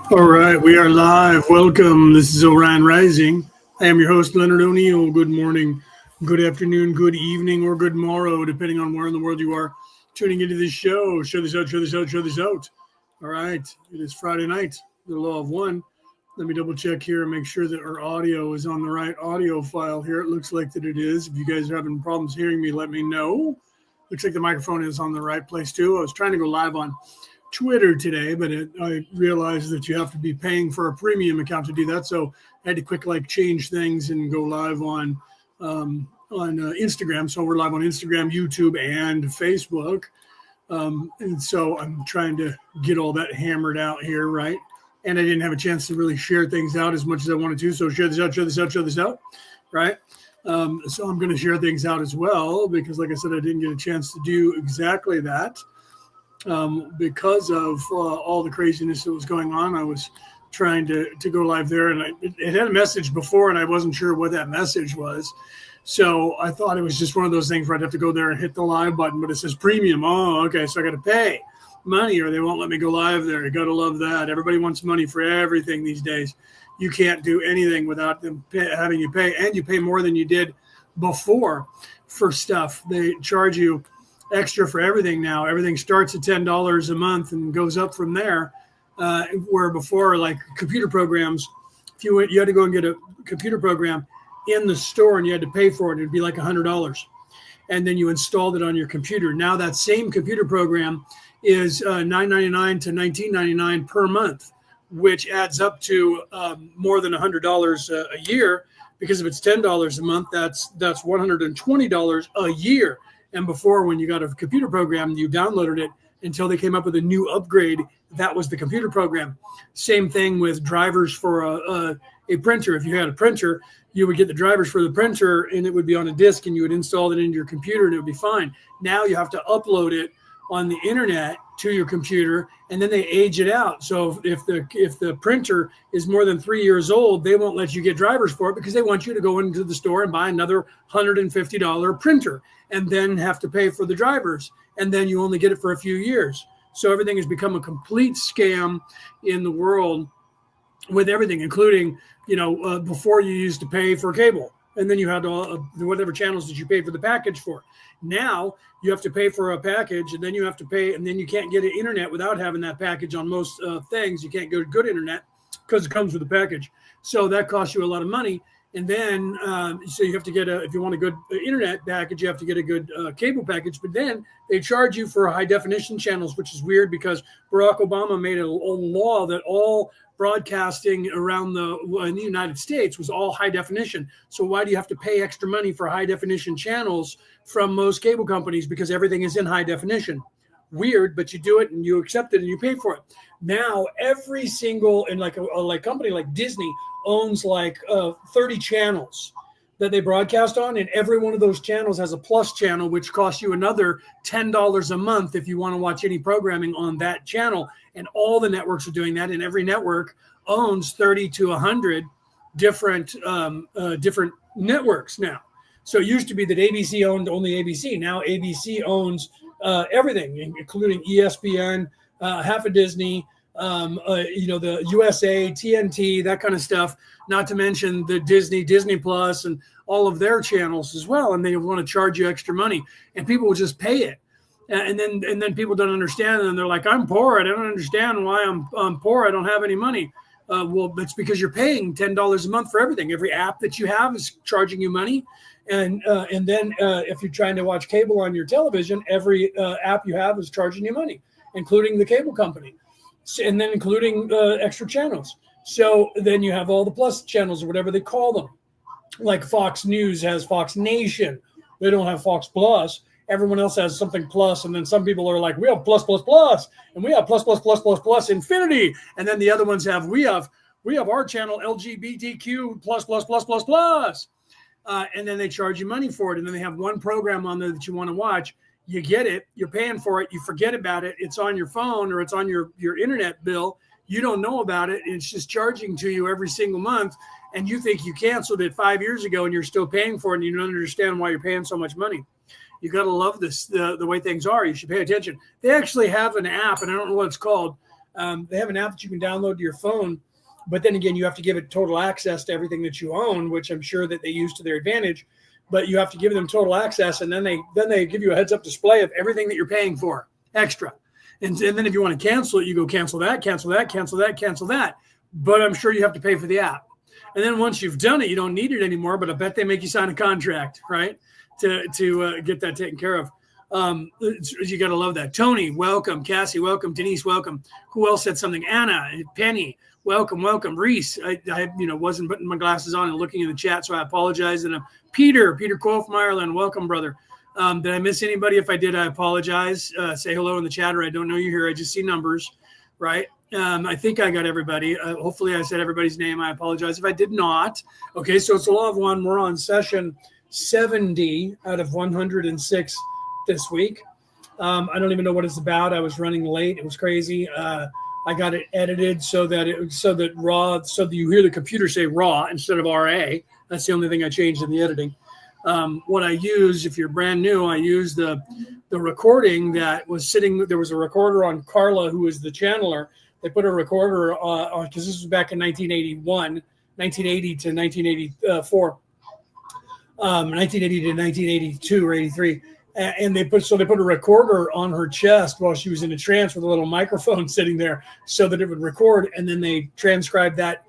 All right, we are live. Welcome. This is Orion Rising. I am your host, Leonard O'Neill. Good morning, good afternoon, good evening, or good morrow, depending on where in the world you are tuning into this show. Show this out, show this out, show this out. All right, it is Friday night, the law of one. Let me double check here and make sure that our audio is on the right audio file here. It looks like that it is. If you guys are having problems hearing me, let me know. Looks like the microphone is on the right place too. I was trying to go live on Twitter today, but I realized that you have to be paying for a premium account to do that. So I had to quick change things and go live on Instagram. So we're live on Instagram, YouTube, and Facebook. And so I'm trying to get all that hammered out here, right? And I didn't have a chance to really share things out as much as I wanted to. So share this out, share this out, share this out, right? So I'm going to share things out as well because, like I said, I didn't get a chance to do exactly that. Because of all the craziness that was going on. I was trying to go live there, and it had a message before, and I wasn't sure what that message was. So I thought it was just one of those things where I'd have to go there and hit the live button, but it says premium. Oh, okay, so I got to pay money or they won't let me go live there. You got to love that. Everybody wants money for everything these days. You can't do anything without them having you pay, and you pay more than you did before for stuff. They charge you extra for everything now. Everything starts at $10 a month and goes up from there. Where before, like computer programs, if you had to go and get a computer program in the store and you had to pay for it, it'd be like $100. And then you installed it on your computer. Now that same computer program is $9.99 to $19.99 per month, which adds up to more than $100 a year. Because if it's $10 a month, that's $120 a year. And before, when you got a computer program, you downloaded it until they came up with a new upgrade. That was the computer program. Same thing with drivers for a printer. If you had a printer, you would get the drivers for the printer, and it would be on a disk, and you would install it into your computer, and it would be fine. Now you have to upload it on the internet to your computer, and then they age it out. So if the printer is more than 3 years old, they won't let you get drivers for it because they want you to go into the store and buy another $150 printer and then have to pay for the drivers. And then you only get it for a few years. So everything has become a complete scam in the world with everything, including, before you used to pay for cable. And then you had whatever channels that you paid for the package for. Now you have to pay for a package, and then you have to pay, and then you can't get internet without having that package on most things. You can't go to good internet because it comes with the package. So that costs you a lot of money. And then, so you have to get if you want a good internet package, you have to get a good cable package. But then they charge you for high definition channels, which is weird because Barack Obama made a law that all broadcasting around in the United States was all high definition. So why do you have to pay extra money for high definition channels from most cable companies? Because everything is in high definition. Weird, but you do it and you accept it and you pay for it. Now every single, and like a company like Disney owns 30 channels that they broadcast on, and every one of those channels has a plus channel, which costs you another $10 a month if you want to watch any programming on that channel. And all the networks are doing that, and every network owns 30 to 100 different networks now. So it used to be that ABC owned only ABC. Now ABC owns everything, including ESPN, half of Disney, the USA, TNT, that kind of stuff, not to mention the Disney Plus, and all of their channels as well. And they want to charge you extra money, and people will just pay it. And then people don't understand, and they're like, I'm poor. I don't understand why I'm poor. I don't have any money. Well, it's because you're paying $10 a month for everything. Every app that you have is charging you money. And then if you're trying to watch cable on your television, every app you have is charging you money, including the cable company, and then including extra channels. So then you have all the plus channels or whatever they call them. Like Fox News has Fox Nation. They don't have Fox Plus. Everyone else has something plus, and then some people are like, we have plus, and we have plus infinity. And then the other ones have, we have our channel LGBTQ plus. And then they charge you money for it. And then they have one program on there that you want to watch. You get it, you're paying for it, you forget about it. It's on your phone or it's on your internet bill. You don't know about it. And it's just charging to you every single month. And you think you canceled it 5 years ago and you're still paying for it, and you don't understand why you're paying so much money. You got to love this, the way things are. You should pay attention. They actually have an app, and I don't know what it's called. They have an app that you can download to your phone, but then again, you have to give it total access to everything that you own, which I'm sure that they use to their advantage. But you have to give them total access, and then they give you a heads-up display of everything that you're paying for extra. And then if you want to cancel it, you go cancel that, cancel that, cancel that, cancel that. But I'm sure you have to pay for the app. And then once you've done it, you don't need it anymore. But I bet they make you sign a contract, right, to get that taken care of. You got to love that. Tony, welcome. Cassie, welcome. Denise, welcome. Who else said something? Anna, Penny, welcome. Reese, I wasn't putting my glasses on and looking in the chat, so I apologize. And Peter Kolfmeyerland, welcome, brother. Did I miss anybody? If I did, I apologize. Say hello in the chat, or I don't know you here. I just see numbers, right? I think I got everybody. Hopefully I said everybody's name. I apologize if I did not. Okay, so it's the Law of One. We're on session 70 out of 106 this week. I don't even know what it's about. I was running late. It was crazy. I got it edited so that you hear the computer say raw instead of RA. That's the only thing I changed in the editing. What I use, if you're brand new, I use the recording that was sitting. There was a recorder on Carla, who was the channeler. They put a recorder on, because this was back in 1980 to 1984, 1980 to 1982 or 83. And they put a recorder on her chest while she was in a trance with a little microphone sitting there so that it would record. And then they transcribed that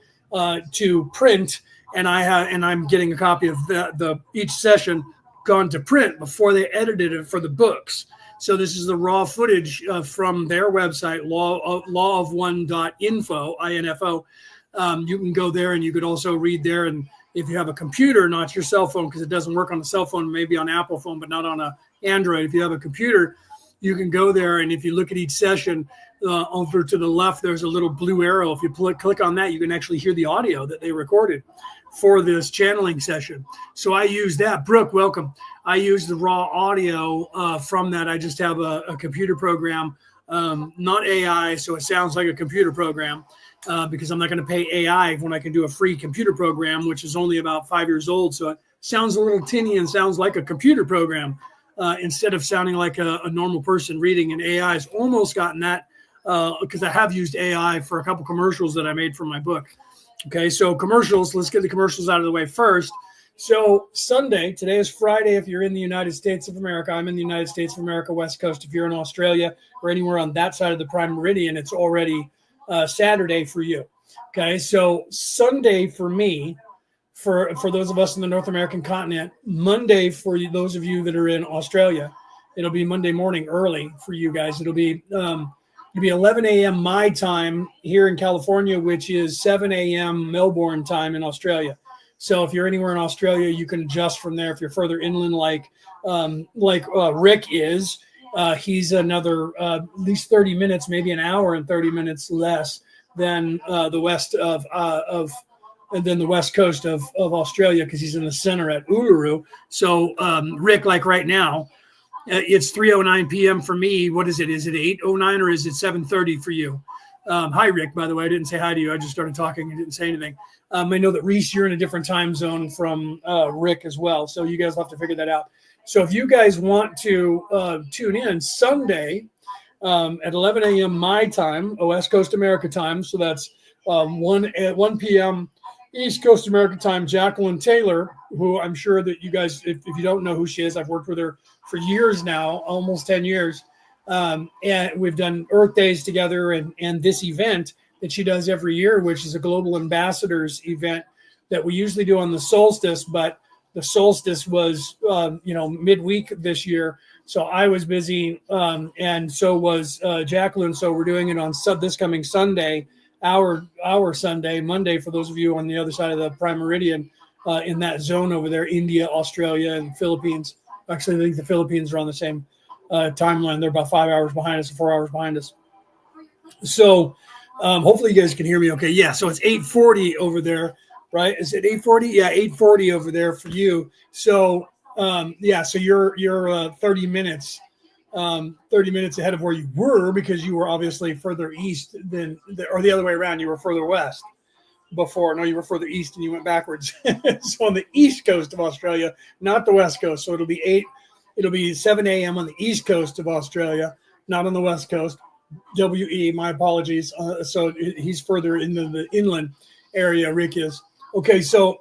to print. And I'm getting a copy of the each session gone to print before they edited it for the books. So this is the raw footage from their website, lawofone.info, info. You can go there and you could also read there. And if you have a computer, not your cell phone, because it doesn't work on the cell phone, maybe on Apple phone, but not on a Android. If you have a computer, you can go there, and if you look at each session, over to the left, there's a little blue arrow. If you click on that, you can actually hear the audio that they recorded for this channeling session. So I use that. Brooke, welcome. I use the raw audio from that. I just have a computer program, not AI, so it sounds like a computer program, because I'm not going to pay AI when I can do a free computer program, which is only about 5 years old. So it sounds a little tinny and sounds like a computer program. Instead of sounding like a normal person reading. And AI has almost gotten that, because I have used AI for a couple commercials that I made for my book. Okay, so commercials, let's get the commercials out of the way first. So Sunday, today is Friday if you're in the United States of America. I'm in the United States of America, West Coast. If you're in Australia or anywhere on that side of the prime meridian, it's already Saturday for you. Okay, so Sunday for me, for those of us in the North American continent, Monday for those of you that are in Australia, it'll be Monday morning early for you guys. It'll be 11 a.m. my time here in California, which is 7 a.m. Melbourne time in Australia. So if you're anywhere in Australia, you can adjust from there. If you're further inland, like Rick is, he's another at least 30 minutes, maybe an hour and 30 minutes less than the west and then the west coast of Australia, because he's in the center at Uluru. So Rick, like right now, it's 3:09 p.m. for me. What is it? Is it 8:09 or is it 7:30 for you? Hi, Rick, by the way. I didn't say hi to you. I just started talking and didn't say anything. I know that, Reese, you're in a different time zone from Rick as well. So you guys will have to figure that out. So if you guys want to tune in Sunday at 11 a.m. my time, West Coast America time, so that's 1 p.m. East Coast America time, Jacqueline Taylor, who I'm sure that you guys, if you don't know who she is, I've worked with her for years now, almost 10 years. And we've done Earth Days together and this event that she does every year, which is a Global Ambassadors event that we usually do on the solstice, but the solstice was, midweek this year. So I was busy, and so was Jacqueline. So we're doing it on this coming Sunday, our Sunday, Monday, for those of you on the other side of the prime meridian, in that zone over there, India, Australia, and Philippines. Actually, I think the Philippines are on the same timeline. They're about 5 hours behind us, 4 hours behind us. So hopefully you guys can hear me okay. Yeah, so it's 8:40 over there, right? Is it 8:40? Yeah, 8:40 over there for you. So so you're 30 minutes ahead of where you were, because you were obviously further east or the other way around. You were further west before. No, you were further east and you went backwards. So on the east coast of Australia, not the west coast. So it'll be 7 a.m. on the east coast of Australia, not on the west coast. WE. My apologies. So he's further in the inland area. Rick is. Okay, so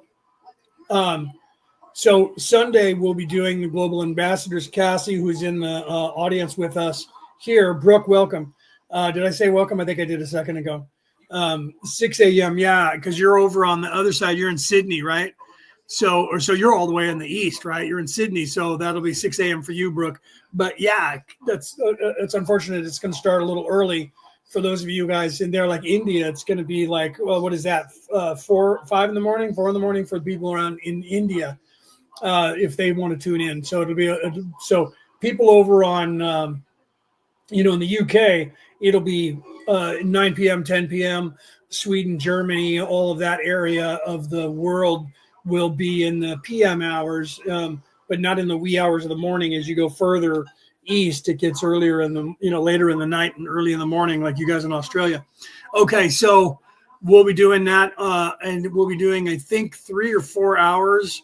Sunday we'll be doing the Global Ambassadors. Cassie, who's in the audience with us here. Brooke, welcome. Did I say welcome? I think I did a second ago. 6 a.m. Yeah, because you're over on the other side. You're in Sydney, right? So you're all the way in the east, right? You're in Sydney, so that'll be 6 a.m. for you, Brooke. But yeah, it's unfortunate. It's going to start a little early for those of you guys in there, like India. It's going to be like, well, what is that? 4 in the morning for people around in India, if they want to tune in. So it'll be so people over on, in the UK, it'll be 9 p.m., 10 p.m. Sweden, Germany, all of that area of the world will be in the PM hours, but not in the wee hours of the morning. As you go further east, it gets earlier in the, later in the night and early in the morning, like you guys in Australia. Okay, so we'll be doing that, and we'll be doing, I think, 3 or 4 hours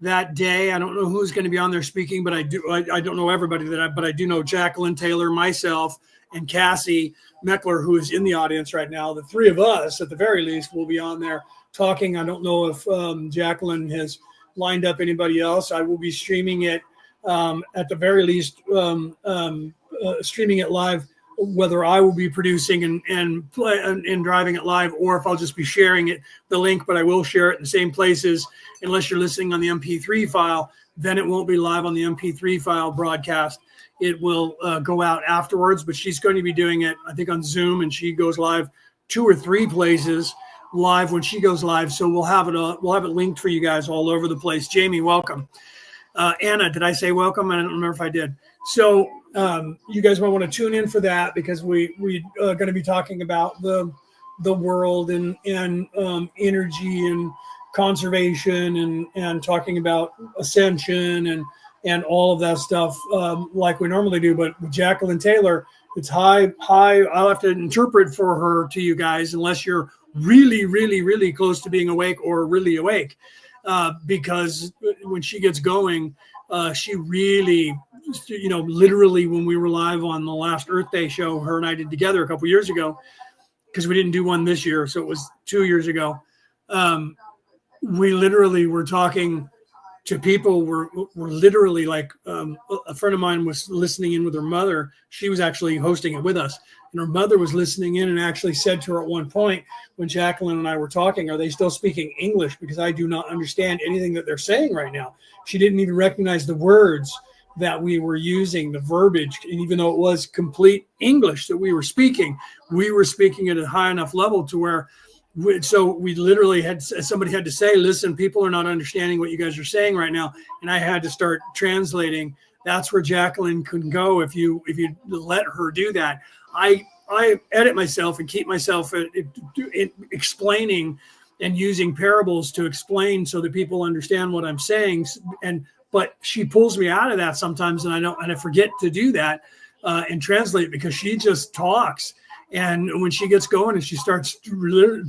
that day. I don't know who's going to be on there speaking, but I don't know everybody but I do know Jacqueline Taylor, myself, and Cassie Meckler, who is in the audience right now. The three of us, at the very least, will be on there talking. I don't know if Jacqueline has lined up anybody else. I will be streaming it at the very least, streaming it live, whether I will be producing and driving it live, or if I'll just be sharing it, the link, but I will share it in the same places. Unless you're listening on the MP3 file, then it won't be live on the MP3 file broadcast. It will go out afterwards, but she's going to be doing it, I think, on Zoom, and she goes live 2 or 3 places live when she goes live. So we'll have it linked for you guys all over the place. Jamie, welcome. Anna, did I say welcome? I don't remember if I did. So you guys might want to tune in for that, because we are going to be talking about the world and energy and conservation and talking about ascension and all of that stuff, like we normally do. But with Jacqueline Taylor, it's high. I'll have to interpret for her to you guys, unless you're really, really, really close to being awake or really awake, because when she gets going, she really, literally, when we were live on the last Earth Day show, her and I did together a couple years ago, because we didn't do one this year, so it was 2 years ago. We literally were talking to people. We're literally like, a friend of mine was listening in with her mother. She was actually hosting it with us, and her mother was listening in and actually said to her at one point, when Jacqueline and I were talking, "Are they still speaking English? Because I do not understand anything that they're saying right now." She didn't even recognize the words that we were using, the verbiage, and even though it was complete English that we were speaking at a high enough level to where we literally somebody had to say, "Listen, people are not understanding what you guys are saying right now," and I had to start translating. That's where Jacqueline can go if you let her do that. I edit myself and keep myself explaining and using parables to explain so that people understand what I'm saying. But she pulls me out of that sometimes, and I forget to do that and translate, because she just talks. And when she gets going and she starts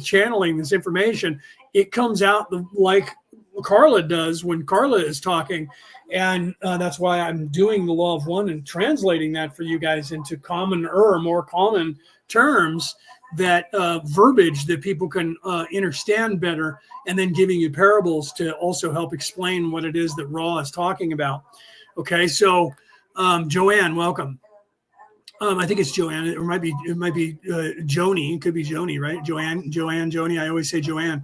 channeling this information, it comes out like Carla does when Carla is talking. And that's why I'm doing the Law of One and translating that for you guys into more common terms, that verbiage that people can understand better, and then giving you parables to also help explain what it is that Ra is talking about. Okay, so Joanne, welcome. I think it's Joanne. It might be Joni. It could be Joni, right? Joanne, Joni. I always say Joanne.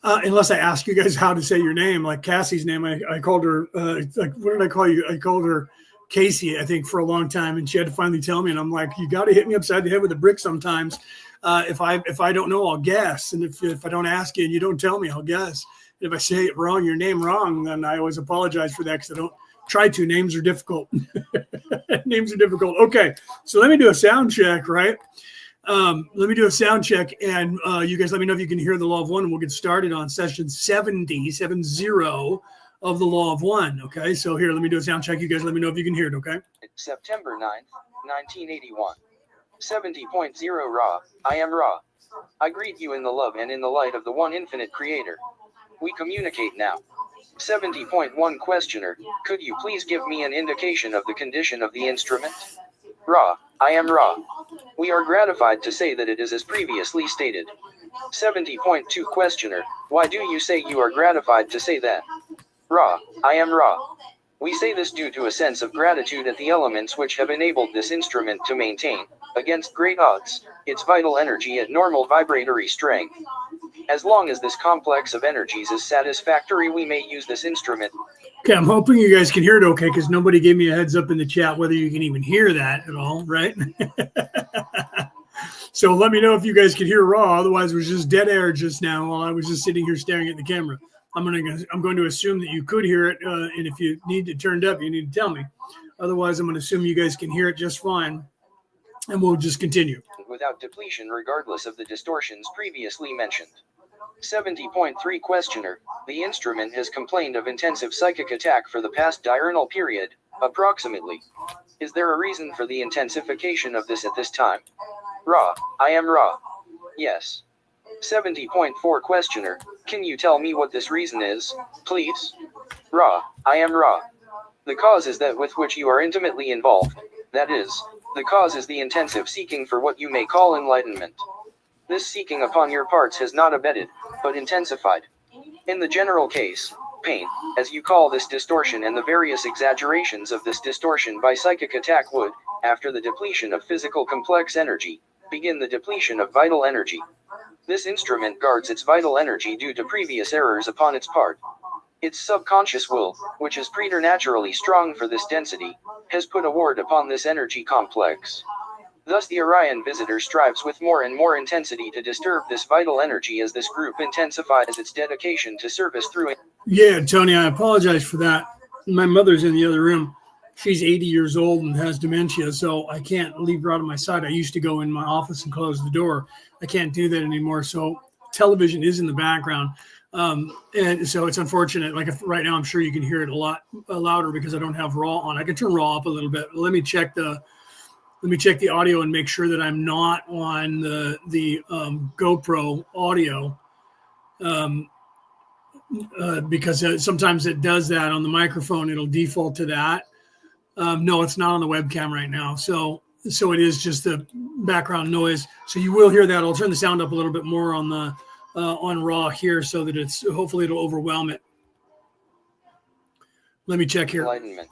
Unless I ask you guys how to say your name, like Cassie's name, I called her, like, what did I call you? I called her Casey, I think, for a long time, and she had to finally tell me. And I'm like, you got to hit me upside the head with a brick sometimes. If I don't know, I'll guess. And if I don't ask you and you don't tell me, I'll guess. If I say it wrong, your name wrong, then I always apologize for that, because I don't try to. Names are difficult. Names are difficult. Okay, so let me do a sound check, right? Let me do a sound check, and you guys let me know if you can hear the Law of One, and we'll get started on session 70 of the Law of One. Okay, so here, let me do a sound check. You guys let me know if you can hear it, okay? September 9th, 1981. 70.0 Ra. I am Ra. I greet you in the love and in the light of the one infinite creator. We communicate now. 70.1 Questioner, could you please give me an indication of the condition of the instrument? Ra, I am Ra. We are gratified to say that it is as previously stated. 70.2 Questioner, why do you say you are gratified to say that? Ra, I am Ra. We say this due to a sense of gratitude at the elements which have enabled this instrument to maintain, against great odds, its vital energy at normal vibratory strength. As long as this complex of energies is satisfactory, we may use this instrument. Okay, I'm hoping you guys can hear it okay, because nobody gave me a heads up in the chat whether you can even hear that at all, right? So let me know if you guys could hear Raw. Otherwise, it was just dead air just now while I was just sitting here staring at the camera. I'm going to assume that you could hear it, and if you need it turned up, you need to tell me. Otherwise, I'm going to assume you guys can hear it just fine, and we'll just continue. Without depletion, regardless of the distortions previously mentioned. 70.3 Questioner, the instrument has complained of intensive psychic attack for the past diurnal period, approximately. Is there a reason for the intensification of this at this time? Ra, I am Ra. Yes. 70.4 Questioner, can you tell me what this reason is, please? Ra, I am Ra. The cause is that with which you are intimately involved, that is, the cause is the intensive seeking for what you may call enlightenment. This seeking upon your parts has not abated, but intensified. In the general case, pain, as you call this distortion, and the various exaggerations of this distortion by psychic attack would, after the depletion of physical complex energy, begin the depletion of vital energy. This instrument guards its vital energy due to previous errors upon its part. Its subconscious will, which is preternaturally strong for this density, has put a ward upon this energy complex. Thus the Orion visitor strives with more and more intensity to disturb this vital energy as this group intensifies its dedication to service through it. Yeah, Tony, I apologize for that. My mother's in the other room. She's 80 years old and has dementia, so I can't leave her out of my sight. I used to go in my office and close the door. I can't do that anymore. So television is in the background. And so it's unfortunate. Like right now, I'm sure you can hear it a lot louder because I don't have Raw on. I can turn Raw up a little bit. Let me check the audio and make sure that I'm not on the GoPro audio. Because sometimes it does that on the microphone. It'll default to that. No, it's not on the webcam right now. So it is just the background noise. So you will hear that. I'll turn the sound up a little bit more on the on Raw here so that hopefully it'll overwhelm it. Let me check here. Enlightenment.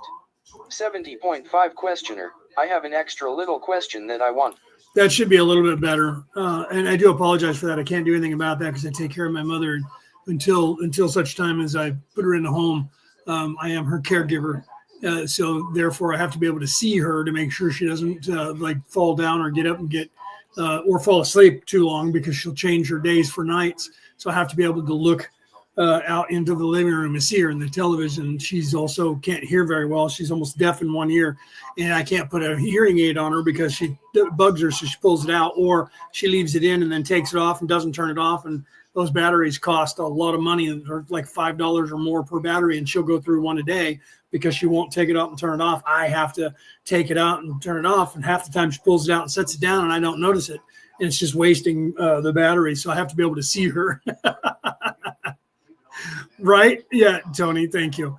70.5 Questioner, I have an extra little question that I want. That should be a little bit better. And I do apologize for that. I can't do anything about that because I take care of my mother until such time as I put her in the home. I am her caregiver. So therefore I have to be able to see her to make sure she doesn't like fall down or get up and get or fall asleep too long, because she'll change her days for nights. So I have to be able to look out into the living room and see her in the television. She's also can't hear very well. She's almost deaf in one ear, and I can't put a hearing aid on her because she bugs her. So she pulls it out, or she leaves it in and then takes it off and doesn't turn it off. And those batteries cost a lot of money. They're like $5 or more per battery, and she'll go through one a day because she won't take it out and turn it off. I have to take it out and turn it off, and half the time she pulls it out and sets it down, and I don't notice it, and it's just wasting the battery. So I have to be able to see her. Right? Yeah, Tony, thank you.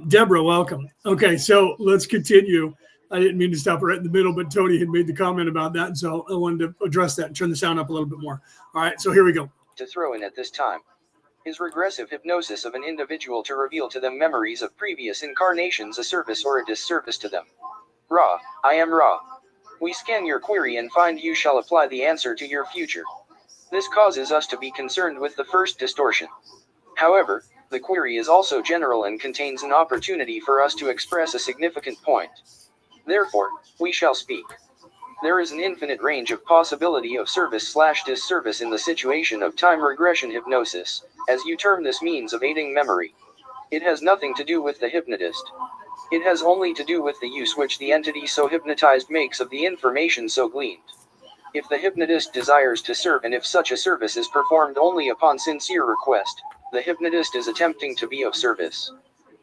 Deborah, welcome. Okay, so let's continue. I didn't mean to stop right in the middle, but Tony had made the comment about that, and so I wanted to address that and turn the sound up a little bit more. All right, so here we go. To throw in at this time is regressive hypnosis of an individual to reveal to them memories of previous incarnations, a service or a disservice to them. Ra, I am Ra. We scan your query and find you shall apply the answer to your future. This causes us to be concerned with the first distortion. However, the query is also general and contains an opportunity for us to express a significant point. Therefore, we shall speak. There is an infinite range of possibility of service/disservice in the situation of time regression hypnosis, as you term this means of aiding memory. It has nothing to do with the hypnotist. It has only to do with the use which the entity so hypnotized makes of the information so gleaned. If the hypnotist desires to serve, and if such a service is performed only upon sincere request, the hypnotist is attempting to be of service.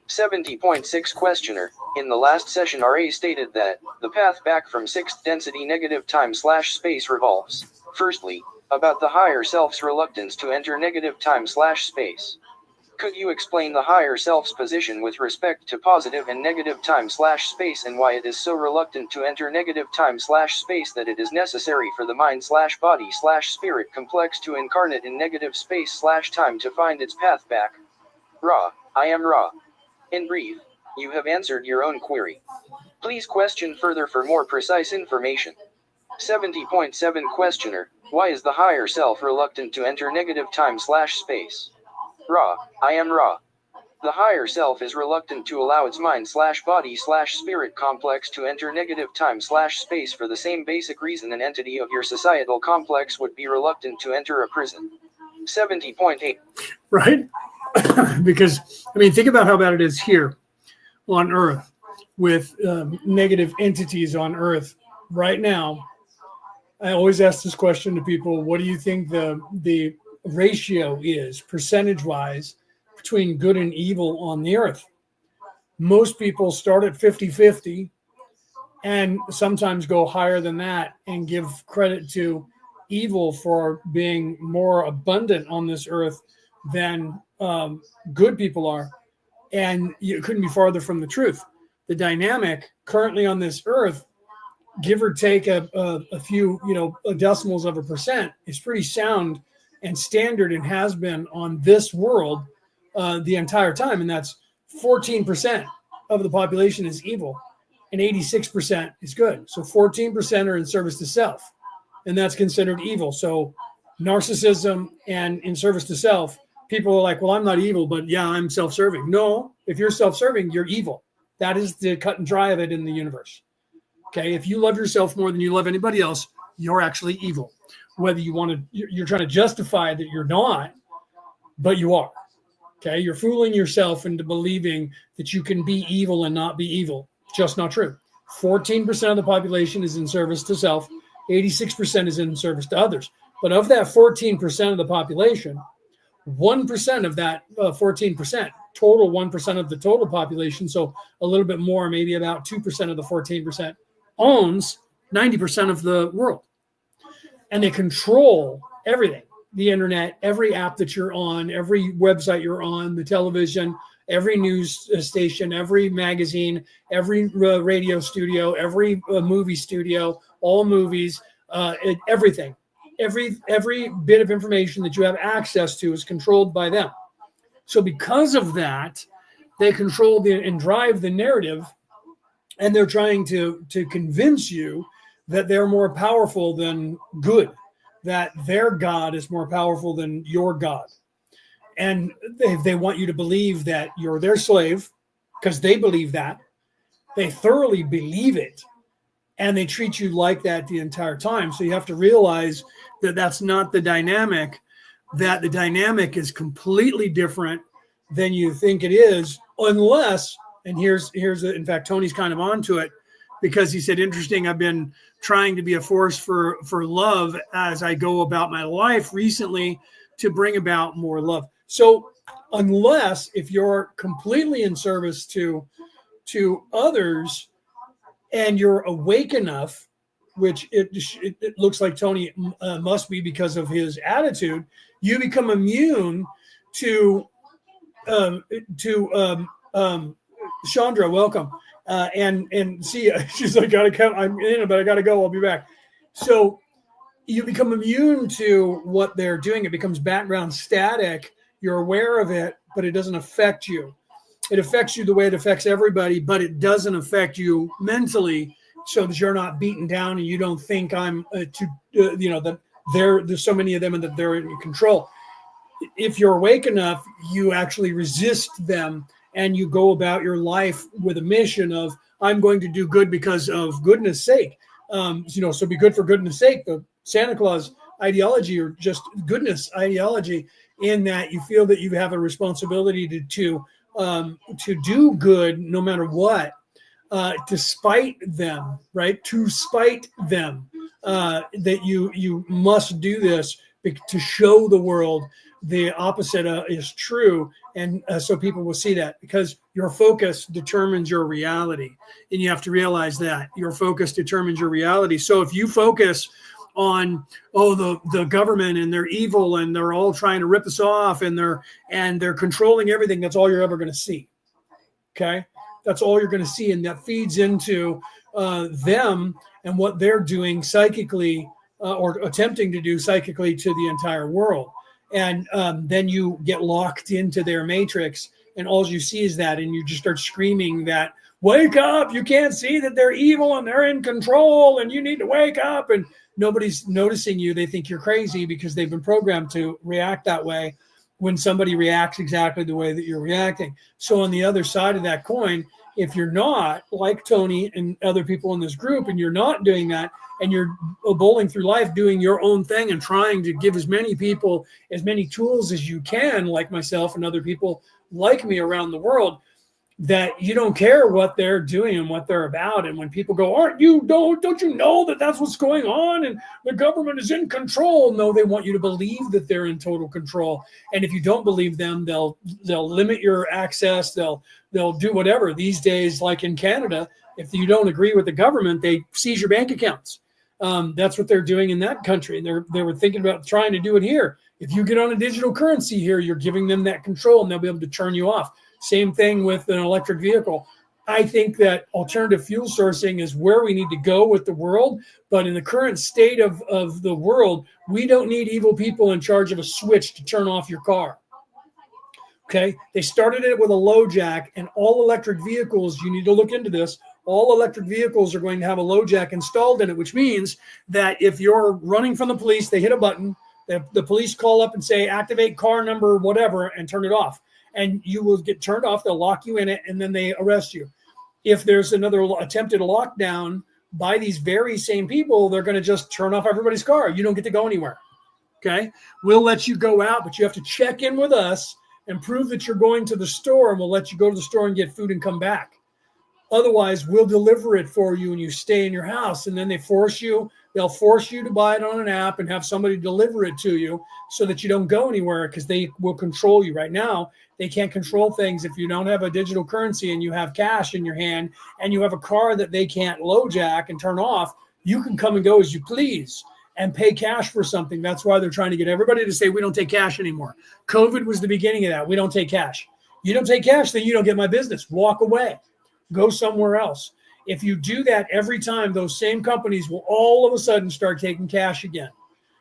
70.6 Questioner, in the last session RA stated that the path back from 6th density negative time/space revolves, firstly, about the higher self's reluctance to enter negative time/space. Could you explain the higher self's position with respect to positive and negative time/space and why it is so reluctant to enter negative time/space that it is necessary for the mind/body/spirit complex to incarnate in negative space/time to find its path back? Ra, I am Ra. In brief, you have answered your own query. Please question further for more precise information. 70.7 Questioner, why is the higher self reluctant to enter negative time/space? Ra, I am Ra. The higher self is reluctant to allow its mind/body/spirit complex to enter negative time/space for the same basic reason an entity of your societal complex would be reluctant to enter a prison. 70.8. Right? Because, I mean, think about how bad it is here on Earth with negative entities on Earth right now. I always ask this question to people: what do you think the ratio is, percentage-wise, between good and evil on the Earth? Most people start at 50-50 and sometimes go higher than that and give credit to evil for being more abundant on this Earth than good people are. And you couldn't be farther from the truth. The dynamic currently on this Earth, give or take a few, decimals of a percent, is pretty sound and standard and has been on this world the entire time. And that's 14% of the population is evil and 86% is good. So 14% are in service to self, and that's considered evil. So narcissism and in service to self, people are like, well, I'm not evil, but yeah, I'm self-serving. No, if you're self-serving, you're evil. That is the cut and dry of it in the universe. Okay, if you love yourself more than you love anybody else, you're actually evil. Whether you're trying to justify that you're not, but you are. Okay, you're fooling yourself into believing that you can be evil and not be evil. Just not true. 14% of the population is in service to self. 86% is in service to others. But of that 14% of the population, 1% of that 14%, total 1% of the total population, so a little bit more, maybe about 2% of the 14%, owns 90% of the world. And they control everything: the internet, every app that you're on, every website you're on, the television, every news station, every magazine, every radio studio, every movie studio, all movies, everything. Every bit of information that you have access to is controlled by them. So because of that, they control and drive the narrative, and they're trying to convince you that they're more powerful than good, that their God is more powerful than your God. And they want you to believe that you're their slave because they believe that. They thoroughly believe it. And they treat you like that the entire time. So you have to realize that that's not the dynamic, that the dynamic is completely different than you think it is, unless, and here's in fact, Tony's kind of onto it, because he said, interesting, I've been trying to be a force for love as I go about my life recently to bring about more love. So unless, if you're completely in service to others and you're awake enough, which it looks like Tony must be because of his attitude, you become immune to Chandra, welcome. And see, she's like, gotta come. I'm in, but I gotta go. I'll be back. So you become immune to what they're doing. It becomes background static. You're aware of it, but it doesn't affect you. It affects you the way it affects everybody, but it doesn't affect you mentally, so that you're not beaten down and you don't think that there's so many of them and that they're in control. If you're awake enough, you actually resist them and you go about your life with a mission of, I'm going to do good because of goodness sake. So be good for goodness sake. The Santa Claus ideology, or just goodness ideology, in that you feel that you have a responsibility to do good no matter what, to spite them, right? To spite them, that you must do this to show the world the opposite is true. And so people will see that, because your focus determines your reality. And you have to realize that your focus determines your reality. So if you focus on, oh, the government and they're evil and they're all trying to rip us off and they're controlling everything. That's all you're ever going to see. Okay, that's all you're going to see, and that feeds into them and what they're doing psychically or attempting to do psychically to the entire world. And then you get locked into their matrix, and all you see is that, and you just start screaming that, wake up, you can't see that they're evil and they're in control and you need to wake up. And nobody's noticing you. They think you're crazy because they've been programmed to react that way when somebody reacts exactly the way that you're reacting. So on the other side of that coin, if you're not like Tony and other people in this group, and you're not doing that, and you're bowling through life doing your own thing and trying to give as many people as many tools as you can, like myself and other people like me around the world, that you don't care what they're doing and what they're about. And when people go, don't you know that that's what's going on and the government is in control? No, they want you to believe that they're in total control. And if you don't believe them, they'll limit your access. They'll do whatever. These days, like in Canada, if you don't agree with the government, they seize your bank accounts. That's what they're doing in that country. They were thinking about trying to do it here. If you get on a digital currency here, you're giving them that control and they'll be able to turn you off. Same thing with an electric vehicle. I think that alternative fuel sourcing is where we need to go with the world. But in the current state of the world, we don't need evil people in charge of a switch to turn off your car. Okay. They started it with a low jack, and all electric vehicles, you need to look into this. All electric vehicles are going to have a low jack installed in it, which means that if you're running from the police, they hit a button, the police call up and say, activate car number, whatever, and turn it off. And you will get turned off. They'll lock you in it, and then they arrest you. If there's another attempted lockdown by these very same people, they're going to just turn off everybody's car. You don't get to go anywhere. Okay. We'll let you go out, but you have to check in with us and prove that you're going to the store, and we'll let you go to the store and get food and come back. Otherwise, we'll deliver it for you and you stay in your house. And then they'll force you to buy it on an app and have somebody deliver it to you so that you don't go anywhere, because they will control you. Right now, they can't control things if you don't have a digital currency and you have cash in your hand and you have a car that they can't low jack and turn off. You can come and go as you please and pay cash for something. That's why they're trying to get everybody to say, we don't take cash anymore. COVID was the beginning of that. We don't take cash. You don't take cash, then you don't get my business. Walk away. Go somewhere else. If you do that every time, those same companies will all of a sudden start taking cash again.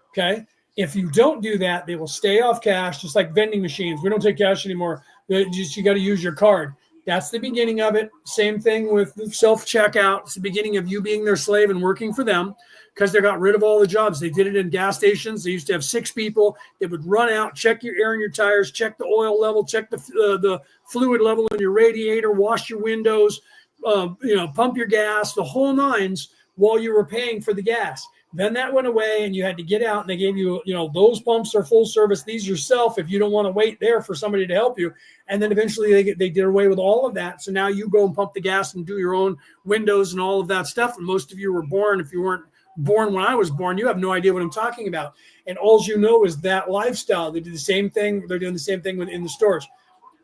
Okay. If you don't do that, they will stay off cash, just like vending machines. We don't take cash anymore. You got to use your card. That's the beginning of it. Same thing with self-checkout. It's the beginning of you being their slave and working for them, because they got rid of all the jobs. They did it in gas stations. They used to have 6 people. They would run out, check your air in your tires, check the oil level, check the fluid level in your radiator, wash your windows, pump your gas, the whole nines, while you were paying for the gas. Then that went away and you had to get out, and they gave you, those pumps are full service. These yourself, if you don't want to wait there for somebody to help you. And then eventually they did away with all of that. So now you go and pump the gas and do your own windows and all of that stuff. And most of you were born, if you weren't born when I was born, you have no idea what I'm talking about. And all you know is that lifestyle. They do the same thing. They're doing the same thing in the stores.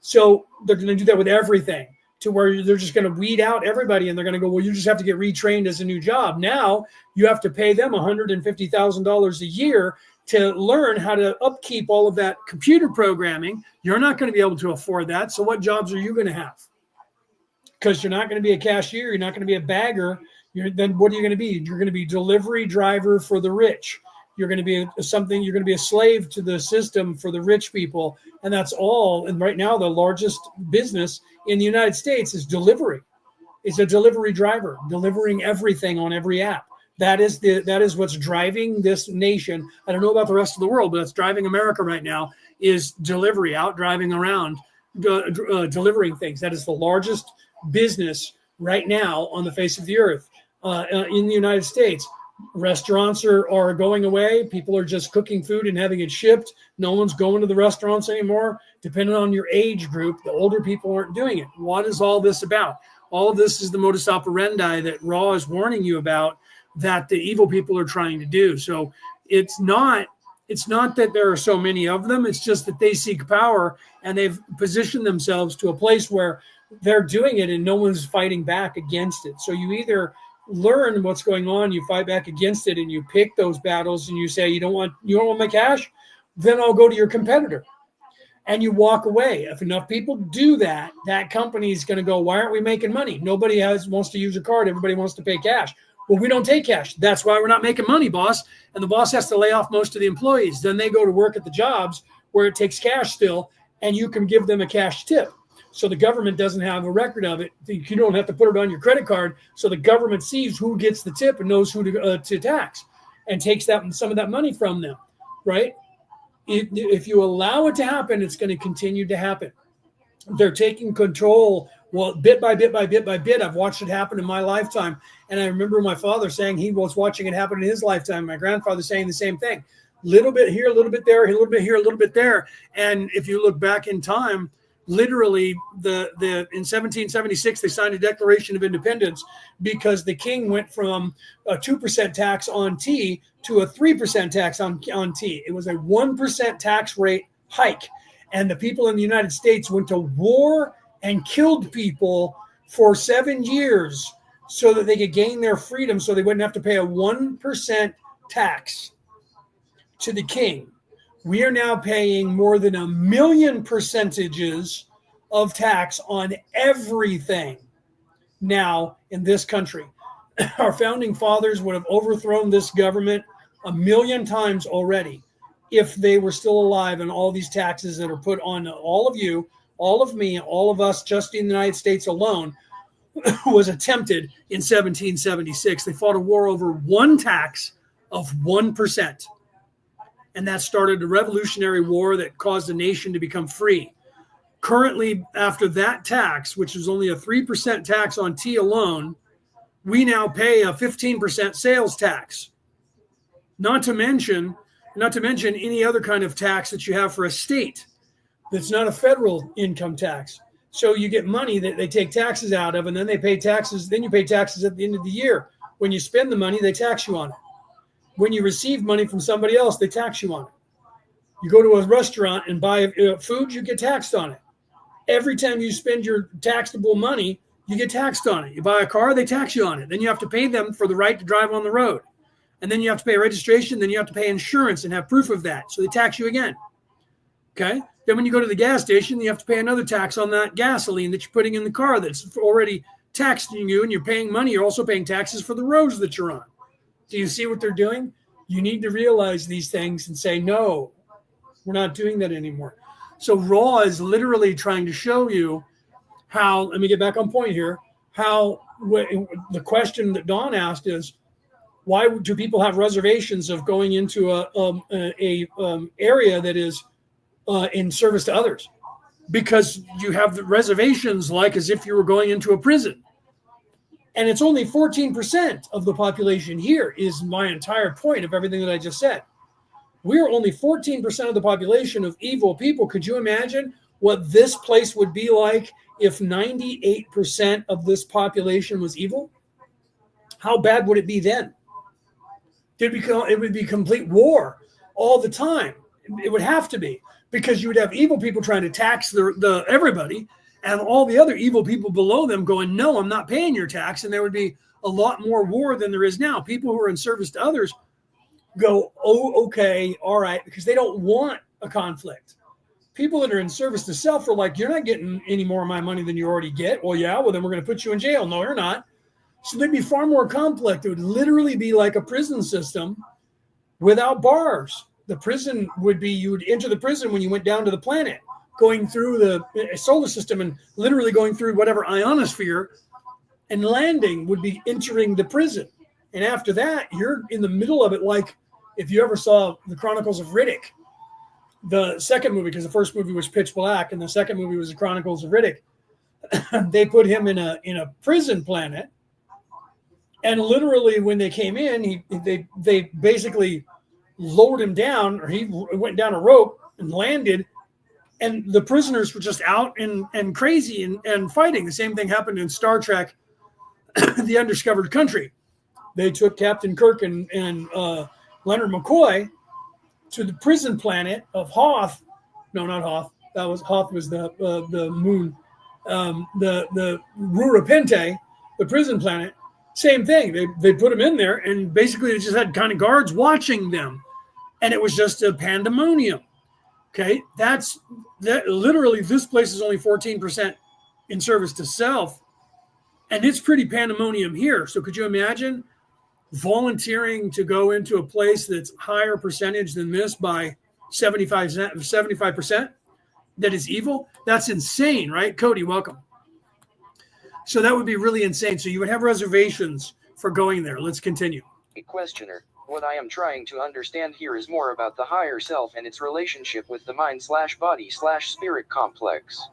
So they're going to do that with everything, to where they're just going to weed out everybody, and they're going to go, well, you just have to get retrained as a new job. Now you have to pay them $150,000 a year to learn how to upkeep all of that computer programming. You're not going to be able to afford that. So what jobs are you going to have? Because you're not going to be a cashier. You're not going to be a bagger. Then what are you going to be? You're going to be delivery driver for the rich. You're going to be you're going to be a slave to the system for the rich people. And that's all. And right now, the largest business in the United States is delivery. It's a delivery driver, delivering everything on every app. That is what's driving this nation. I don't know about the rest of the world, but it's driving America right now, is delivery, out driving around, delivering things. That is the largest business right now on the face of the earth in the United States. Restaurants are going away. People are just cooking food and having it shipped. No one's going to the restaurants anymore. Depending on your age group, the older people aren't doing it. What is all this about? All of this is the modus operandi that Raw is warning you about, that the evil people are trying to do. So it's not that there are so many of them. It's just that they seek power, and they've positioned themselves to a place where they're doing it and no one's fighting back against it. So you either learn what's going on, you fight back against it, and you pick those battles, and you say, you don't want my cash, then I'll go to your competitor. And you walk away. If enough people do that, that company is going to go, why aren't we making money? Nobody wants to use a card. Everybody wants to pay cash. Well, we don't take cash. That's why we're not making money, boss. And the boss has to lay off most of the employees. Then they go to work at the jobs where it takes cash still, and you can give them a cash tip. So the government doesn't have a record of it. You don't have to put it on your credit card. So the government sees who gets the tip and knows who to tax and takes some of that money from them, right? If you allow it to happen, it's going to continue to happen. They're taking control, well, bit by bit by bit by bit. I've watched it happen in my lifetime. And I remember my father saying he was watching it happen in his lifetime. My grandfather saying the same thing. Little bit here, a little bit there, a little bit here, a little bit there. And if you look back in time, literally in 1776, they signed a Declaration of Independence because the king went from a 2% tax on tea to a 3% tax on tea. It was a 1% tax rate hike. And the people in the United States went to war and killed people for 7 years so that they could gain their freedom, so they wouldn't have to pay a 1% tax to the king. We are now paying more than 1 million percentages of tax on everything now in this country. Our founding fathers would have overthrown this government 1 million times already if they were still alive, and all these taxes that are put on all of you, all of me, all of us just in the United States alone was attempted in 1776. They fought a war over one tax of 1%. And that started a revolutionary war that caused the nation to become free. Currently, after that tax, which is only a 3% tax on tea alone, we now pay a 15% sales tax. Not to mention any other kind of tax that you have for a state that's not a federal income tax. So you get money that they take taxes out of, and then they pay taxes. Then you pay taxes at the end of the year. When you spend the money, they tax you on it. When you receive money from somebody else, they tax you on it. You go to a restaurant and buy food, you get taxed on it. Every time you spend your taxable money, you get taxed on it. You buy a car, they tax you on it. Then you have to pay them for the right to drive on the road. And then you have to pay registration. Then you have to pay insurance and have proof of that. So they tax you again. Okay. Then when you go to the gas station, you have to pay another tax on that gasoline that you're putting in the car that's already taxing you, and you're paying money. You're also paying taxes for the roads that you're on. Do you see what they're doing? You need to realize these things and say, no, we're not doing that anymore. So Raw is literally trying to show you how, let me get back on point here, how the question that Dawn asked is, why do people have reservations of going into a area that is in service to others? Because you have the reservations like as if you were going into a prison. And it's only 14% of the population here is my entire point of everything that I just said. We're only 14% of the population of evil people. Could you imagine what this place would be like if 98% of this population was evil? How bad would it be then? It would be complete war all the time. It would have to be, because you would have evil people trying to tax the everybody, and all the other evil people below them going, no, I'm not paying your tax. And there would be a lot more war than there is now. People who are in service to others go, oh, okay, all right, because they don't want a conflict. People that are in service to self are like, you're not getting any more of my money than you already get. Well, yeah, well, then we're going to put you in jail. No, you're not. So there'd be far more conflict. It would literally be like a prison system without bars. The prison would be, you would enter the prison when you went down to the planet, going through the solar system and literally going through whatever ionosphere, and landing would be entering the prison. And after that, you're in the middle of it. Like if you ever saw the Chronicles of Riddick, the second movie, because the first movie was Pitch Black and the second movie was the Chronicles of Riddick, they put him in a prison planet. And literally when they came in, they basically lowered him down, or he went down a rope and landed, and the prisoners were just out and crazy and fighting. The same thing happened in Star Trek, The Undiscovered Country. They took Captain Kirk and Leonard McCoy to the prison planet of Hoth. No, not Hoth. Hoth was the moon. The Rura Pente, the prison planet. Same thing. They put them in there, and basically they just had kind of guards watching them, and it was just a pandemonium. Okay, that. Literally, this place is only 14% in service to self, and it's pretty pandemonium here. So could you imagine volunteering to go into a place that's higher percentage than this by 75% that is evil? That's insane, right? Cody, welcome. So that would be really insane. So you would have reservations for going there. Let's continue. Questioner, what I am trying to understand here is more about the higher self and its relationship with the mind/body/spirit complex.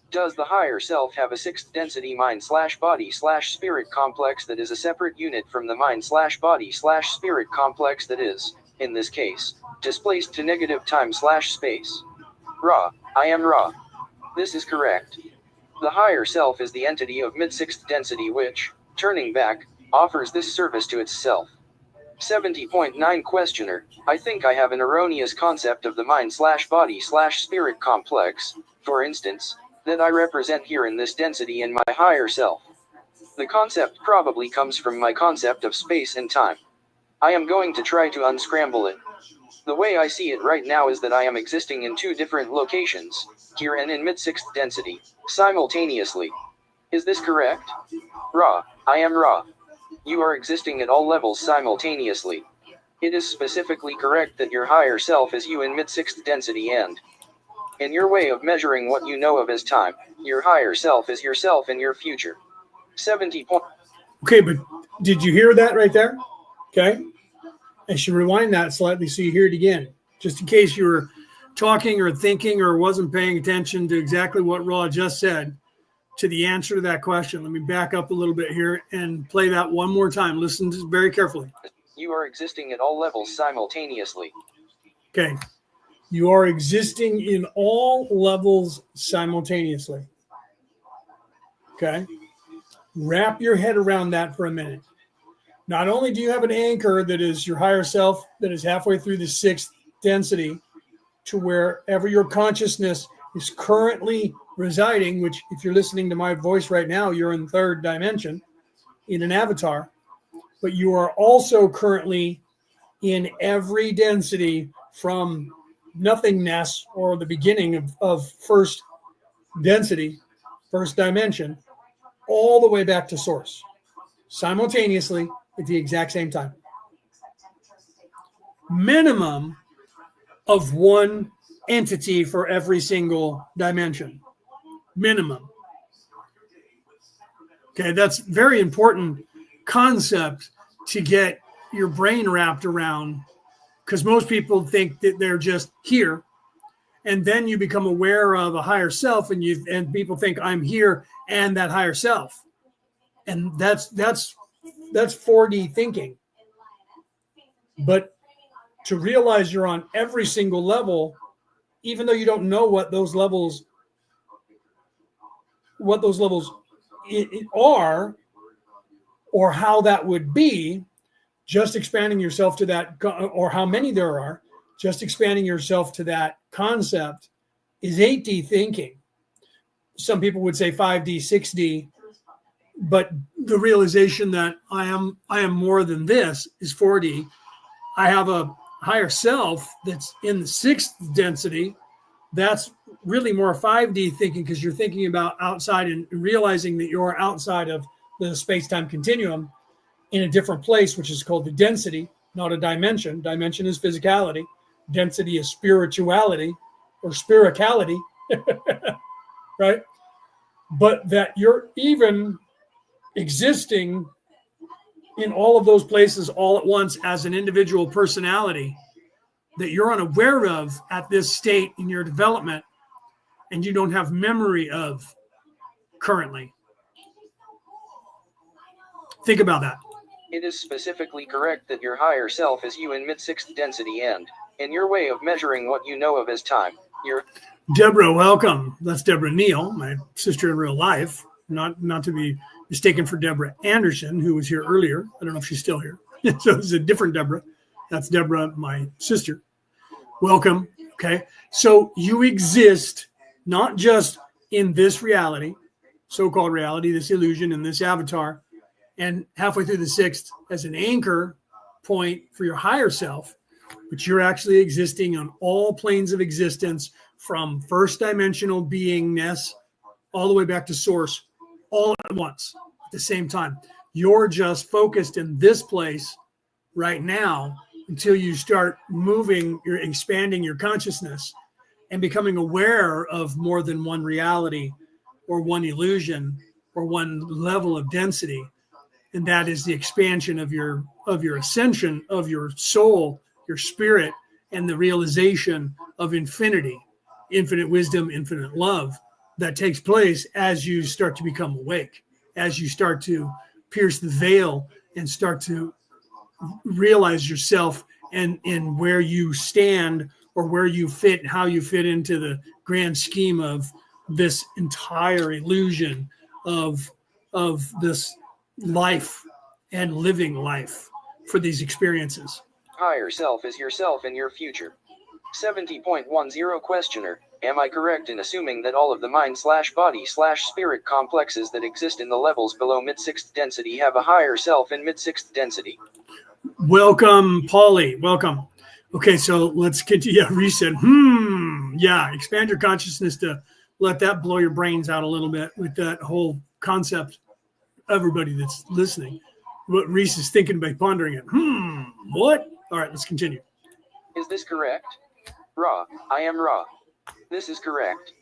Does the higher self have a sixth density mind/body/spirit complex that is a separate unit from the mind/body/spirit complex that is, in this case, displaced to negative time/space? Ra, I am Ra. This is correct. The higher self is the entity of mid-sixth density which, turning back, offers this service to itself. 70.9 Questioner, I think I have an erroneous concept of the mind/body/spirit complex, for instance, that I represent here in this density in my higher self. The concept probably comes from my concept of space and time. I am going to try to unscramble it. The way I see it right now is that I am existing in two different locations, here and in mid-sixth density, simultaneously. Is this correct? Ra, I am Ra. You are existing at all levels simultaneously. It is specifically correct that your higher self is you in mid-sixth density and, in your way of measuring what you know of as time, your higher self is yourself in your future. 70. Okay, but did you hear that right there? Okay. I should rewind that slightly so you hear it again, just in case you were talking or thinking or wasn't paying attention to exactly what Ra just said to the answer to that question. Let me back up a little bit here and play that one more time. Listen very carefully. You are existing at all levels simultaneously. Okay. You are existing in all levels simultaneously. Okay. Wrap your head around that for a minute. Not only do you have an anchor that is your higher self that is halfway through the sixth density to wherever your consciousness is currently residing, which if you're listening to my voice right now, you're in third dimension in an avatar, but you are also currently in every density from nothingness or the beginning of first density, first dimension, all the way back to source, simultaneously at the exact same time. Minimum of one entity for every single dimension. Minimum. Okay, that's very important concept to get your brain wrapped around, because most people think that they're just here, and then you become aware of a higher self, and people think I'm here and that higher self, and that's 4D thinking. But to realize you're on every single level, even though you don't know what those levels are or how that would be, just expanding yourself to that, or how many there are, just expanding yourself to that concept is 8D thinking. Some people would say 5D, 6D, but the realization that I am more than this is 4D. I have a higher self that's in the sixth density. That's really more 5D thinking, because you're thinking about outside and realizing that you're outside of the space-time continuum in a different place, which is called the density, not a dimension. Dimension is physicality. Density is spirituality or spirituality, right? But that you're even existing in all of those places all at once as an individual personality that you're unaware of at this state in your development, and you don't have memory of currently. Think about that. It is specifically correct that your higher self is you in mid-sixth density and, in your way of measuring what you know of as time, you're... Deborah, welcome. That's Deborah Neal, my sister in real life, not to be mistaken for Deborah Anderson, who was here earlier. I don't know if she's still here. So it's a different Deborah. That's Deborah, my sister. Welcome. Okay. So you exist not just in this reality, so-called reality, this illusion, and this avatar. and halfway through the sixth as an anchor point for your higher self, but you're actually existing on all planes of existence from first dimensional beingness all the way back to source all at once at the same time. You're just focused in this place right now until you start moving, you're expanding your consciousness and becoming aware of more than one reality or one illusion or one level of density. And that is the expansion of your ascension of your soul, your spirit, and the realization of infinity, infinite wisdom, infinite love that takes place as you start to become awake, as you start to pierce the veil and start to realize yourself and where you stand or where you fit and how you fit into the grand scheme of this entire illusion of this life and living life for these experiences. Higher self is yourself in your future. 70.10 questioner. Am I correct in assuming that all of the mind/body/spirit complexes that exist in the levels below mid-sixth density have a higher self in mid-sixth density? Welcome, Paulie. Welcome. Okay, so let's continue. Yeah, reset. Yeah, expand your consciousness to let that blow your brains out a little bit with that whole concept. Everybody that's listening, what Reese is thinking by pondering it. What? All right, let's continue. Is this correct? Ra, I am Ra. This is correct.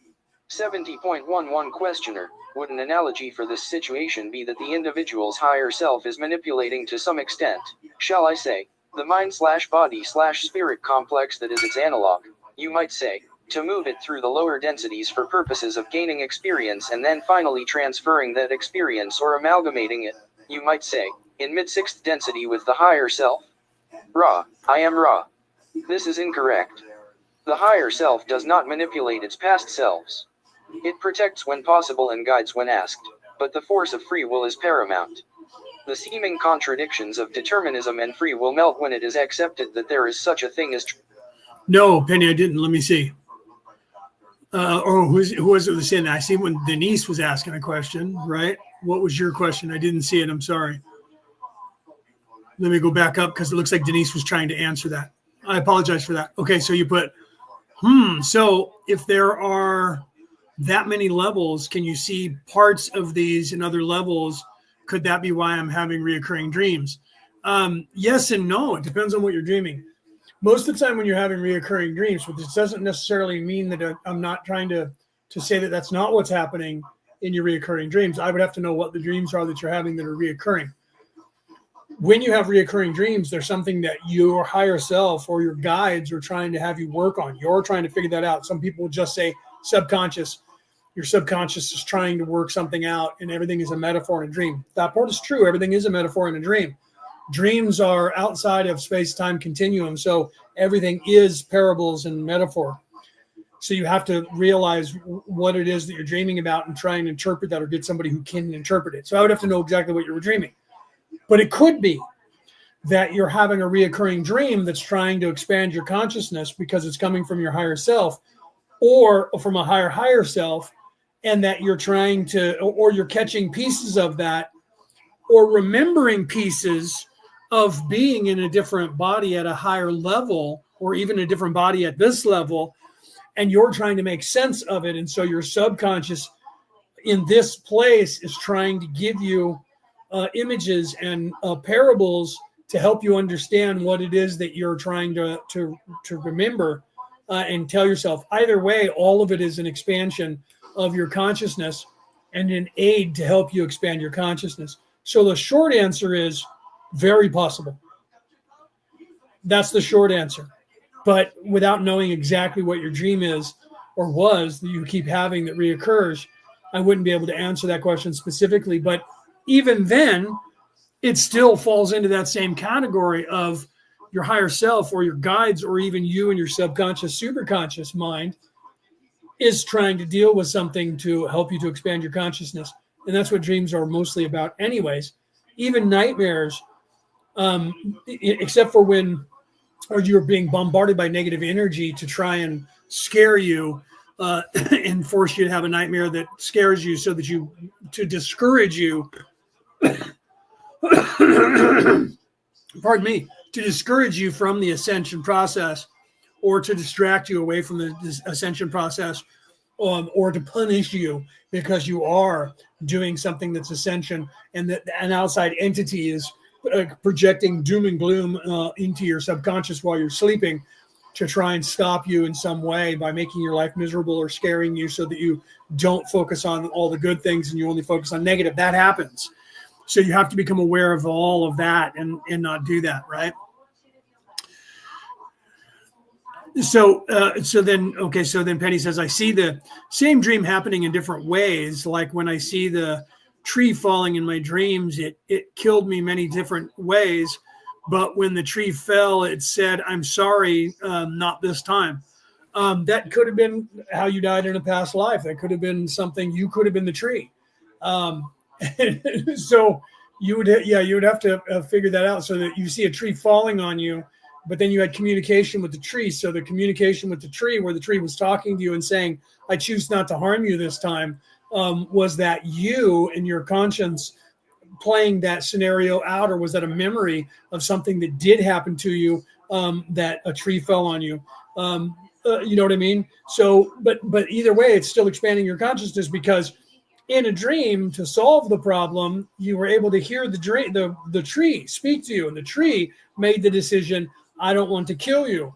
70.11 questioner. Would an analogy for this situation be that the individual's higher self is manipulating to some extent, shall I say, the mind/body/spirit complex that is its analog, you might say, to move it through the lower densities for purposes of gaining experience and then finally transferring that experience or amalgamating it, you might say, in mid-sixth density with the higher self? Ra, I am Ra. This is incorrect. The higher self does not manipulate its past selves. It protects when possible and guides when asked, but the force of free will is paramount. The seeming contradictions of determinism and free will melt when it is accepted that there is such a thing as No, Penny, I didn't. Let me see. Who was it saying that? I see when Denise was asking a question, right? What was your question? I didn't see it. I'm sorry. Let me go back up because it looks like Denise was trying to answer that. I apologize for that. Okay, so you put, so if there are that many levels, can you see parts of these in other levels? Could that be why I'm having reoccurring dreams? Yes and no. It depends on what you're dreaming. Most of the time when you're having reoccurring dreams, but this doesn't necessarily mean that I'm not trying to say that that's not what's happening in your reoccurring dreams. I would have to know what the dreams are that you're having that are reoccurring. When you have reoccurring dreams, there's something that your higher self or your guides are trying to have you work on. You're trying to figure that out. Some people just say subconscious. Your subconscious is trying to work something out and everything is a metaphor in a dream. That part is true. Everything is a metaphor in a dream. Dreams are outside of space-time continuum, so everything is parables and metaphor. So you have to realize what it is that you're dreaming about and try and interpret that or get somebody who can interpret it. So I would have to know exactly what you were dreaming. But it could be that you're having a reoccurring dream that's trying to expand your consciousness because it's coming from your higher self or from a higher self, and that you're trying to, or you're catching pieces of that or remembering pieces of being in a different body at a higher level or even a different body at this level, and you're trying to make sense of it. And so your subconscious in this place is trying to give you images and parables to help you understand what it is that you're trying to remember and tell yourself. Either way, all of it is an expansion of your consciousness and an aid to help you expand your consciousness. So the short answer is very possible. That's the short answer. But without knowing exactly what your dream is or was that you keep having that reoccurs, I wouldn't be able to answer that question specifically. But even then, it still falls into that same category of your higher self or your guides or even you and your subconscious, superconscious mind is trying to deal with something to help you to expand your consciousness. And that's what dreams are mostly about anyways. Even nightmares, except for when you're being bombarded by negative energy to try and scare you and force you to have a nightmare that scares you so that to discourage you pardon me, to discourage you from the ascension process, or to distract you away from the ascension process, or to punish you because you are doing something that's ascension, and that an outside entity is projecting doom and gloom into your subconscious while you're sleeping, to try and stop you in some way by making your life miserable or scaring you so that you don't focus on all the good things and you only focus on negative. That happens. So you have to become aware of all of that and not do that, right? So then Penny says, I see the same dream happening in different ways. Like when I see the tree falling in my dreams, it killed me many different ways. But when the tree fell, it said, I'm sorry, not this time. That could have been how you died in a past life. That could have been something. You could have been the tree. So you would have to figure that out, so that you see a tree falling on you, but then you had communication with the tree. So the communication with the tree, where the tree was talking to you and saying, I choose not to harm you this time, was that you and your conscience playing that scenario out, or was that a memory of something that did happen to you, that a tree fell on you? You know what I mean? So, but either way, it's still expanding your consciousness, because in a dream, to solve the problem, you were able to hear the tree speak to you, and the tree made the decision, I don't want to kill you.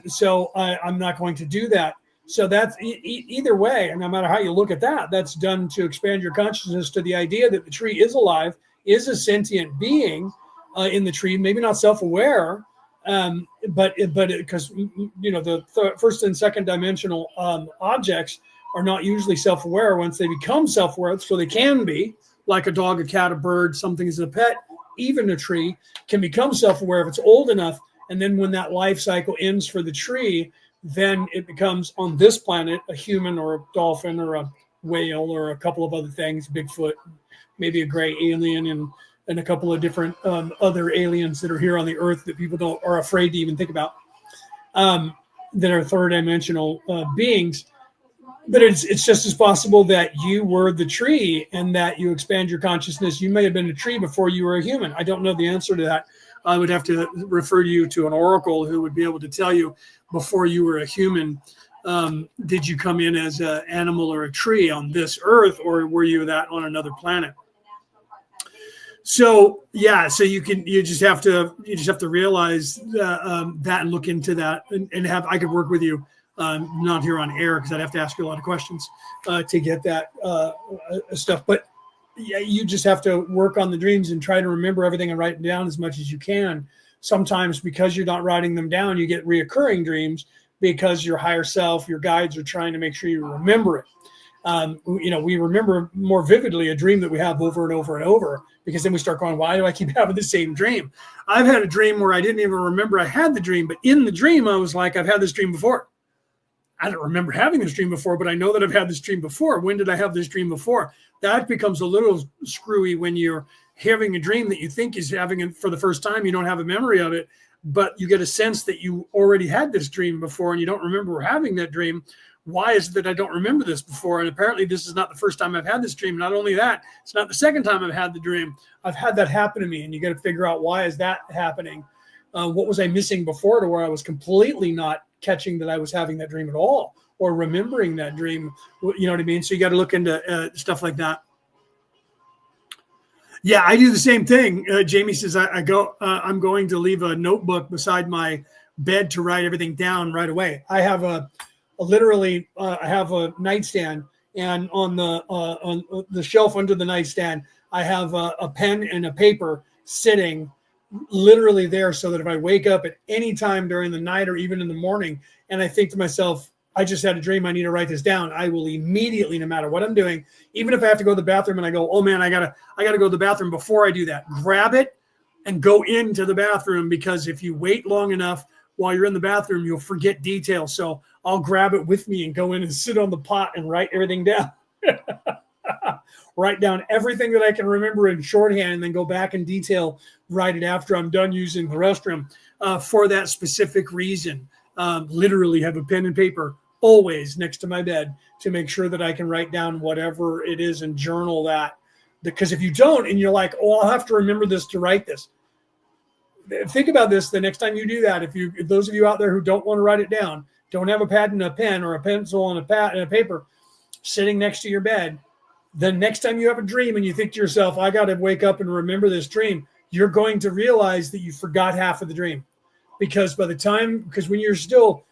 So I'm not going to do that. So that's either way, and no matter how you look at that, that's done to expand your consciousness to the idea that the tree is alive, is a sentient being in the tree, maybe not self-aware, but because the first and second dimensional objects are not usually self-aware. Once they become self-aware, so they can be, like a dog, a cat, a bird, something as a pet, even a tree can become self-aware if it's old enough. And then when that life cycle ends for the tree, then it becomes, on this planet, a human or a dolphin or a whale or a couple of other things, Bigfoot, maybe a gray alien, and a couple of different other aliens that are here on the earth that people are afraid to even think about, that are third dimensional beings. But it's just as possible that you were the tree and that you expand your consciousness. You may have been a tree before you were a human. I don't know the answer to that. I would have to refer you to an oracle who would be able to tell you, before you were a human, did you come in as an animal or a tree on this earth, or were you that on another planet? So yeah, so you just have to realize that and look into that, and I could work with you. Not here on air, because I'd have to ask you a lot of questions to get that stuff. But yeah, you just have to work on the dreams and try to remember everything and write them down as much as you can. Sometimes, because you're not writing them down, you get reoccurring dreams, because your higher self, your guides, are trying to make sure you remember it. We remember more vividly a dream that we have over and over and over, because then we start going, why do I keep having the same dream? I've had a dream where I didn't even remember I had the dream, but in the dream, I was like, I've had this dream before. I don't remember having this dream before, but I know that I've had this dream before. When did I have this dream before? That becomes a little screwy when you're having a dream that you think is having it for the first time. You don't have a memory of it, but you get a sense that you already had this dream before and you don't remember having that dream. Why is it that I don't remember this before? And apparently this is not the first time I've had this dream. Not only that, it's not the second time I've had the dream. I've had that happen to me, and you got to figure out, why is that happening? What was I missing before, to where I was completely not catching that I was having that dream at all, or remembering that dream? You know what I mean? So you got to look into stuff like that. Yeah, I do the same thing. Jamie says, I'm going to leave a notebook beside my bed to write everything down right away. I have I have a nightstand, and on the shelf under the nightstand, I have a pen and a paper sitting literally there, so that if I wake up at any time during the night or even in the morning, and I think to myself, I just had a dream, I need to write this down, I will immediately, no matter what I'm doing, even if I have to go to the bathroom and I go, oh man, I gotta go to the bathroom, before I do that, grab it and go into the bathroom, because if you wait long enough while you're in the bathroom, you'll forget details. So I'll grab it with me and go in and sit on the pot and write everything down. Write down everything that I can remember in shorthand, and then go back in detail, write it after I'm done using the restroom, for that specific reason. Literally have a pen and paper always next to my bed to make sure that I can write down whatever it is and journal that Because if you don't, and you're like, oh, I'll have to remember this to write this. Think about this the next time you do that. If those of you out there who don't want to write it down, don't have a pad and a pen or a pencil and a pad and a paper sitting next to your bed, the next time you have a dream and you think to yourself, I got to wake up and remember this dream, you're going to realize that you forgot half of the dream. Because when you're still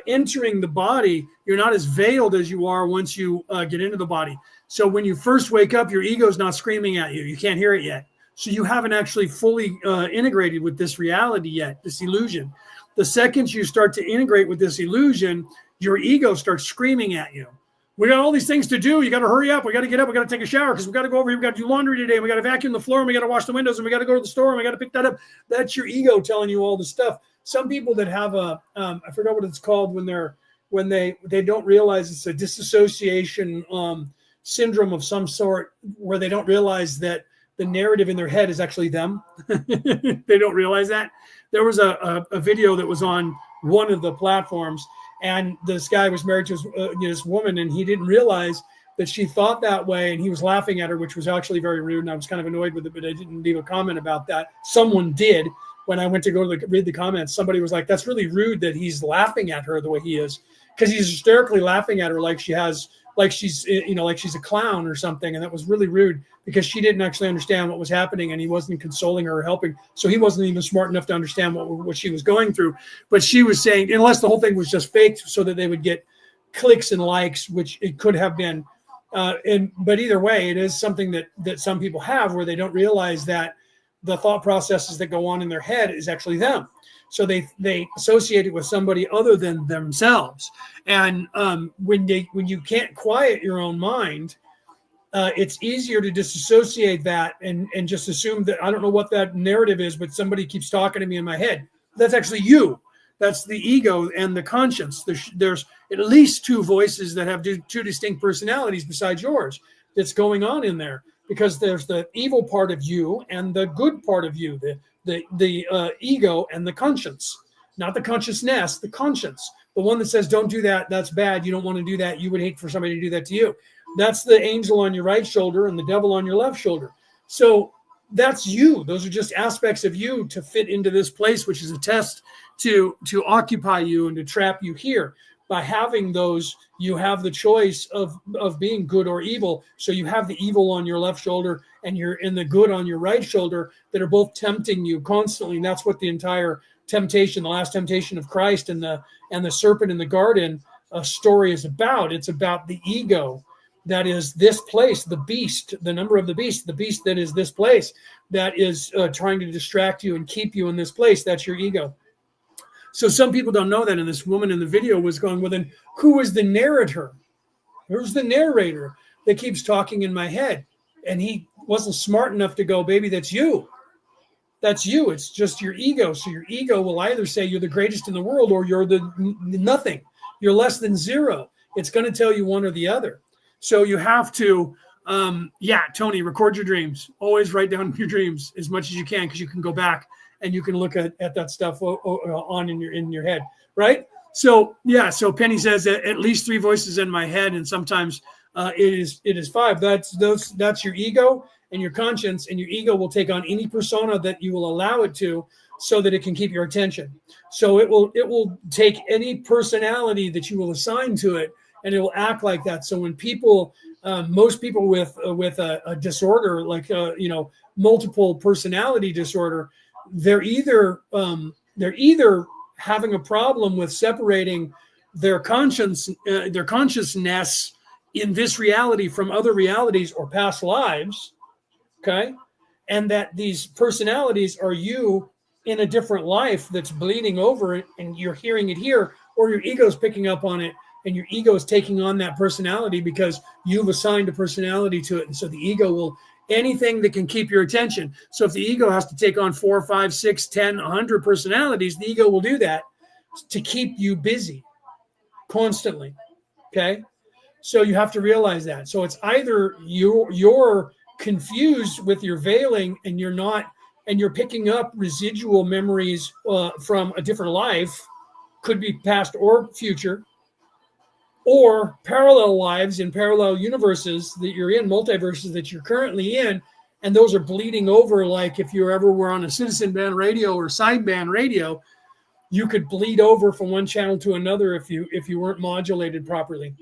entering the body, you're not as veiled as you are once you get into the body. So when you first wake up, your ego's not screaming at you. You can't hear it yet. So you haven't actually fully integrated with this reality yet, this illusion. The second you start to integrate with this illusion, your ego starts screaming at you. We got all these things to do. You got to hurry up. We got to get up. We got to take a shower because we got to go over here. We got to do laundry today. We got to vacuum the floor and we got to wash the windows and we got to go to the store and we got to pick that up. That's your ego telling you all the stuff. Some people that have I forgot what it's called when they don't realize it's a disassociation syndrome of some sort, where they don't realize that the narrative in their head is actually them. They don't realize that. There was a video that was on one of the platforms, and this guy was married to this woman, and he didn't realize that she thought that way, and he was laughing at her, which was actually very rude, and I was kind of annoyed with it, but I didn't leave a comment about that. Someone did. When I went to read the comments, somebody was like, that's really rude that he's laughing at her the way he is, because he's hysterically laughing at her like she's a clown or something. And that was really rude because she didn't actually understand what was happening and he wasn't consoling her or helping. So he wasn't even smart enough to understand what she was going through. But she was saying, unless the whole thing was just faked so that they would get clicks and likes, which it could have been. But either way, it is something that some people have where they don't realize that the thought processes that go on in their head is actually them. So they associate it with somebody other than themselves. And when you can't quiet your own mind, it's easier to disassociate that and just assume that I don't know what that narrative is, but somebody keeps talking to me in my head. That's actually you. That's the ego and the conscience. There's at least two voices that have two distinct personalities besides yours that's going on in there, because there's the evil part of you and the good part of you, the ego and the conscience, not the consciousness, the conscience, the one that says, don't do that. That's bad. You don't want to do that. You would hate for somebody to do that to you. That's the angel on your right shoulder and the devil on your left shoulder. So that's you. Those are just aspects of you to fit into this place, which is a test to occupy you and to trap you here. By having those, you have the choice of being good or evil. So you have the evil on your left shoulder and you're in the good on your right shoulder that are both tempting you constantly. And that's what the entire temptation, the last temptation of Christ and the serpent in the garden story is about. It's about the ego that is this place, the beast, the number of the beast that is this place, that is trying to distract you and keep you in this place. That's your ego. So some people don't know that, and this woman in the video was going, well, then who is the narrator? Who's the narrator that keeps talking in my head? And he wasn't smart enough to go, baby, that's you. That's you. It's just your ego. So your ego will either say you're the greatest in the world or you're the nothing. You're less than zero. It's going to tell you one or the other. So you have to, Tony, record your dreams. Always write down your dreams as much as you can, because you can go back and you can look at that stuff on in your head, right? So so Penny says at least three voices in my head, and sometimes it is five. That's your ego and your conscience, and your ego will take on any persona that you will allow it to, so that it can keep your attention. So it will take any personality that you will assign to it, and it will act like that. So when people, most people with a disorder like multiple personality disorder, they're either having a problem with separating their consciousness in this reality from other realities or past lives, okay? And that these personalities are you in a different life that's bleeding over, and you're hearing it here, or your ego's picking up on it, and your ego is taking on that personality because you've assigned a personality to it. And so the ego will, anything that can keep your attention. So if the ego has to take on 4, 5, 6, 10, 100 personalities, the ego will do that to keep you busy constantly. Okay. So you have to realize that. So it's either you're confused with your veiling and you're picking up residual memories from a different life, could be past or future, or parallel lives in parallel universes that you're in, multiverses that you're currently in, and those are bleeding over. Like if you ever were on a citizen band radio or sideband radio, you could bleed over from one channel to another if you weren't modulated properly.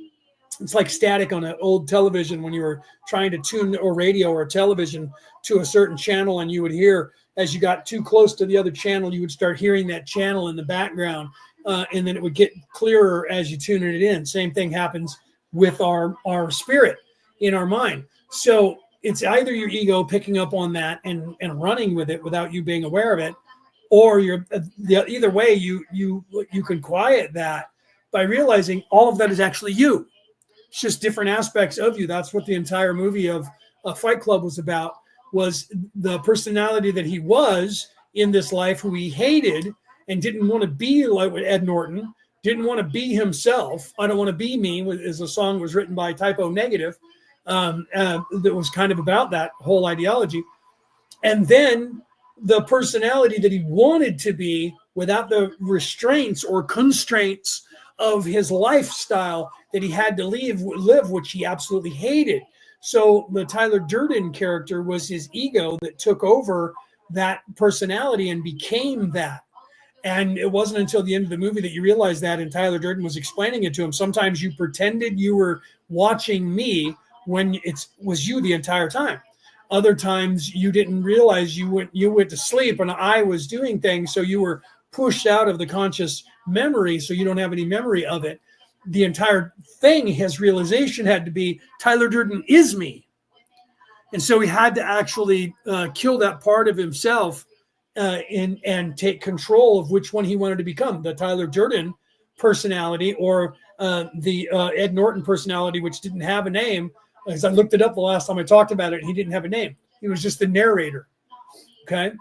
It's like static on an old television when you were trying to tune a radio or a television to a certain channel, and you would hear, as you got too close to the other channel, you would start hearing that channel in the background, and then it would get clearer as you tune it in. Same thing happens with our spirit in our mind. So it's either your ego picking up on that and running with it without you being aware of it, or either way, you can quiet that by realizing all of that is actually you. It's just different aspects of you. That's what the entire movie of Fight Club was about, was the personality that he was in this life, who he hated and didn't want to be like Ed Norton, didn't want to be himself. I don't want to be me, as a song was written by Typo Negative, that was kind of about that whole ideology. And then the personality that he wanted to be without the restraints or constraints of his lifestyle that he had to live, which he absolutely hated. So the Tyler Durden character was his ego that took over that personality and became that. And it wasn't until the end of the movie that you realized that, and Tyler Durden was explaining it to him. Sometimes you pretended you were watching me when it was you the entire time. Other times you didn't realize you went to sleep and I was doing things, so you were pushed out of the conscious memory, so you don't have any memory of it. The entire thing, his realization had to be, Tyler Durden is me. And so he had to actually kill that part of himself and take control of which one he wanted to become, the Tyler Durden personality or the Ed Norton personality, which didn't have a name. As I looked it up the last time I talked about it, he didn't have a name. He was just the narrator. Okay.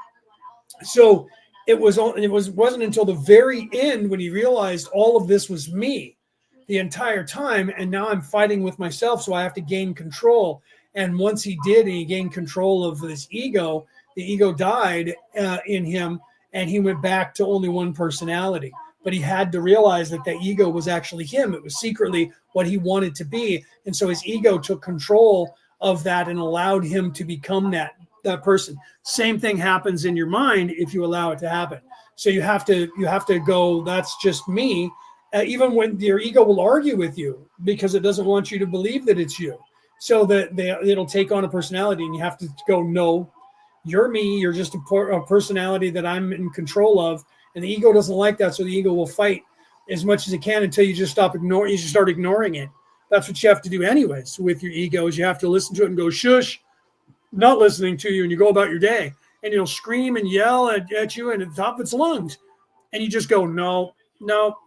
So it wasn't until the very end when he realized all of this was me the entire time, and now I'm fighting with myself, so I have to gain control. And once he did, and he gained control of this ego, the ego died in him, and he went back to only one personality. But he had to realize that the ego was actually him. It was secretly what he wanted to be, and so his ego took control of that and allowed him to become that person. Same thing happens in your mind if you allow it to happen. So you have to go, that's just me. Even when your ego will argue with you because it doesn't want you to believe that it's you. So that it'll take on a personality, and you have to go, no, you're me. You're just a personality that I'm in control of. And the ego doesn't like that. So the ego will fight as much as it can until you just start ignoring it. That's what you have to do anyways with your ego, is you have to listen to it and go, shush, not listening to you, and you go about your day. And it'll scream and yell at you and at the top of its lungs. And you just go, no,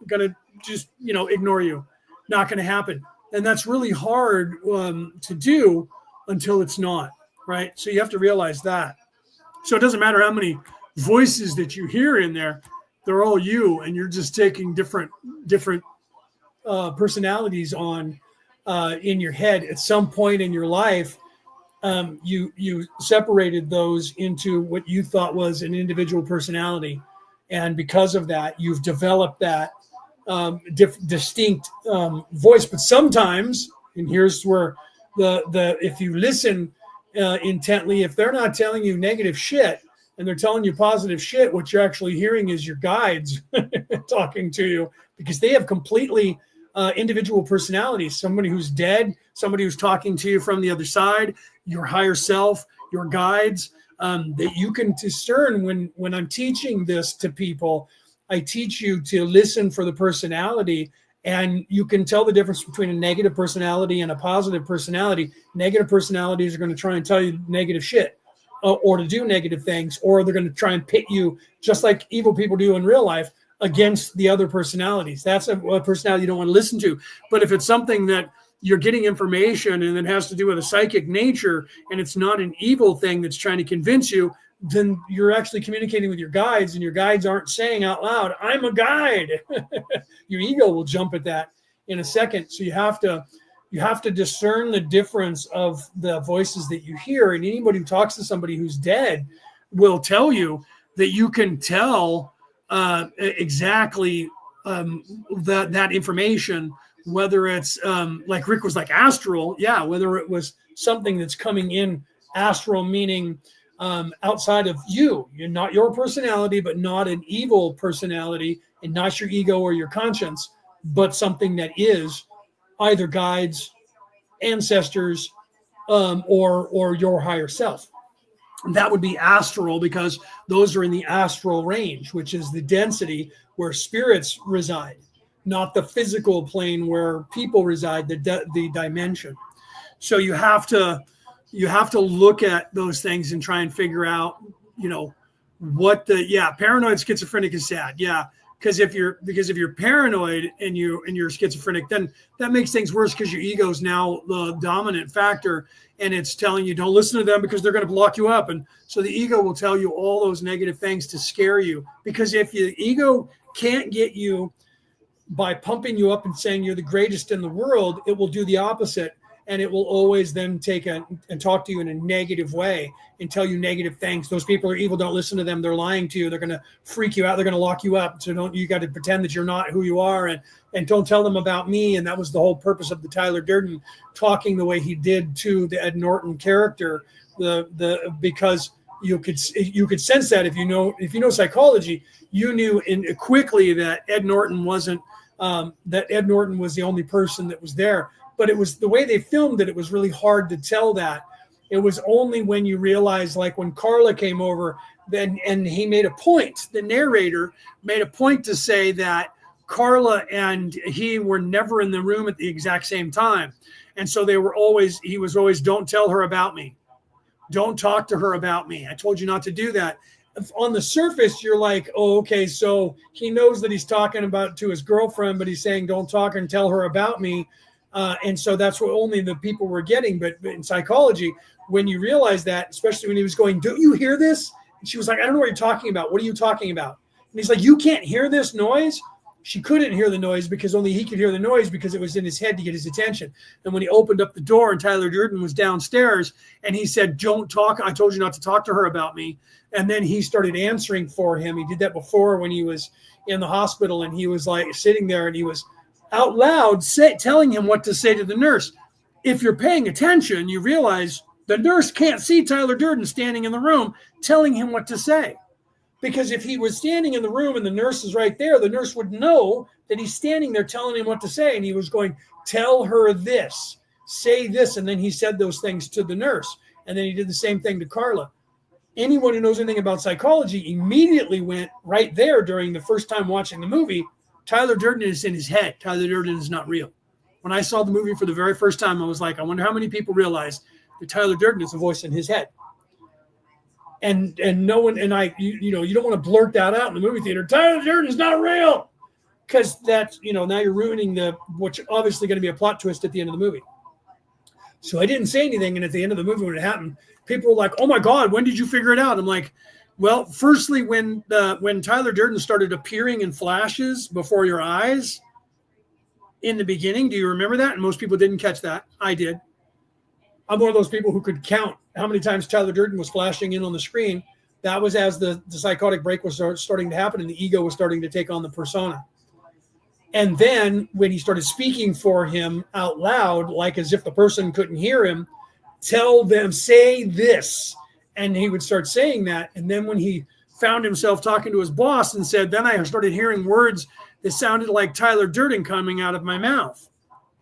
gonna just, ignore you. Not gonna happen. And that's really hard to do until it's not, right? So you have to realize that. So it doesn't matter how many voices that you hear in there, they're all you, and you're just taking different personalities on in your head. At some point in your life, you separated those into what you thought was an individual personality, and because of that, you've developed that distinct voice. But sometimes, and here's where the if you listen intently, if they're not telling you negative shit and they're telling you positive shit, what you're actually hearing is your guides talking to you, because they have completely individual personalities. Somebody who's dead, somebody who's talking to you from the other side, your higher self, your guides, that you can discern. When I'm teaching this to people, I teach you to listen for the personality, and you can tell the difference between a negative personality and a positive personality. Negative personalities are going to try and tell you negative shit or to do negative things, or they're going to try and pit you, just like evil people do in real life, against the other personalities. That's a personality you don't want to listen to. But if it's something that you're getting information and it has to do with a psychic nature, and it's not an evil thing that's trying to convince you, then you're actually communicating with your guides, and your guides aren't saying out loud, I'm a guide. Your ego will jump at that in a second. So you have to discern the difference of the voices that you hear. And anybody who talks to somebody who's dead will tell you that you can tell exactly that information whether it's like Rick was like astral, yeah, whether it was something that's coming in astral, meaning outside of you. You're not your personality, but not an evil personality, and not your ego or your conscience, but something that is either guides, ancestors, or your higher self. That would be astral, because those are in the astral range, which is the density where spirits reside, not the physical plane where people reside, the dimension. So you have to look at those things and try and figure out, what paranoid schizophrenic is sad. Yeah. Because if you're paranoid and you're schizophrenic, then that makes things worse, because your ego is now the dominant factor, and it's telling you don't listen to them because they're going to block you up. And so the ego will tell you all those negative things to scare you, because if the ego can't get you by pumping you up and saying you're the greatest in the world, it will do the opposite. And it will always then and talk to you in a negative way and tell you negative things. Those people are evil. Don't listen to them. They're lying to you. They're going to freak you out. They're going to lock you up. So you got to pretend that you're not who you are, and don't tell them about me. And that was the whole purpose of the Tyler Durden talking the way he did to the Ed Norton character, because you could sense that if you know psychology, you knew quickly that Ed Norton wasn't that Ed Norton was the only person that was there. But it was the way they filmed it. It was really hard to tell that. It was only when you realize, like when Carla came over, and he made a point, the narrator made a point to say that Carla and he were never in the room at the exact same time. And so he was always, don't tell her about me. Don't talk to her about me. I told you not to do that. On the surface, you're like, oh, okay, so he knows that he's talking about to his girlfriend, but he's saying, don't talk and tell her about me. And so that's what only the people were getting. But in psychology, when you realize that, especially when he was going, don't you hear this? And she was like, I don't know what you're talking about. What are you talking about? And he's like, you can't hear this noise? She couldn't hear the noise because only he could hear the noise, because it was in his head to get his attention. And when he opened up the door and Tyler Durden was downstairs and he said, don't talk. I told you not to talk to her about me. And then he started answering for him. He did that before when he was in the hospital, and he was like sitting there and he was out loud telling him what to say to the nurse. If you're paying attention, you realize the nurse can't see Tyler Durden standing in the room telling him what to say. Because if he was standing in the room and the nurse is right there, the nurse would know that he's standing there telling him what to say. And he was going, tell her this, say this. And then he said those things to the nurse. And then he did the same thing to Carla. Anyone who knows anything about psychology immediately went right there during the first time watching the movie, Tyler Durden is in his head. Tyler Durden is not real. When I saw the movie for the very first time, I was like, I wonder how many people realize that Tyler Durden is a voice in his head. And no one, and you don't want to blurt that out in the movie theater. Tyler Durden is not real, because that's, now you're ruining what's obviously going to be a plot twist at the end of the movie. So I didn't say anything, and at the end of the movie when it happened, people were like, "Oh my God, when did you figure it out?" I'm like, well, firstly, when Tyler Durden started appearing in flashes before your eyes in the beginning, do you remember that? And most people didn't catch that. I did. I'm one of those people who could count how many times Tyler Durden was flashing in on the screen. That was as the psychotic break was starting to happen and the ego was starting to take on the persona. And then when he started speaking for him out loud, like as if the person couldn't hear him, tell them, say this. And he would start saying that. And then when he found himself talking to his boss and said, then I started hearing words that sounded like Tyler Durden coming out of my mouth.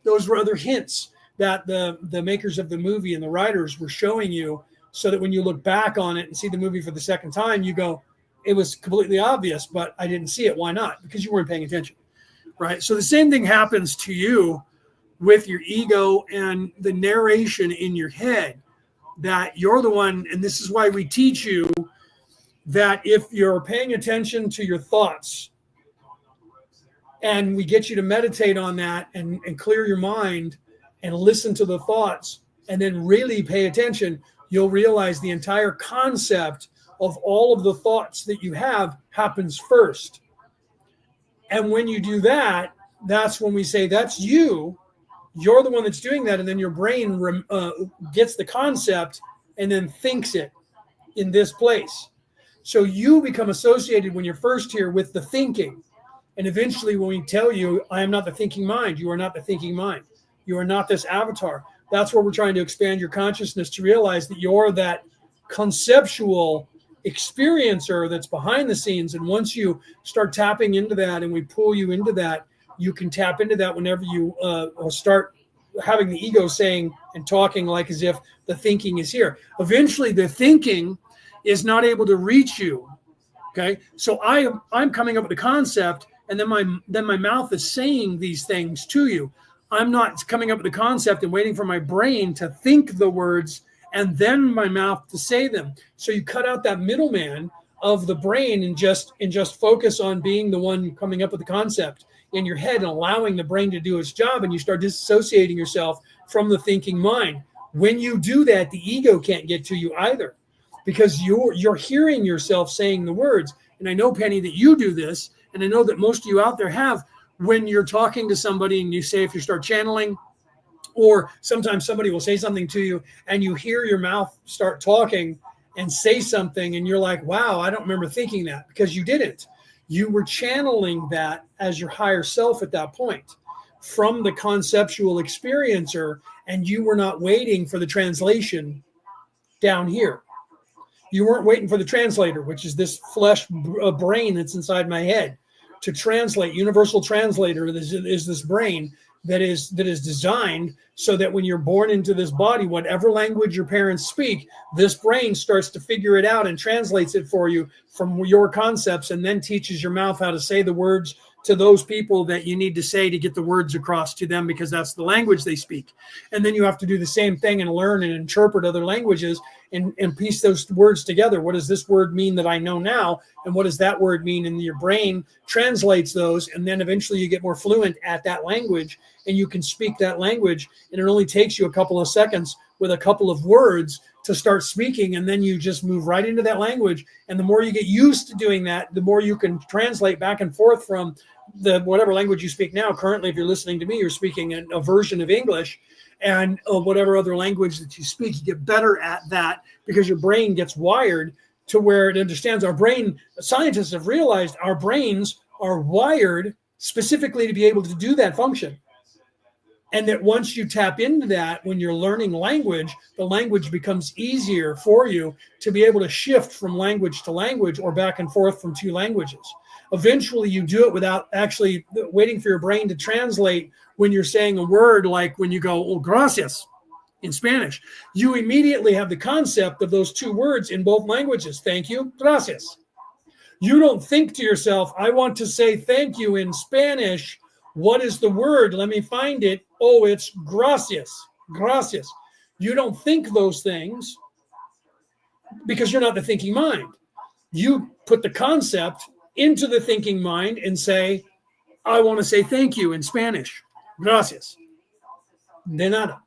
Those were other hints that the makers of the movie and the writers were showing you, so that when you look back on it and see the movie for the second time, you go, it was completely obvious, but I didn't see it. Why not? Because you weren't paying attention, right? So the same thing happens to you with your ego and the narration in your head, that you're the one. And this is why we teach you that if you're paying attention to your thoughts, and we get you to meditate on that and clear your mind and listen to the thoughts and then really pay attention, you'll realize the entire concept of all of the thoughts that you have happens first. And when you do that, that's when we say, that's you. You're the one that's doing that. And then your brain gets the concept and then thinks it in this place. So you become associated when you're first here with the thinking. And eventually when we tell you, I am not the thinking mind, you are not the thinking mind. You are not this avatar. That's where we're trying to expand your consciousness to realize that you're that conceptual experiencer that's behind the scenes. And once you start tapping into that and we pull you into that, you can tap into that whenever you start having the ego saying and talking like as if the thinking is here. Eventually the thinking is not able to reach you. Okay. So I'm coming up with the concept, and then my mouth is saying these things to you. I'm not coming up with the concept and waiting for my brain to think the words and then my mouth to say them. So you cut out that middleman of the brain and just focus on being the one coming up with the concept in your head and allowing the brain to do its job, and you start disassociating yourself from the thinking mind. When you do that, the ego can't get to you either, because you're hearing yourself saying the words. And I know, Penny, that you do this, and I know that most of you out there have. When you're talking to somebody and you say, if you start channeling, or sometimes somebody will say something to you and you hear your mouth start talking and say something and you're like, wow, I don't remember thinking that, because you didn't. You were channeling that as your higher self at that point from the conceptual experiencer, and you were not waiting for the translation down here. You weren't waiting for the translator, which is this flesh brain that's inside my head, to translate. Universal translator is this brain that is designed so that when you're born into this body, whatever language your parents speak, this brain starts to figure it out and translates it for you from your concepts, and then teaches your mouth how to say the words to those people that you need to say to get the words across to them, because that's the language they speak. And then you have to do the same thing and learn and interpret other languages and piece those words together. What does this word mean that I know now? And what does that word mean? And your brain translates those, and then eventually you get more fluent at that language and you can speak that language. And it only takes you a couple of seconds with a couple of words to start speaking, and then you just move right into that language. And the more you get used to doing that, the more you can translate back and forth from the whatever language you speak now. Currently, if you're listening to me, you're speaking a version of English, and whatever other language that you speak, you get better at that because your brain gets wired to where it understands. Our brain, scientists have realized our brains are wired specifically to be able to do that function. And that once you tap into that, when you're learning language, the language becomes easier for you to be able to shift from language to language or back and forth from two languages. Eventually, you do it without actually waiting for your brain to translate. When you're saying a word, like when you go, oh, gracias, in Spanish, you immediately have the concept of those two words in both languages. Thank you, gracias. You don't think to yourself, I want to say thank you in Spanish. What is the word? Let me find it. Oh, it's gracias. Gracias. You don't think those things because you're not the thinking mind. You put the concept into the thinking mind and say, I want to say thank you in Spanish. Gracias. De nada.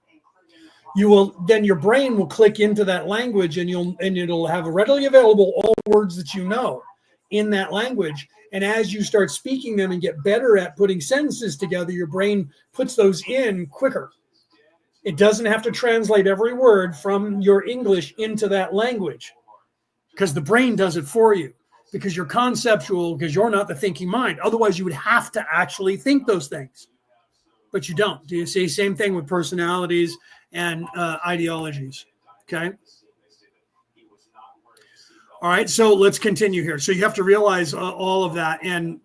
Then your brain will click into that language, and it'll have readily available all words that you know in that language. And as you start speaking them and get better at putting sentences together, your brain puts those in quicker. It doesn't have to translate every word from your English into that language, because the brain does it for you, because you're conceptual, because you're not the thinking mind. Otherwise, you would have to actually think those things, but you don't. Do you see? Same thing with personalities and ideologies. Okay. All right, so let's continue here. So you have to realize all of that, and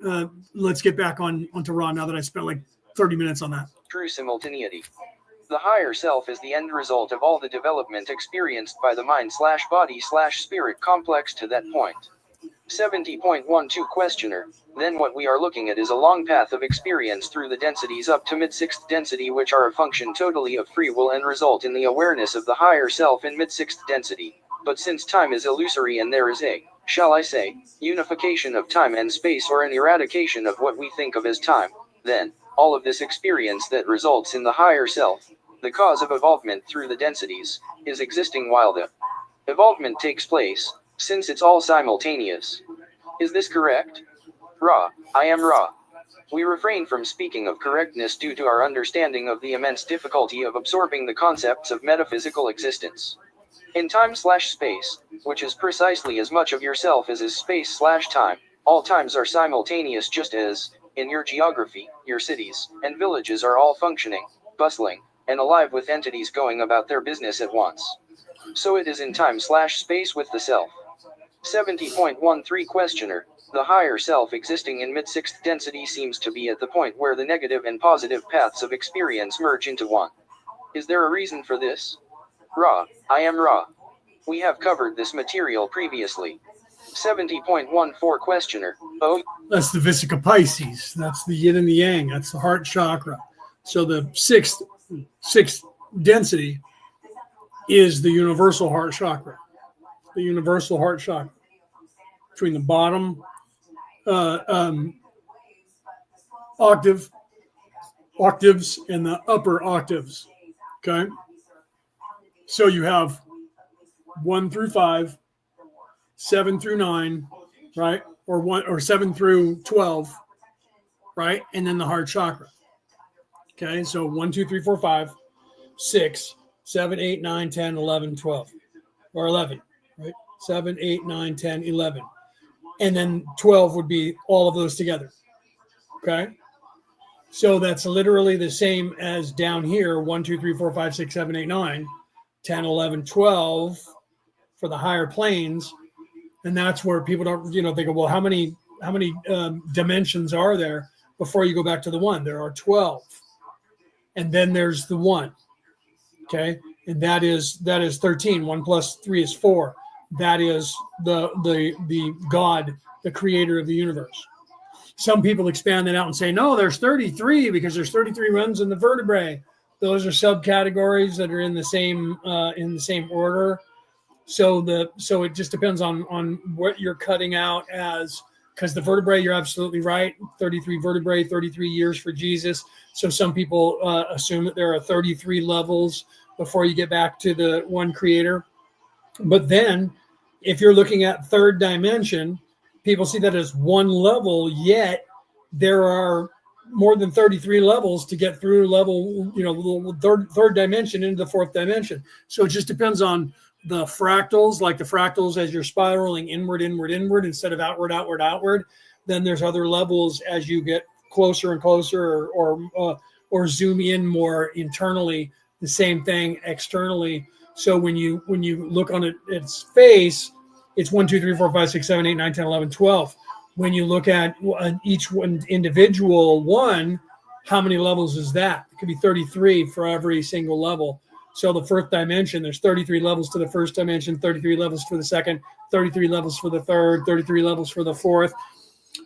let's get back onto Raw now that I spent like 30 minutes on that. True simultaneity. The higher self is the end result of all the development experienced by the mind/body/spirit complex to that point. 70.12 Questioner. Then what we are looking at is a long path of experience through the densities up to mid-sixth density, which are a function totally of free will and result in the awareness of the higher self in mid-sixth density. But since time is illusory and there is a, shall I say, unification of time and space, or an eradication of what we think of as time, then all of this experience that results in the higher self, the cause of evolvement through the densities, is existing while the evolvement takes place, since it's all simultaneous. Is this correct? Ra, I am Ra. We refrain from speaking of correctness due to our understanding of the immense difficulty of absorbing the concepts of metaphysical existence. In time/space, which is precisely as much of yourself as is space/time, all times are simultaneous, just as In your geography, your cities and villages are all functioning, bustling, and alive with entities going about their business at once. So it is in time/space with the self. 70.13 Questioner. The higher self existing in mid-sixth density seems to be at the point where the negative and positive paths of experience merge into one. Is there a reason for this? Ra. I am Ra. We have covered this material previously. 70.14 Questioner. Oh, That's the Vesica Pisces. That's the yin and the yang. That's the heart chakra. So the sixth density is the universal heart chakra. The universal heart chakra between the bottom octaves and the upper octaves. Okay. So you have 1 through 5, 7 through 9, right? Or 7 through 12, right? And then the heart chakra. Okay. So 1, 2, 3, 4, 5, 6, 7, 8, 9, 10, 11, 12, or 11, right? 7, 8, 9, 10, 11. And then 12 would be all of those together. Okay. So that's literally the same as down here 1, 2, 3, 4, 5, 6, 7, 8, 9, 10, 11, 12 for the higher planes. And that's where people don't, they go, well, how many dimensions are there before you go back to the one? There are 12. And then there's the one. Okay. And that is 13. 1 plus 3 is 4. That is the God, the creator of the universe. Some people expand that out and say, no, there's 33 because there's 33 runs in the vertebrae. Those are subcategories that are in the same order. So it just depends on what you're cutting out as, because the vertebrae, you're absolutely right. 33 vertebrae, 33 years for Jesus. So some people assume that there are 33 levels before you get back to the one creator. But then if you're looking at third dimension, people see that as one level, yet there are more than 33 levels to get through level, third dimension into the fourth dimension. So it just depends on the fractals, like the fractals as you're spiraling inward, instead of outward. Then there's other levels as you get closer and closer or zoom in more internally, the same thing externally. So when you look on its face, it's 1, 2, 3, 4, 5, 6, 7, 8, 9, 10, 11, 12. When you look at each one individual one, how many levels is that? It could be 33 for every single level. So the first dimension, there's 33 levels to the first dimension, 33 levels for the second, 33 levels for the third, 33 levels for the fourth.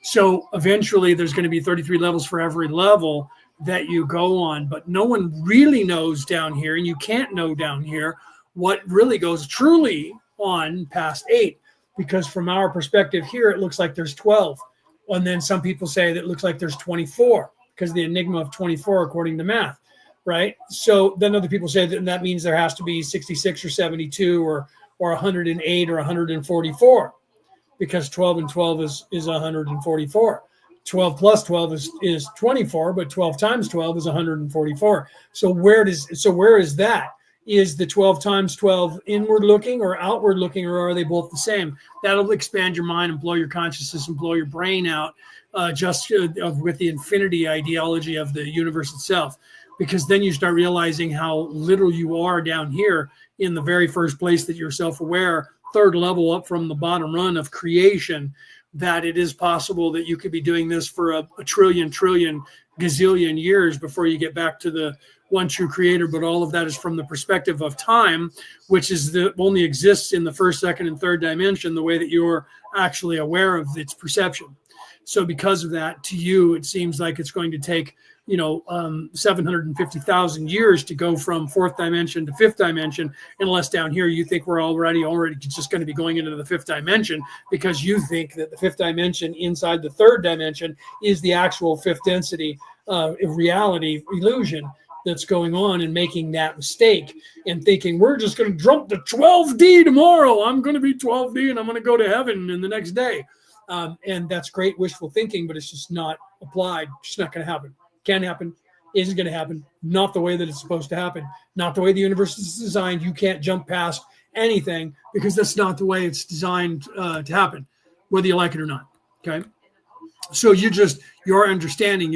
So eventually there's going to be 33 levels for every level that you go on. But no one really knows down here, and you can't know down here what really goes truly on past 8. Because from our perspective here, it looks like there's 12. And then some people say that it looks like there's 24 because the enigma of 24 according to math, right? So then other people say that means there has to be 66 or 72 or 108 or 144 because 12 and 12 is 144. 12 plus 12 is 24, but 12 times 12 is 144. So where is that? Is the 12 times 12 inward looking or outward looking, or are they both the same? That'll expand your mind and blow your consciousness and blow your brain out with the infinity ideology of the universe itself. Because then you start realizing how little you are down here in the very first place that you're self-aware, third level up from the bottom run of creation, that it is possible that you could be doing this for a trillion, gazillion years before you get back to the one true creator. But all of that is from the perspective of time, which is only exists in the first, second, and third dimension, the way that you're actually aware of its perception. So because of that, to you, it seems like it's going to take 750,000 years to go from fourth dimension to fifth dimension, unless down here you think we're already just going to be going into the fifth dimension, because you think that the fifth dimension inside the third dimension is the actual fifth density reality illusion that's going on, and making that mistake and thinking we're just going to jump to 12D tomorrow. I'm going to be 12D and I'm going to go to heaven in the next day. And that's great wishful thinking, but it's just not applied. It's just not going to happen. Can't happen. Isn't going to happen. Not the way that it's supposed to happen. Not the way the universe is designed. You can't jump past anything because that's not the way it's designed to happen, whether you like it or not. Okay. So your understanding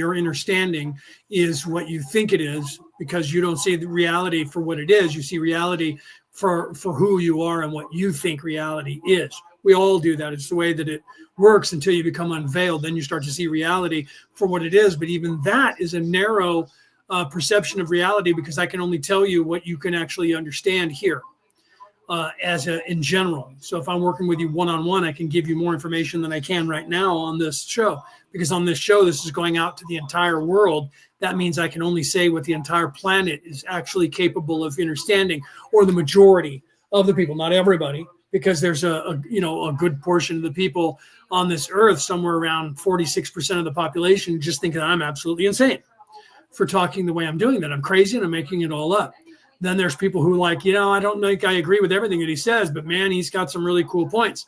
is what you think it is, because you don't see the reality for what it is. You see reality for who you are and what you think reality is. We all do that. It's the way that it works until you become unveiled. Then you start to see reality for what it is. But even that is a narrow perception of reality, because I can only tell you what you can actually understand here. In general. So if I'm working with you one-on-one, I can give you more information than I can right now on this show, because on this show, this is going out to the entire world. That means I can only say what the entire planet is actually capable of understanding, or the majority of the people, not everybody, because there's a good portion of the people on this earth, somewhere around 46% of the population, just think that I'm absolutely insane for talking the way I'm doing, that I'm crazy and I'm making it all up. Then there's people who I don't think I agree with everything that he says, but man, he's got some really cool points.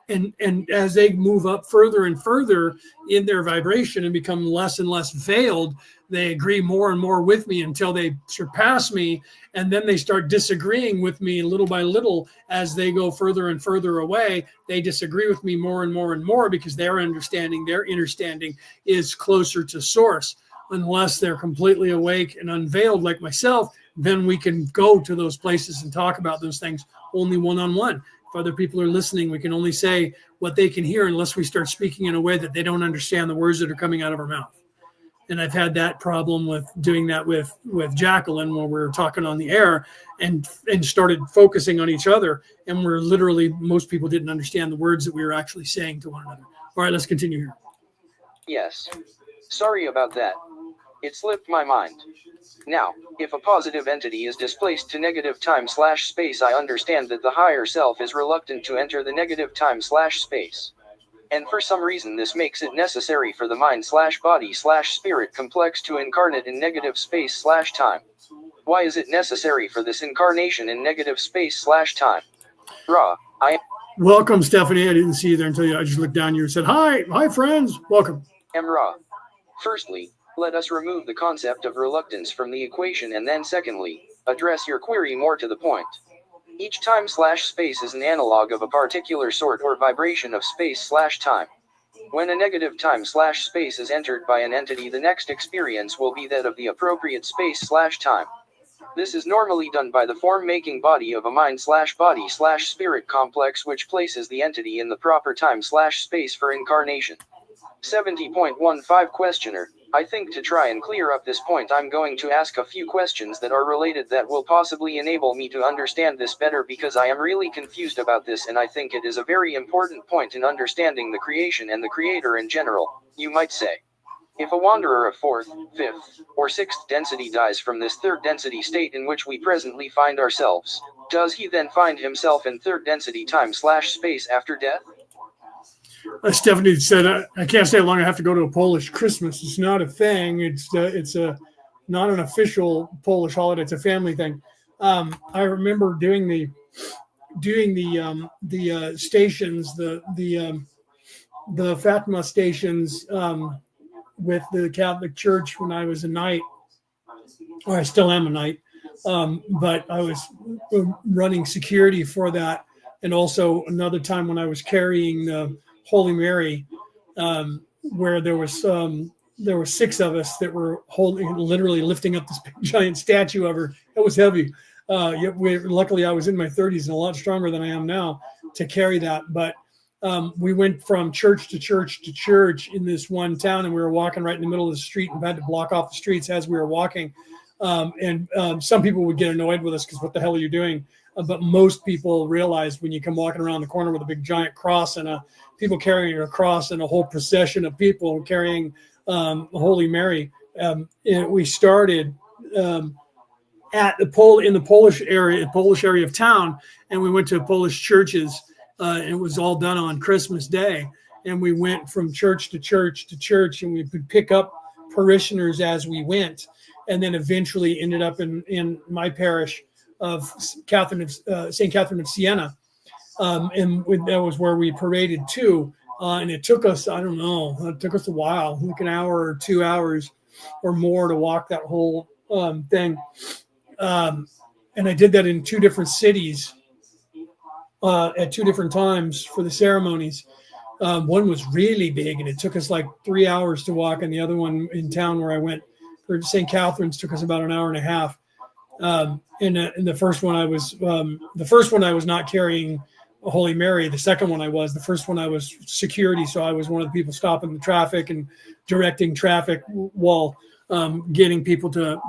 And as they move up further and further in their vibration and become less and less veiled, they agree more and more with me until they surpass me. And then they start disagreeing with me little by little as they go further and further away. They disagree with me more and more and more, because their understanding is closer to source. Unless they're completely awake and unveiled like myself, then we can go to those places and talk about those things only one-on-one. If other people are listening, we can only say what they can hear, unless we start speaking in a way that they don't understand the words that are coming out of our mouth. And I've had that problem with doing that with Jacqueline, when we were talking on the air and started focusing on each other. And we're literally, most people didn't understand the words that we were actually saying to one another. All right, let's continue here. Yes. Sorry about that. It slipped my mind. Now, if a positive entity is displaced to negative time/space, I understand that the higher self is reluctant to enter the negative time/space. And for some reason this makes it necessary for the mind/body/spirit complex to incarnate in negative space/time. Why is it necessary for this incarnation in negative space/time? Ra, Welcome, Stephanie. I didn't see you there until I just looked down here and said, hi friends, welcome. am Ra. Firstly, let us remove the concept of reluctance from the equation, and then secondly, address your query more to the point. Each time/space is an analog of a particular sort or vibration of space/time. When a negative time/space is entered by an entity, the next experience will be that of the appropriate space/time. This is normally done by the form-making body of a mind/body/spirit complex, which places the entity in the proper time/space for incarnation. 70.15 Questioner. I think to try and clear up this point, I'm going to ask a few questions that are related that will possibly enable me to understand this better, because I am really confused about this, and I think it is a very important point in understanding the creation and the creator in general. You might say, if a wanderer of 4th, 5th, or 6th density dies from this 3rd density state in which we presently find ourselves, does he then find himself in 3rd density time/space after death? Stephanie said, I can't stay long. I have to go to a Polish Christmas. It's not a thing. It's not an official Polish holiday. It's a family thing. I remember doing the stations, the Fatima stations with the Catholic Church when I was a knight, or I still am a knight. But I was running security for that, and also another time when I was carrying the Holy Mary, where there were 6 of us that were literally lifting up this big, giant statue of her. It was heavy. Luckily, I was in my 30s and a lot stronger than I am now to carry that. But we went from church to church to church in this one town, and we were walking right in the middle of the street and had to block off the streets as we were walking. Some people would get annoyed with us because what the hell are you doing? But most people realized when you come walking around the corner with a big giant cross and people carrying a cross and a whole procession of people carrying Holy Mary. We started at in the Polish area of town, and we went to Polish churches. And it was all done on Christmas Day, and we went from church to church to church, and we could pick up parishioners as we went, and then eventually ended up in my parish of St. Catherine of Siena. And that was where we paraded to. And it took us, I don't know, it took us a while, like an hour or 2 hours or more to walk that whole thing. And I did that in 2 different cities at 2 different times for the ceremonies. One was really big, and it took us like 3 hours to walk, and the other one in town where I went for St. Catherine's took us about an hour and a half. In the first one, I was not carrying a Holy Mary. The second one I was. The first one I was security, so I was one of the people stopping the traffic and directing traffic while getting people to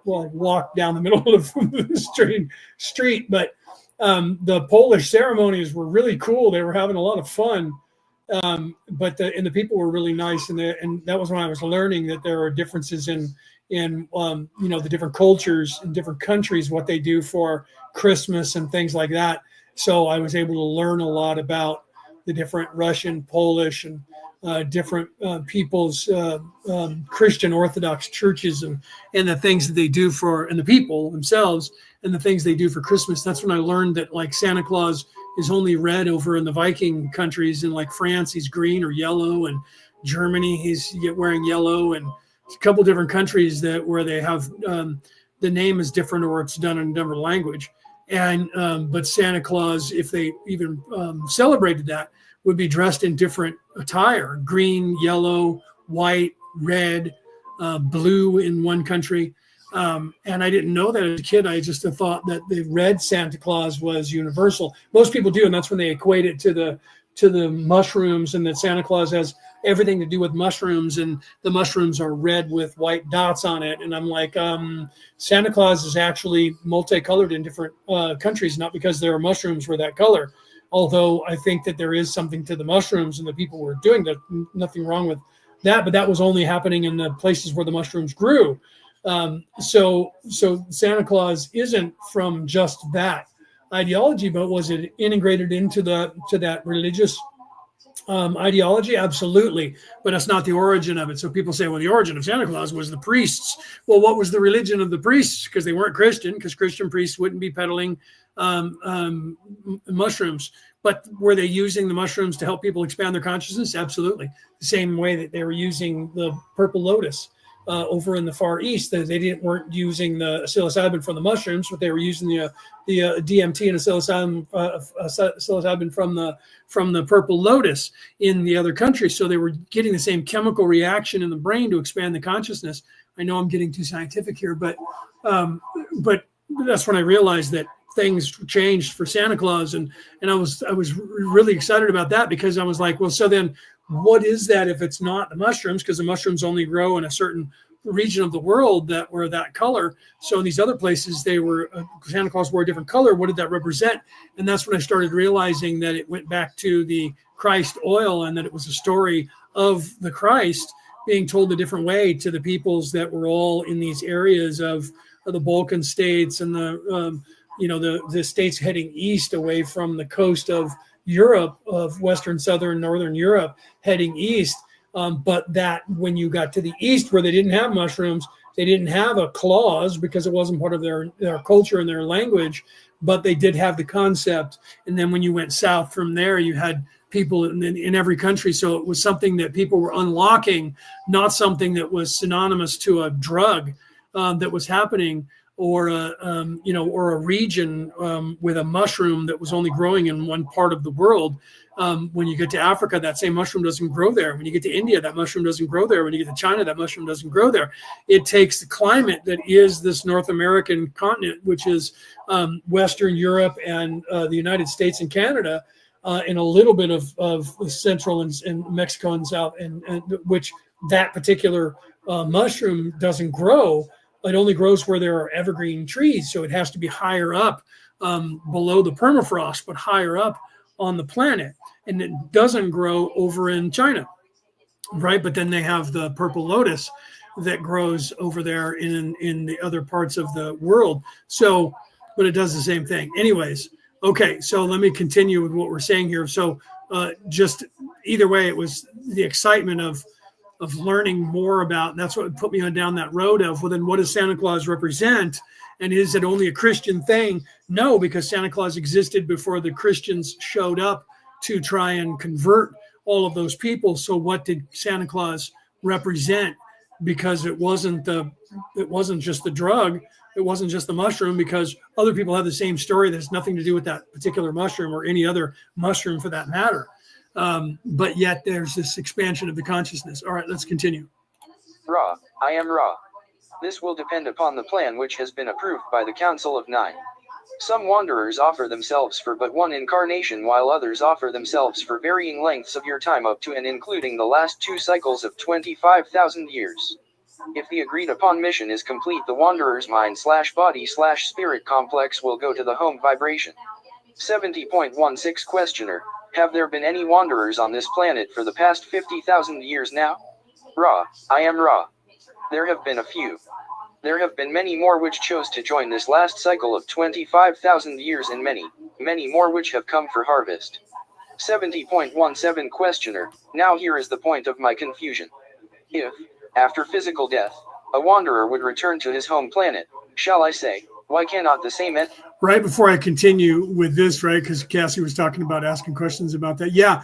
walk down the middle of the street. But the Polish ceremonies were really cool. They were having a lot of fun. But the people were really nice, and that was when I was learning that there are differences in the different cultures in different countries, what they do for Christmas and things like that. So I was able to learn a lot about the different Russian, Polish, and different people's Christian Orthodox churches and the things that they do and the people themselves and the things they do for Christmas. That's when I learned that like Santa Claus is only red over in the Viking countries. In like France, he's green or yellow, and Germany, he's wearing yellow, and a couple different countries where they have the name is different or it's done in a different language. And but Santa Claus, if they even celebrated that, would be dressed in different attire: green, yellow, white, red, blue in one country. And I didn't know that as a kid. I just thought that the red Santa Claus was universal. Most people do, and that's when they equate it to the mushrooms, and that Santa Claus has everything to do with mushrooms, and the mushrooms are red with white dots on it. And I'm like, Santa Claus is actually multicolored in different countries, not because there are mushrooms were that color. Although I think that there is something to the mushrooms and the people were doing that. Nothing wrong with that, but that was only happening in the places where the mushrooms grew. So Santa Claus isn't from just that ideology, but was it integrated into that religious ideology? Absolutely, but that's not the origin of it. So people say, well, the origin of Santa Claus was the priests. Well, what was the religion of the priests? Because they weren't Christian, because Christian priests wouldn't be peddling mushrooms. But were they using the mushrooms to help people expand their consciousness? Absolutely. The same way that they were using the purple lotus over in the Far East. They weren't using the psilocybin from the mushrooms, but they were using the DMT and psilocybin from the purple lotus in the other countries. So they were getting the same chemical reaction in the brain to expand the consciousness. I know I'm getting too scientific here, but that's when I realized that things changed for Santa Claus, and I was really excited about that, because I was like, well, so then what is that if it's not the mushrooms? Because the mushrooms only grow in a certain region of the world that were that color. So in these other places, they were Santa Claus wore a different color. What did that represent? And that's when I started realizing that it went back to the Christ oil, and that it was a story of the Christ being told a different way to the peoples that were all in these areas of the Balkan states and the states heading east away from the coast of Europe, of Western, Southern, Northern Europe, heading east. But that when you got to the east, where they didn't have mushrooms, they didn't have a clause because it wasn't part of their culture and their language, but they did have the concept. And then when you went south from there, you had people in every country. So it was something that people were unlocking, not something that was synonymous to a drug that was happening, or a region with a mushroom that was only growing in one part of the world. When you get to Africa, that same mushroom doesn't grow there. When you get to India, that mushroom doesn't grow there. When you get to China, that mushroom doesn't grow there. It takes the climate that is this North American continent, which is Western Europe and the United States and Canada, and a little bit of Central and Mexico and South, and which that particular mushroom doesn't grow. It only grows where there are evergreen trees. So it has to be higher up below the permafrost, but higher up on the planet. And it doesn't grow over in China, right? But then they have the purple lotus that grows over there in the other parts of the world. So, but it does the same thing. Anyways, okay, so let me continue with what we're saying here. So just either way, it was the excitement of learning more about, and that's what put me on down that road of, well, then what does Santa Claus represent? And is it only a Christian thing? No, because Santa Claus existed before the Christians showed up to try and convert all of those people. So what did Santa Claus represent? Because it wasn't just the drug, it wasn't just the mushroom, because other people have the same story that has nothing to do with that particular mushroom or any other mushroom for that matter. but yet there's this expansion of the consciousness. All right, let's continue. Ra, I am Ra. This will depend upon the plan which has been approved by the Council of Nine. Some wanderers offer themselves for but one incarnation, while others offer themselves for varying lengths of your time, up to and including the last 2 cycles of 25,000 years. If the agreed upon mission is complete, the wanderer's mind/body/spirit complex will go to the home vibration. 70.16 Questioner, have there been any wanderers on this planet for the past 50,000 years now? Ra, I am Ra. There have been a few. There have been many more which chose to join this last cycle of 25,000 years, and many, many more which have come for harvest. 70.17 Questioner, now here is the point of my confusion. If, after physical death, a wanderer would return to his home planet, shall I say, why cannot the same Right before I continue with this, right, because Cassie was talking about asking questions about that. Yeah,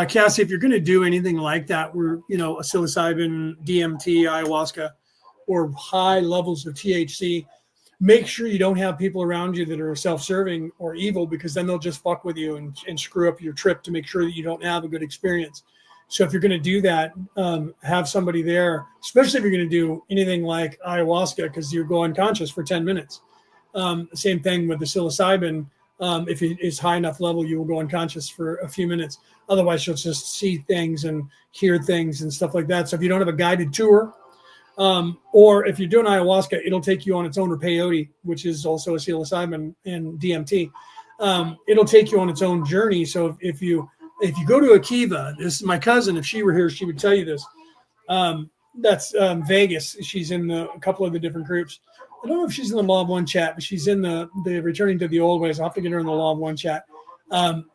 Cassie, if you're going to do anything like that, where, you know, psilocybin, DMT, ayahuasca, or high levels of THC, make sure you don't have people around you that are self-serving or evil, because then they'll just fuck with you and screw up your trip to make sure that you don't have a good experience. So if you're going to do that, have somebody there, especially if you're going to do anything like ayahuasca, because you go unconscious for 10 minutes. Same thing with the psilocybin. If it is high enough level, you will go unconscious for a few minutes. Otherwise, you'll just see things and hear things and stuff like that. So if you don't have a guided tour, or if you're doing ayahuasca, it'll take you on its own, or peyote, which is also a psilocybin and DMT. It'll take you on its own journey. So if you go to Akiva, this is my cousin. If she were here, she would tell you this. That's Vegas. She's in a couple of the different groups. I don't know if she's in the Law of One chat, but she's in the Returning to the Old Ways. I'll have to get her in the Law of One chat.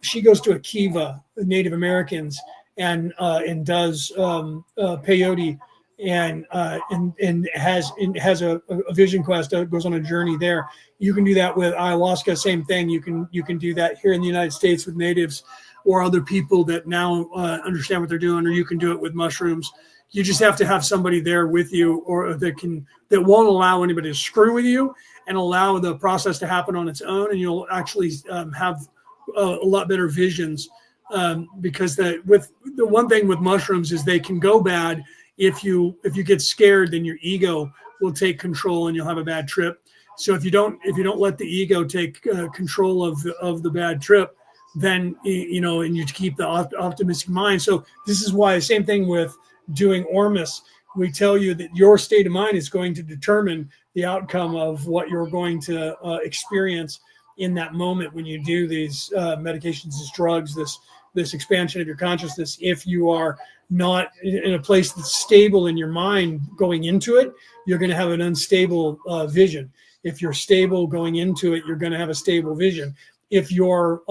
She goes to Akiva, Native Americans, and does peyote, and has a vision quest, goes on a journey there. You can do that with ayahuasca, same thing. You can do that here in the United States with natives or other people that now understand what they're doing, or you can do it with mushrooms. You just have to have somebody there with you, or that won't allow anybody to screw with you, and allow the process to happen on its own, and you'll actually have a lot better visions, because the one thing with mushrooms is they can go bad. If you get scared, then your ego will take control and you'll have a bad trip. So if you don't let the ego take control of the bad trip, then and you keep the optimistic mind. So this is why, same thing with doing Ormus. We tell you that your state of mind is going to determine the outcome of what you're going to experience in that moment when you do these medications, these drugs, this expansion of your consciousness. If you are not in a place that's stable in your mind going into it, you're going to have an unstable vision. If you're stable going into it, you're going to have a stable vision. If you're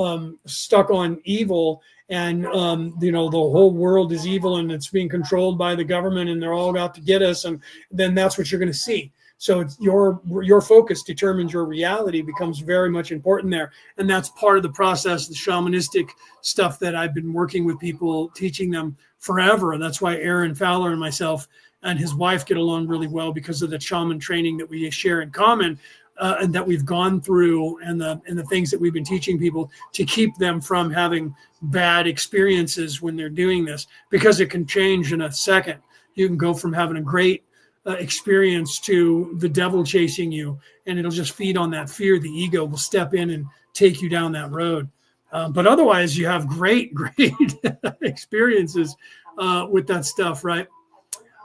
stuck on evil and the whole world is evil and it's being controlled by the government and they're all out to get us, and then that's what you're going to see. So it's your focus determines your reality, becomes very much important there. And that's part of the process, the shamanistic stuff that I've been working with people, teaching them forever. And that's why Aaron Fowler and myself and his wife get along really well, because of the shaman training that we share in common, and that we've gone through, and the things that we've been teaching people to keep them from having bad experiences when they're doing this, because it can change in a second. You can go from having a great experience to the devil chasing you, and it'll just feed on that fear. The ego will step in and take you down that road. But otherwise, you have great experiences with that stuff, right?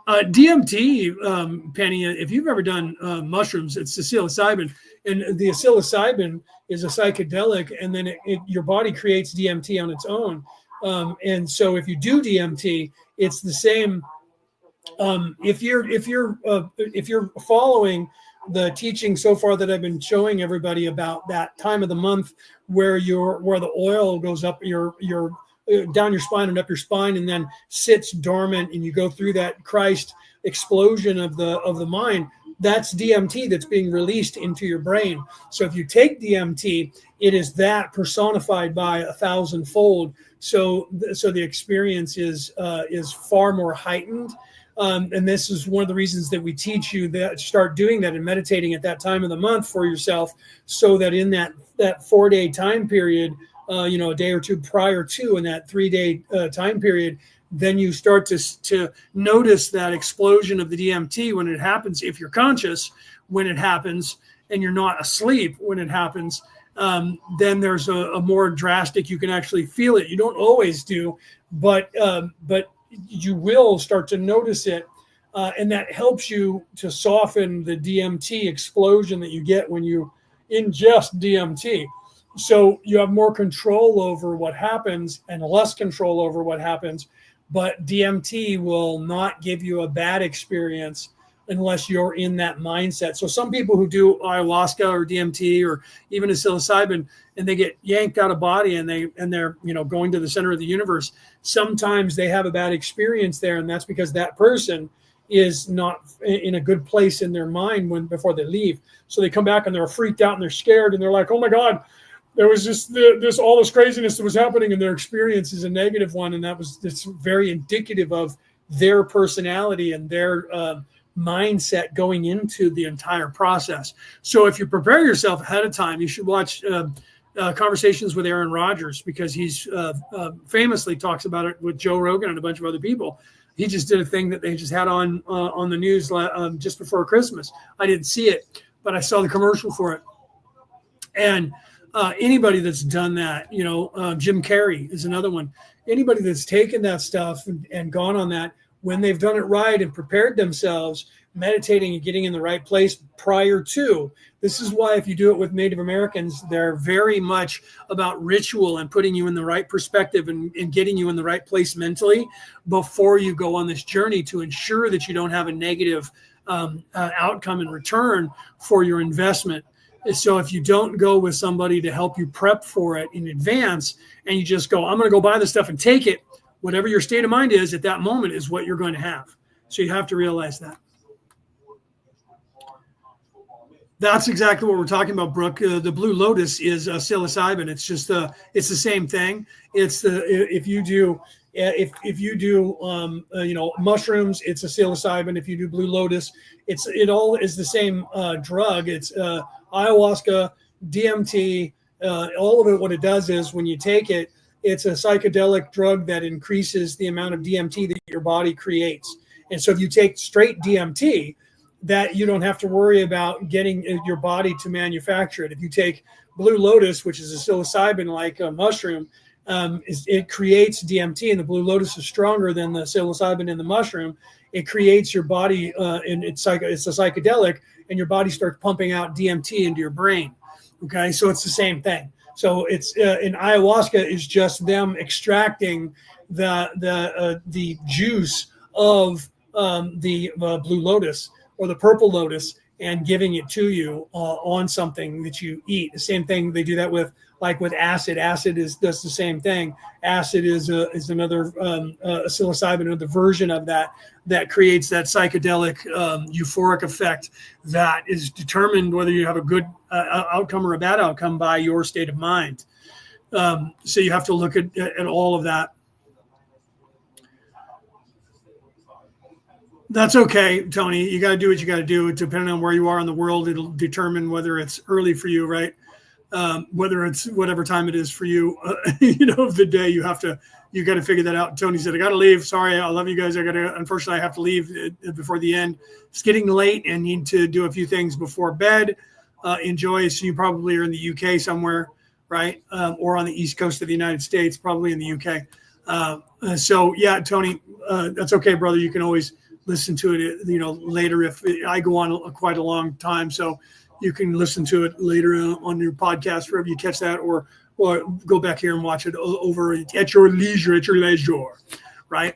DMT, Penny, if you've ever done mushrooms, it's the psilocybin, and the psilocybin is a psychedelic, and then your body creates DMT on its own. And so if you do DMT, it's the same. If you're following the teaching so far that I've been showing everybody about that time of the month where the oil goes up your down your spine and up your spine, and then sits dormant, and you go through that Christ explosion of the mind, that's DMT that's being released into your brain. So if you take DMT, it is that personified by 1,000-fold. So the experience is far more heightened. And this is one of the reasons that we teach you that start doing that and meditating at that time of the month for yourself, so that in that 4-day time period a day or two prior to, in that 3-day time period, then you start to notice that explosion of the DMT when it happens. If you're conscious when it happens and you're not asleep when it happens, then there's a more drastic, you can actually feel it. You don't always do, but you will start to notice it. And that helps you to soften the DMT explosion that you get when you ingest DMT. So you have more control over what happens and less control over what happens. But DMT will not give you a bad experience unless you're in that mindset. So some people who do ayahuasca or DMT or even a psilocybin, and they get yanked out of body and they're going to the center of the universe, sometimes they have a bad experience there, and that's because that person is not in a good place in their mind before they leave. So they come back and they're freaked out and they're scared and they're like, oh my God, there was just all this craziness that was happening, and their experience is a negative one. And that's very indicative of their personality and their mindset going into the entire process. So if you prepare yourself ahead of time, you should watch Conversations with Aaron Rodgers, because he's famously talks about it with Joe Rogan and a bunch of other people. He just did a thing that they just had on the news just before Christmas. I didn't see it, but I saw the commercial for it. And anybody that's done that, Jim Carrey is another one. Anybody that's taken that stuff and gone on that, when they've done it right and prepared themselves, meditating and getting in the right place prior to. This is why if you do it with Native Americans, they're very much about ritual and putting you in the right perspective and getting you in the right place mentally before you go on this journey, to ensure that you don't have a negative outcome in return for your investment. So if you don't go with somebody to help you prep for it in advance, and you just go, I'm going to go buy this stuff and take it, whatever your state of mind is at that moment is what you're going to have. So you have to realize that. That's exactly what we're talking about, Brooke. The Blue Lotus is psilocybin. It's just it's the same thing. It's if you do mushrooms, it's a psilocybin. If you do Blue Lotus, it all is the same drug. It's ayahuasca, DMT, all of it. What it does is when you take it, it's a psychedelic drug that increases the amount of DMT that your body creates. And so if you take straight DMT, that you don't have to worry about getting your body to manufacture it. If you take Blue Lotus, which is a psilocybin like a mushroom, it creates DMT, and the Blue Lotus is stronger than the psilocybin in the mushroom. It creates your body, and it's a psychedelic, and your body starts pumping out DMT into your brain. Okay, so it's the same thing. So it's in ayahuasca is just them extracting the juice of the Blue Lotus or the purple lotus and giving it to you on something that you eat. The same thing they do that with acid. Acid does the same thing. Acid is another psilocybin, another version of that creates that psychedelic euphoric effect that is determined whether you have a good outcome or a bad outcome by your state of mind. So you have to look at all of that. That's okay, Tony. You got to do what you got to do. Depending on where you are in the world, it'll determine whether it's early for you, right? Whether it's whatever time it is for you, of the day, you got to figure that out. Tony said, I got to leave. Sorry. I love you guys. Unfortunately, I have to leave before the end. It's getting late and need to do a few things before bed. Enjoy. So you probably are in the UK somewhere, right? Or on the East Coast of the United States, probably in the UK. So yeah, Tony, that's okay, brother. You can always listen to it, later. If I go on quite a long time, so you can listen to it later on your podcast, wherever you catch that, or go back here and watch it over at your leisure, right?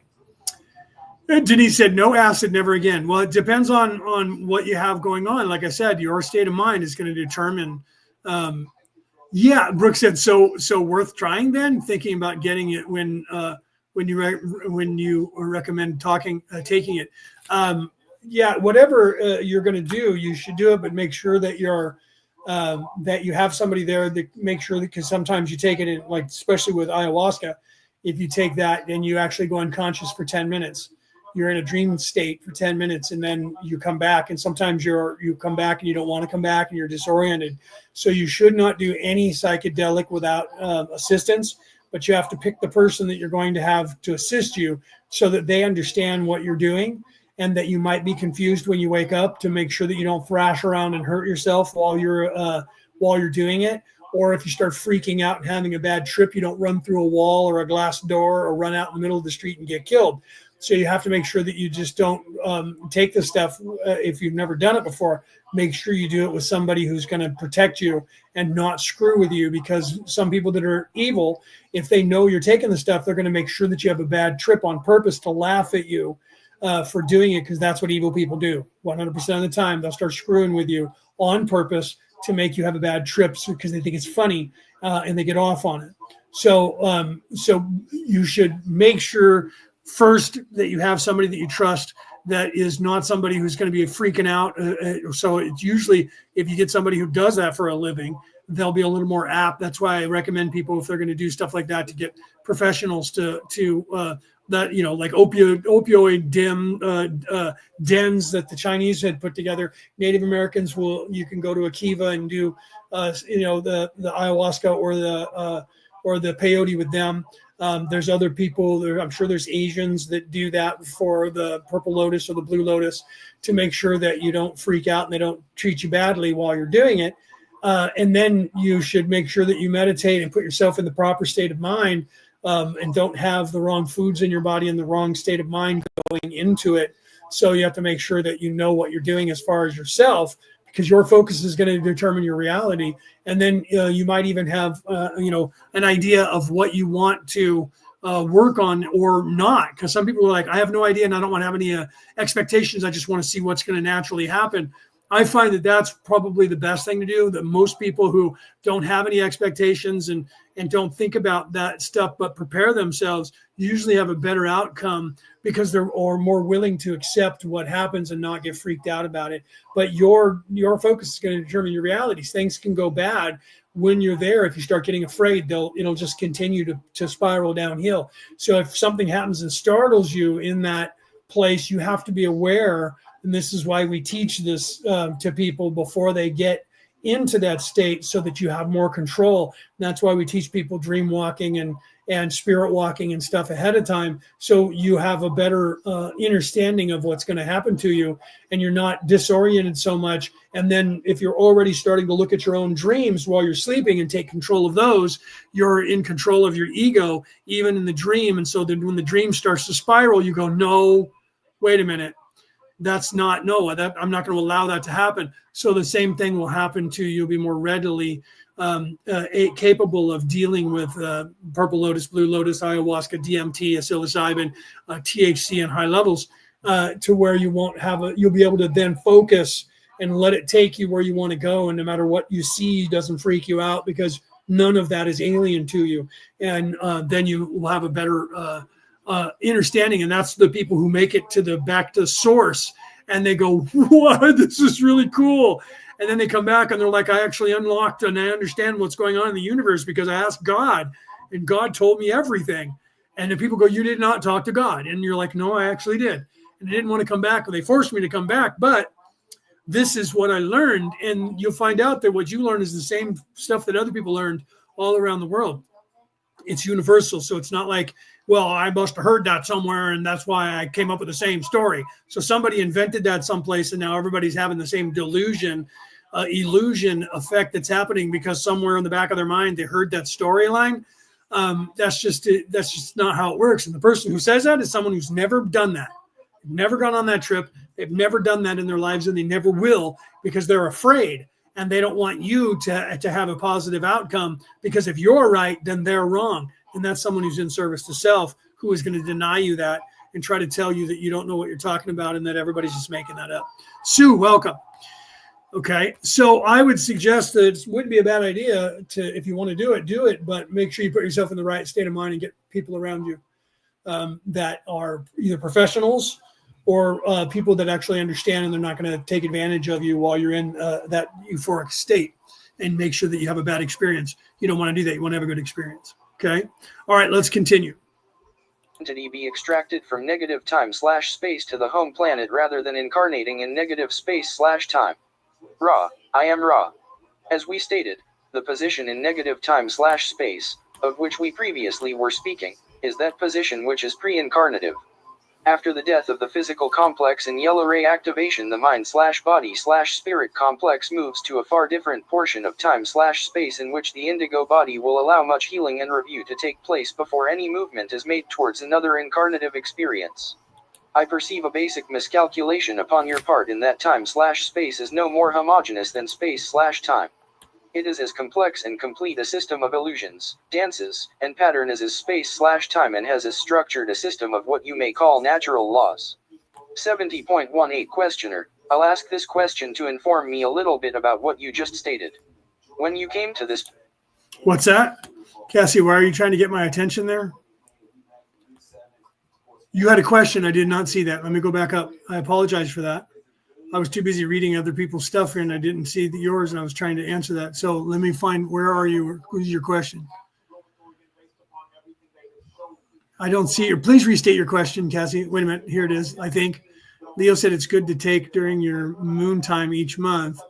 And Denise said, no acid, never again. Well, it depends on what you have going on. Like I said, your state of mind is going to determine. Yeah, Brooke said, so worth trying then, thinking about getting it when you recommend taking it. Yeah, whatever you're going to do, you should do it, but make sure that that you have somebody there that make sure that, because sometimes you take it in, like especially with ayahuasca, if you take that, then you actually go unconscious for 10 minutes, you're in a dream state for 10 minutes and then you come back, and sometimes you come back and you don't want to come back and you're disoriented. So you should not do any psychedelic without assistance, but you have to pick the person that you're going to have to assist you so that they understand what you're doing, and that you might be confused when you wake up, to make sure that you don't thrash around and hurt yourself while you're doing it. Or if you start freaking out and having a bad trip, you don't run through a wall or a glass door or run out in the middle of the street and get killed. So you have to make sure that you just don't take the stuff if you've never done it before. Make sure you do it with somebody who's going to protect you and not screw with you, because some people that are evil, if they know you're taking the stuff, they're going to make sure that you have a bad trip on purpose to laugh at you for doing it, because that's what evil people do. 100% of the time, they'll start screwing with you on purpose to make you have a bad trip because they think it's funny and they get off on it. So you should make sure first that you have somebody that you trust, that is not somebody who's going to be freaking out. So it's usually, if you get somebody who does that for a living, they'll be a little more apt. That's why I recommend people, if they're going to do stuff like that, to get professionals to that, like opioid dens that the Chinese had put together. Native Americans you can go to a kiva and do, the ayahuasca or the peyote with them. There's other people there. I'm sure there's Asians that do that for the purple lotus or the blue lotus, to make sure that you don't freak out and they don't treat you badly while you're doing it. And then you should make sure that you meditate and put yourself in the proper state of mind, and don't have the wrong foods in your body and the wrong state of mind going into it. So you have to make sure that you know what you're doing as far as yourself, because your focus is going to determine your reality. And then you might even have, an idea of what you want to work on or not. Because some people are like, I have no idea and I don't want to have any expectations. I just want to see what's going to naturally happen. I find that that's probably the best thing to do. That most people who don't have any expectations and don't think about that stuff, but prepare themselves, usually have a better outcome, because they're more willing to accept what happens and not get freaked out about it. But your focus is going to determine your realities. Things can go bad when you're there. If you start getting afraid, it'll just continue to spiral downhill. So if something happens and startles you in that place, you have to be aware. And this is why we teach this to people before they get into that state, so that you have more control. And that's why we teach people dream walking and spirit walking and stuff ahead of time, so you have a better understanding of what's going to happen to you, and you're not disoriented so much. And then if you're already starting to look at your own dreams while you're sleeping and take control of those, you're in control of your ego, even in the dream. And so then when the dream starts to spiral, you go, no, wait a minute. That's not, no, I'm not going to allow that to happen. So the same thing will happen to you. You'll be more readily capable of dealing with purple lotus, blue lotus, ayahuasca, DMT, psilocybin, THC in high levels, to where you won't have you'll be able to then focus and let it take you where you want to go. And no matter what you see doesn't freak you out, because none of that is alien to you. And then you will have a better understanding. And that's the people who make it back to source, and they go, what, this is really cool. And then they come back and they're like, I actually unlocked and I understand what's going on in the universe because I asked God and God told me everything. And then people go, you did not talk to God. And you're like, no, I actually did. And I didn't want to come back, and they forced me to come back, but this is what I learned. And you'll find out that what you learn is the same stuff that other people learned all around the world. It's universal. So it's not like, well, I must have heard that somewhere and that's why I came up with the same story. So somebody invented that someplace, and now everybody's having the same illusion effect that's happening because somewhere in the back of their mind they heard that storyline. That's just not how it works. And the person who says that is someone who's never done that, never gone on that trip. They've never done that in their lives, and they never will, because they're afraid. And they don't want you to have a positive outcome, because if you're right, then they're wrong. And that's someone who's in service to self, who is going to deny you that and try to tell you that you don't know what you're talking about and that everybody's just making that up. Sue, welcome. Okay, so I would suggest that it wouldn't be a bad idea to, if you want to do it, but make sure you put yourself in the right state of mind and get people around you that are either professionals or people that actually understand, and they're not going to take advantage of you while you're in that euphoric state, and make sure that you have a bad experience. You don't want to do that. You want to have a good experience. Okay. All right, let's continue. entity be extracted from negative time/space to the home planet rather than incarnating in negative space/time. Ra, I am Ra. As we stated, the position in negative time/space, of which we previously were speaking, is that position which is pre-incarnative. After the death of the physical complex and yellow ray activation, the mind/body/spirit complex moves to a far different portion of time/space in which the indigo body will allow much healing and review to take place before any movement is made towards another incarnative experience. I perceive a basic miscalculation upon your part in that time/space is no more homogeneous than space/time. It is as complex and complete a system of illusions, dances, and pattern as is space/time, and has as structured a system of what you may call natural laws. 70.18 Questioner, I'll ask this question to inform me a little bit about what you just stated. When you came to this... What's that? Cassie, why are you trying to get my attention there? You had a question. I did not see that. Let me go back up. I apologize for that. I was too busy reading other people's stuff here and I didn't see yours, and I was trying to answer that. So let me find, where are you? Who's your question? I don't see it. Please restate your question, Cassie. Wait a minute. Here it is. I think Leo said it's good to take during your moon time each month.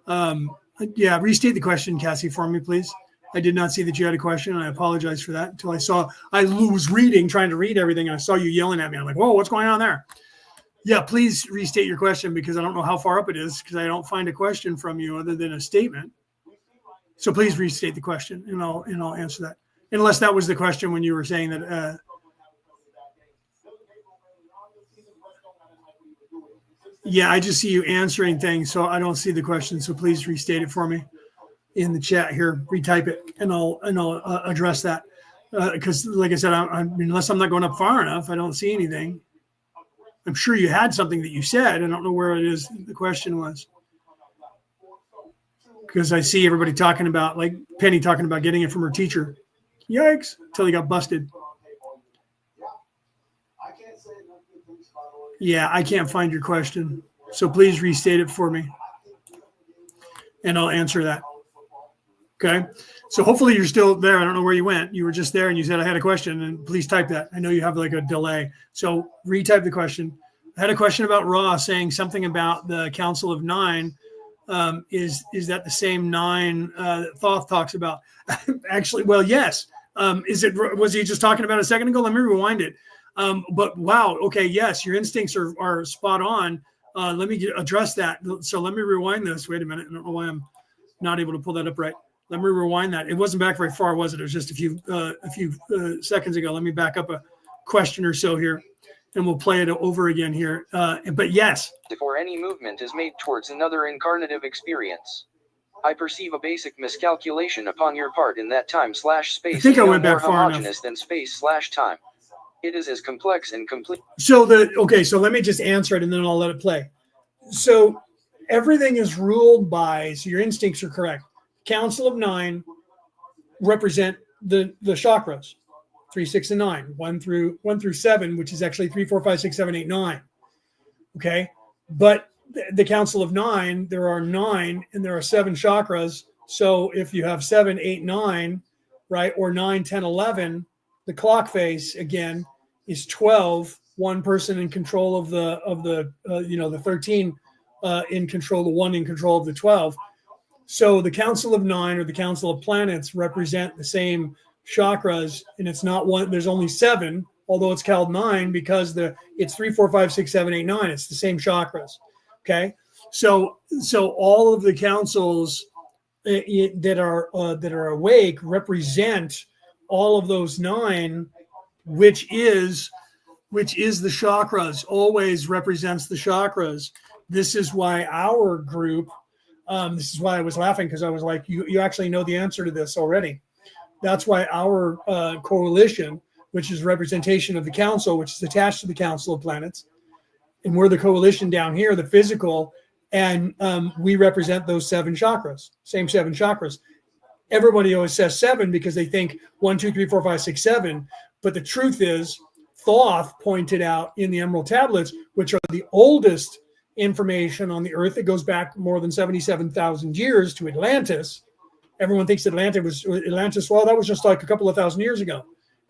Yeah, restate the question, Cassie, for me, please. I did not see that you had a question, and I apologize for that until I was reading, trying to read everything, and I saw you yelling at me. I'm like, whoa, what's going on there? Yeah, please restate your question, because I don't know how far up it is, because I don't find a question from you other than a statement. So please restate the question, and I'll answer that. Unless that was the question when you were saying that. Yeah, I just see you answering things, so I don't see the question. So please restate it for me in the chat here. Retype it, and I'll address that. Because, like I said, unless I'm not going up far enough, I don't see anything. I'm sure you had something that you said. I don't know where it is the question was. Because I see everybody talking about, like Penny talking about getting it from her teacher. Yikes, until he got busted. Yeah, I can't find your question. So please restate it for me. And I'll answer that. Okay. So hopefully you're still there. I don't know where you went. You were just there and you said, I had a question, and please type that. I know you have like a delay. So retype the question. I had a question about Ra saying something about the Council of Nine. Is that the same nine Thoth talks about? Actually, well, yes. Was he just talking about a second ago? Let me rewind it. But wow. Okay. Yes. Your instincts are spot on. Let me address that. So let me rewind this. Wait a minute. I don't know why I'm not able to pull that up right. Let me rewind that. It wasn't back very far, was it? It was just a few seconds ago. Let me back up a question or so here, and we'll play it over again here. But yes. Before any movement is made towards another incarnative experience, I perceive a basic miscalculation upon your part in that time/space. I think I went more back far homogeneous enough. Than space/time. It is as complex and complete. So so let me just answer it, and then I'll let it play. So everything is ruled by, so your instincts are correct. Council of Nine represent the chakras, 3, 6, and 9, 1 through 7, which is actually 3, 4, 5, 6, 7, 8, 9. Okay, but the Council of Nine, there are 9 and there are 7 chakras. So if you have 7, 8, 9, right, or 9, 10, 11, the clock face again is 12. One person in control of the 13 in control, the 1 in control of the 12. So the Council of Nine or the Council of Planets represent the same chakras, and it's not one. There's only 7, although it's called 9 because it's 3, 4, 5, 6, 7, 8, 9. It's the same chakras. Okay, so all of the councils that are awake represent all of those 9, which is the chakras. Always represents the chakras. This is why our group. This is why I was laughing, because I was like, you actually know the answer to this already. That's why our coalition, which is representation of the council, which is attached to the Council of Planets, and we're the coalition down here, the physical, and we represent those 7 chakras, same 7 chakras. Everybody always says 7 because they think 1, 2, 3, 4, 5, 6, 7. But the truth is, Thoth pointed out in the Emerald Tablets, which are the oldest information on the earth that goes back more than 77,000 years to Atlantis. Everyone thinks Atlantis, well, that was just like a couple of thousand years ago.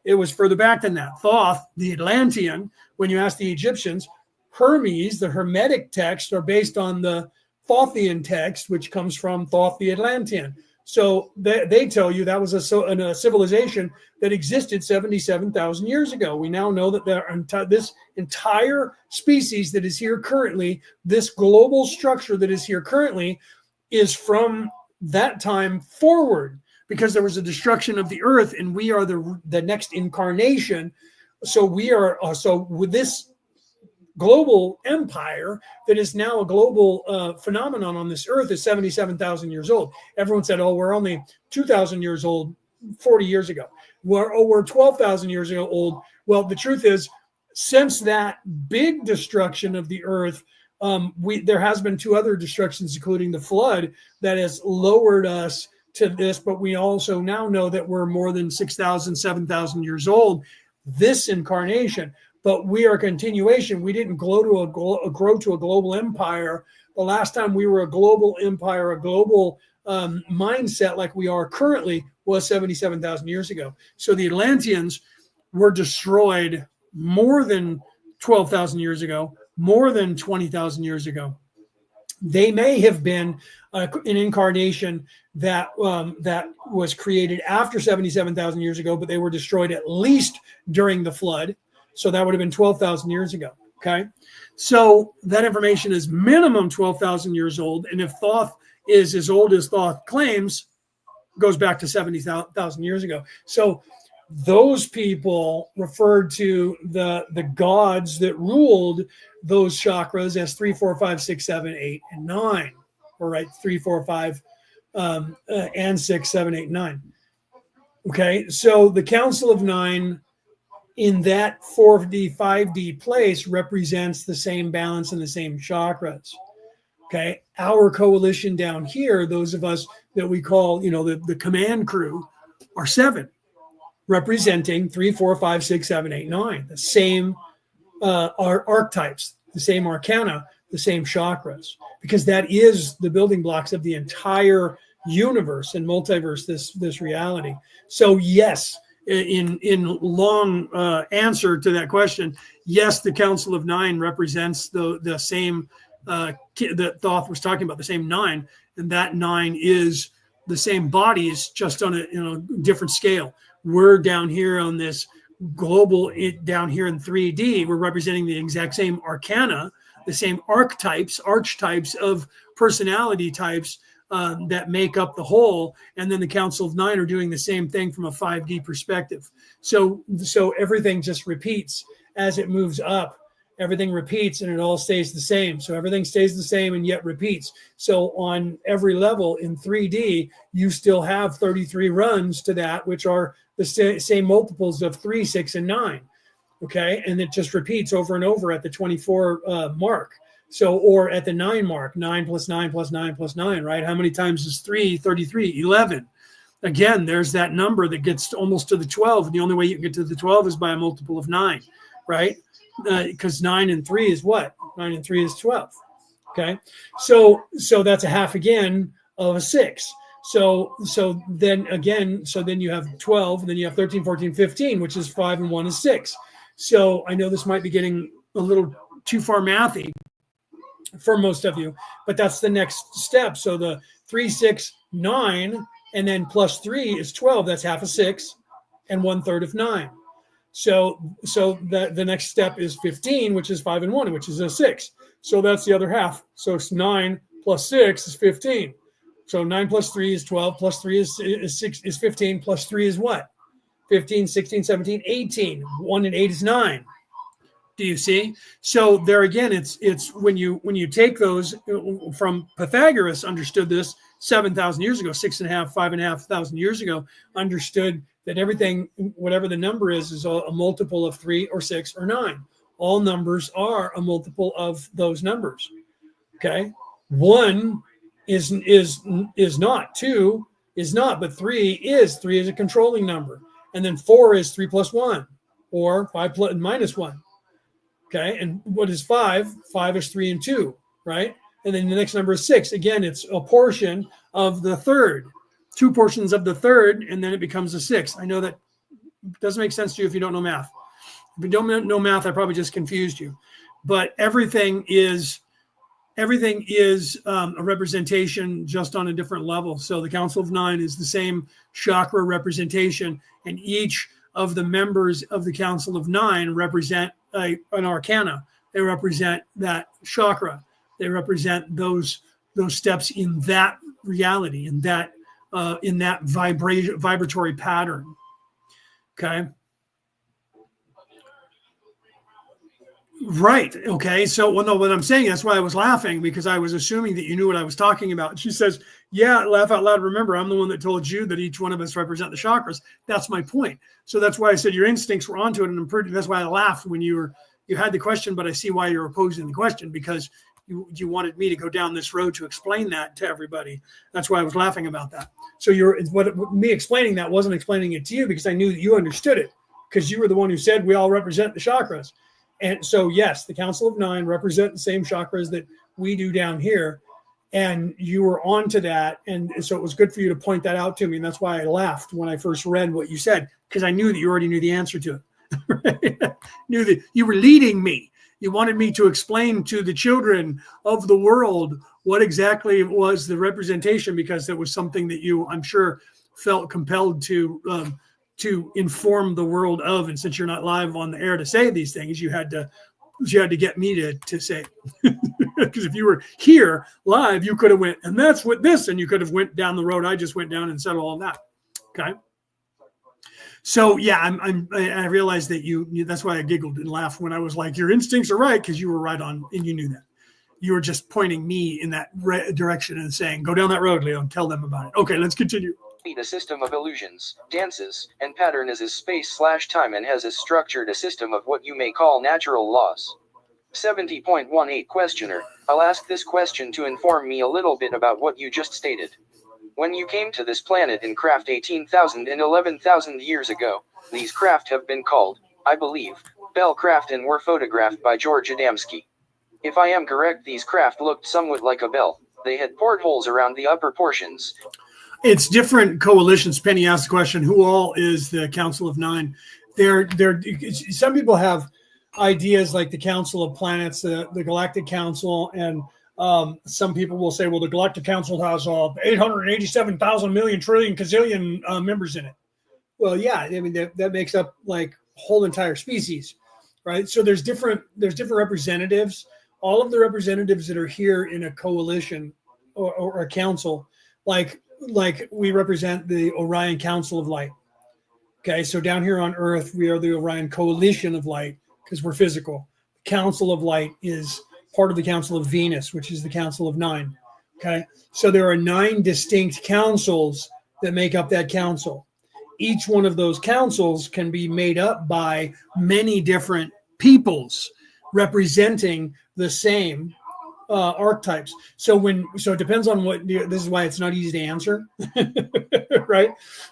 It was further back than that. Thoth, the Atlantean, when you ask the Egyptians, Hermes, the Hermetic text, are based on the Thothian text, which comes from Thoth the Atlantean. So they tell you that was a civilization that existed 77,000 years ago. We now know that this entire species that is here currently, this global structure that is here currently, is from that time forward, because there was a destruction of the earth, and we are the next incarnation. So we are with this global empire that is now a global phenomenon on this earth is 77,000 years old. Everyone said, oh, we're only 2,000 years old 40 years ago. We're 12,000 years ago old. Well, the truth is, since that big destruction of the earth, there has been 2 other destructions, including the flood, that has lowered us to this. But we also now know that we're more than 6,000, 7,000 years old, this incarnation. But we are a continuation. We didn't grow to a global empire. The last time we were a global empire, a global mindset like we are currently, was 77,000 years ago. So the Atlanteans were destroyed more than 12,000 years ago, more than 20,000 years ago. They may have been an incarnation that was created after 77,000 years ago, but they were destroyed at least during the flood. So that would have been 12,000 years ago. Okay. So that information is minimum 12,000 years old. And if Thoth is as old as Thoth claims, goes back to 70,000 years ago. So those people referred to the gods that ruled those chakras as 3, 4, 5, 6, 7, 8, and 9. Or right, 3, 4, 5, and 6, 7, 8, 9. Okay. So the Council of Nine in that 4D, 5D place represents the same balance and the same chakras. Okay. Our coalition down here, those of us that we call, the command crew, are 7, representing 3, 4, 5, 6, 7, 8, 9. The same archetypes, the same arcana, the same chakras, because that is the building blocks of the entire universe and multiverse, this reality. So yes, in long answer to that question, yes, the Council of Nine represents the same that Thoth was talking about, the same 9, and that 9 is the same bodies, just on a different scale. We're down here on this global, down here in 3D, we're representing the exact same arcana, the same archetypes of personality types that make up the whole. And then the Council of Nine are doing the same thing from a 5D perspective. So everything just repeats as it moves up. Everything repeats and it all stays the same. So everything stays the same and yet repeats. So on every level in 3D, you still have 33 runs to that, which are the same multiples of 3, 6, and 9. Okay. And it just repeats over and over at the 24 mark. So, or at the 9 mark, 9 plus 9 plus 9 plus 9, right? How many times is 3? 33, 11. Again, there's that number that gets almost to the 12. And the only way you can get to the 12 is by a multiple of 9, right? Because 9 and 3 is what? 9 and 3 is 12. Okay. So that's a half again of a 6. So then you have 12, and then you have 13, 14, 15, which is 5 and 1 is 6. So I know this might be getting a little too far mathy for most of you, but that's the next step. So the 3, 6, 9, and then plus 3 is 12. That's half a 6 and 1/3 of 9. So the next step is 15, which is 5 and 1, which is a 6. So that's the other half. So it's 9 plus 6 is 15. So 9 plus 3 is 12, plus 3 is 15, plus 3 is what? 15, 16, 17, 18. 1 and 8 is 9. Do you see? So there again, it's when you take those from Pythagoras, understood this 7,000 years ago, 6.5, 5,500 years ago, understood that everything, whatever the number is a multiple of 3 or 6 or 9. All numbers are a multiple of those numbers. Okay, 1 is not, 2 is not, but 3 is. 3 is a controlling number, and then 4 is 3 plus 1, or 5 plus minus 1. Okay, and what is 5? 5 is 3 and 2, right? And then the next number is 6. Again, it's a portion of the third, 2 portions of the third, and then it becomes a 6. I know that doesn't make sense to you if you don't know math. If you don't know math, I probably just confused you. But everything is a representation, just on a different level. So the Council of Nine is the same chakra representation, and each of the members of the Council of Nine represent an arcana. They represent that chakra. They represent those steps in that reality, in that vibratory pattern. Okay. Right. Okay. So, well, no, what I'm saying, that's why I was laughing, because I was assuming that you knew what I was talking about. She says, yeah, laugh out loud. Remember, I'm the one that told you that each one of us represent the chakras. That's my point. So that's why I said your instincts were onto it. And that's why I laughed when you had the question, but I see why you're opposing the question, because you wanted me to go down this road to explain that to everybody. That's why I was laughing about that. So me explaining that wasn't explaining it to you, because I knew that you understood it, because you were the one who said we all represent the chakras. And so, yes, the Council of Nine represent the same chakras that we do down here. And you were onto that. And so it was good for you to point that out to me. And that's why I laughed when I first read what you said, because I knew that you already knew the answer to it. Knew that you were leading me. You wanted me to explain to the children of the world what exactly was the representation, because it was something that you, I'm sure, felt compelled to inform the world of. And since you're not live on the air to say these things, you had to get me to say, because if you were here live, you could have went, and that's what this, and you could have went down the road I just went down and said all of that. Okay. So yeah, I realized that you that's why I giggled and laughed when I was like, your instincts are right, because you were right on, and you knew that. You were just pointing me in that direction and saying, go down that road, Leo, and tell them about it. Okay, let's continue. The system of illusions, dances, and pattern is space/time, and has structured a system of what you may call natural laws. 70.18 Questioner, I'll ask this question to inform me a little bit about what you just stated. When you came to this planet in craft 18,000 and 11,000 years ago, these craft have been called, I believe, Bell craft, and were photographed by George Adamski. If I am correct, these craft looked somewhat like a bell. They had portholes around the upper portions. It's different coalitions. Penny asked the question, who all is the Council of Nine? Some people have ideas like the Council of Planets, the Galactic Council, and some people will say, well, the Galactic Council has 887,000 million trillion gazillion members in it. Well, yeah, I mean, that makes up like whole entire species, right? So there's different representatives. All of the representatives that are here in a coalition or a council, like we represent the Orion Council of Light. Okay, so down here on Earth, we are the Orion Coalition of Light, because we're physical. The Council of Light is part of the Council of Venus, which is the Council of Nine. Okay, so there are 9 distinct councils that make up that council. Each one of those councils can be made up by many different peoples representing the same archetypes. So it depends on this is why it's not easy to answer, right?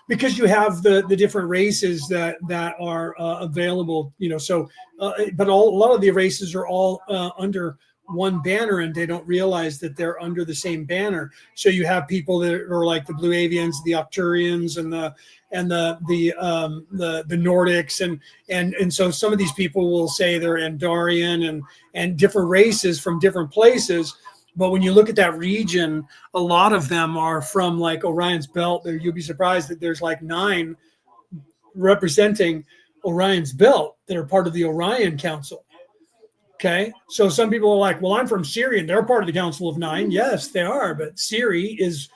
Because you have the different races that are available, but a lot of the races are all under one banner, and they don't realize that they're under the same banner. So you have people that are like the Blue Avians, the Octurians, and the Nordics, and so some of these people will say they're Andarian and different races from different places. But when you look at that region, a lot of them are from like Orion's belt. You'll be surprised that there's like 9 representing Orion's belt that are part of the Orion Council. Okay, so some people are like, well, I'm from Sirian. They're part of the Council of Nine. Yes, they are, but Siri is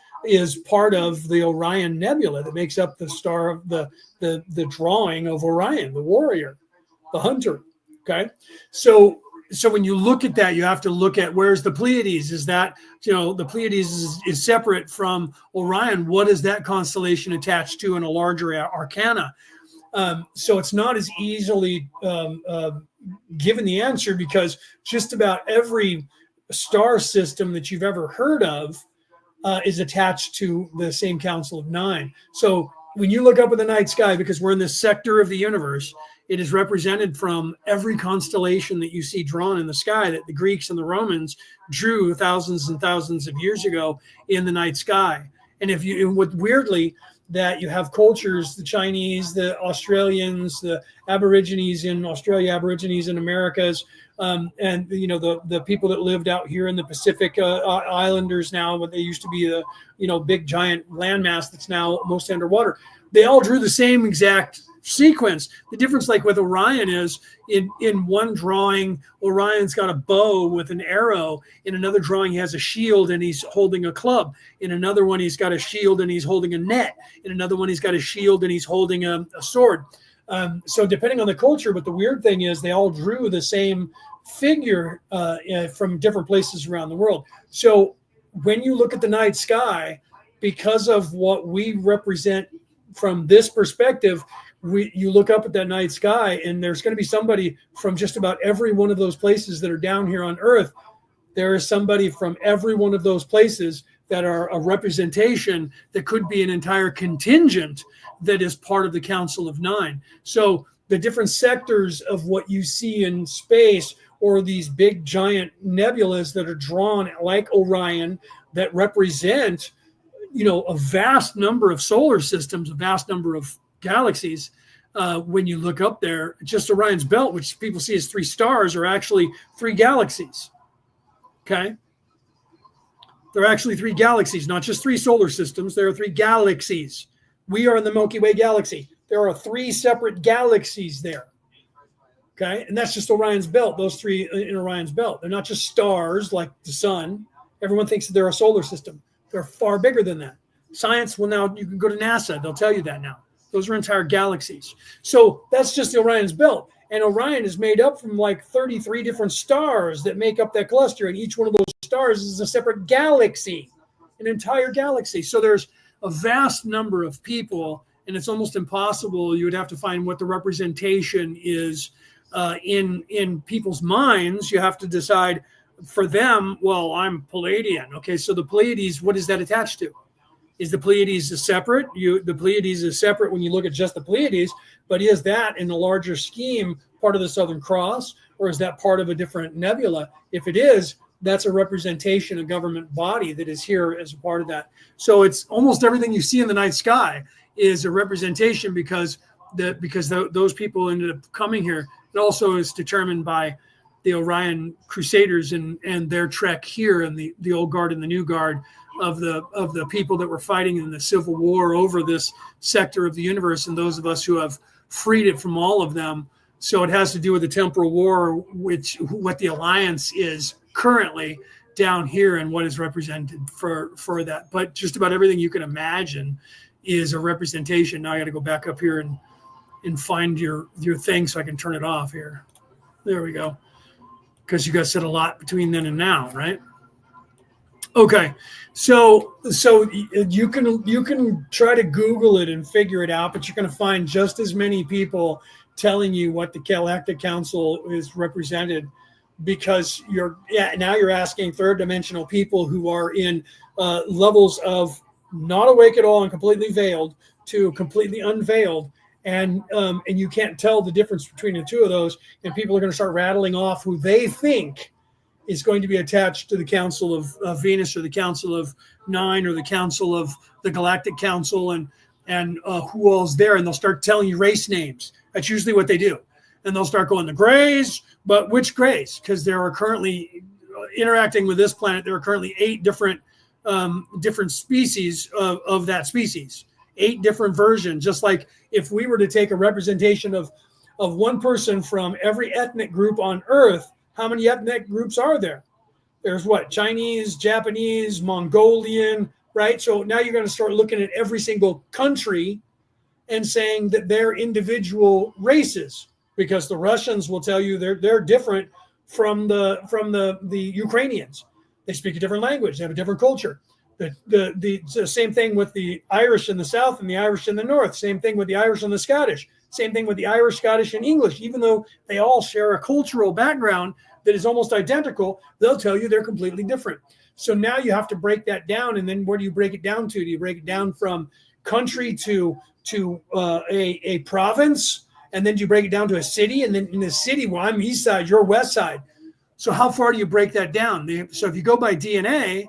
part of the Orion Nebula that makes up the star of the drawing of Orion, the warrior, the hunter. Okay, so when you look at that, you have to look at where's the Pleiades. Is that, the Pleiades is separate from Orion? What is that constellation attached to in a larger arcana? So it's not as easily given the answer, because just about every star system that you've ever heard of is attached to the same Council of Nine. So when you look up in the night sky, because we're in this sector of the universe, it is represented from every constellation that you see drawn in the sky that the Greeks and the Romans drew thousands and thousands of years ago in the night sky. And weirdly, that you have cultures, the Chinese, the Australians, the Aborigines in Australia, Aborigines in Americas, and the people that lived out here in the Pacific Islanders now, what they used to be the big giant landmass that's now mostly underwater. They all drew the same exact sequence. The difference, like with Orion, is in one drawing, Orion's got a bow with an arrow. In another drawing, he has a shield and he's holding a club. In another one, he's got a shield and he's holding a net. In another one, he's got a shield and he's holding a sword. So depending on the culture, but the weird thing is they all drew the same figure from different places around the world. So when you look at the night sky, because of what we represent from this perspective, you look up at that night sky and there's going to be somebody from just about every one of those places that are down here on Earth. There is somebody from every one of those places that are a representation that could be an entire contingent that is part of the Council of Nine. So the different sectors of what you see in space, or these big giant nebulas that are drawn like Orion that represent, a vast number of solar systems, a vast number of galaxies. When you look up there, just Orion's belt, which people see as 3 stars, are actually 3 galaxies. Okay. They're actually 3 galaxies, not just 3 solar systems. There are 3 galaxies. We are in the Milky Way galaxy. There are 3 separate galaxies there. Okay. And that's just Orion's belt, those 3 in Orion's belt. They're not just stars like the sun. Everyone thinks that they're a solar system. They're far bigger than that. Science, well, now you can go to NASA. They'll tell you that now. Those are entire galaxies. So that's just the Orion's belt. And Orion is made up from like 33 different stars that make up that cluster. And each one of those stars is a separate galaxy, an entire galaxy. So there's a vast number of people, and it's almost impossible. You would have to find what the representation is in people's minds. You have to decide for them, well, I'm Palladian. Okay, so the Pleiades, what is that attached to? Is the Pleiades a separate? The Pleiades is separate when you look at just the Pleiades, but is that in the larger scheme part of the Southern Cross, or is that part of a different nebula? If it is, that's a representation, a government body that is here as a part of that. So it's almost everything you see in the night sky is a representation because those people ended up coming here. It also is determined by the Orion Crusaders and their trek here, and the old guard and the new guard of the people that were fighting in the Civil War over this sector of the universe, and those of us who have freed it from all of them. So it has to do with the temporal war, what the alliance is currently down here and what is represented for that. But just about everything you can imagine is a representation. Now I got to go back up here and find your thing so I can turn it off here. There we go. Because you guys said a lot between then and now, right? Okay, so you can try to Google it and figure it out, but you're going to find just as many people telling you what the Galactic Council is represented, because now you're asking third dimensional people who are in levels of not awake at all and completely veiled to completely unveiled. And you can't tell the difference between the two of those, and people are going to start rattling off who they think is going to be attached to the Council of Venus, or the Council of Nine, or the Council of the Galactic Council, and who all's there. And they'll start telling you race names. That's usually what they do. And they'll start going, the Greys, but which Greys? Because there are currently interacting with this planet. There are currently 8 different species of that species. 8 different versions. Just like if we were to take a representation of one person from every ethnic group on Earth, how many ethnic groups are there? There's what? Chinese, Japanese, Mongolian, right? So now you're going to start looking at every single country and saying that they're individual races, because the Russians will tell you they're different from the Ukrainians. They speak a different language. They have a different culture. The same thing with the Irish in the South and the Irish in the North. Same thing with the Irish and the Scottish. Same thing with the Irish, Scottish, and English. Even though they all share a cultural background that is almost identical, they'll tell you they're completely different. So now you have to break that down. And then where do you break it down to? Do you break it down from country to a province? And then do you break it down to a city? And then in the city, well, I'm east side, you're west side. So how far do you break that down? So if you go by DNA,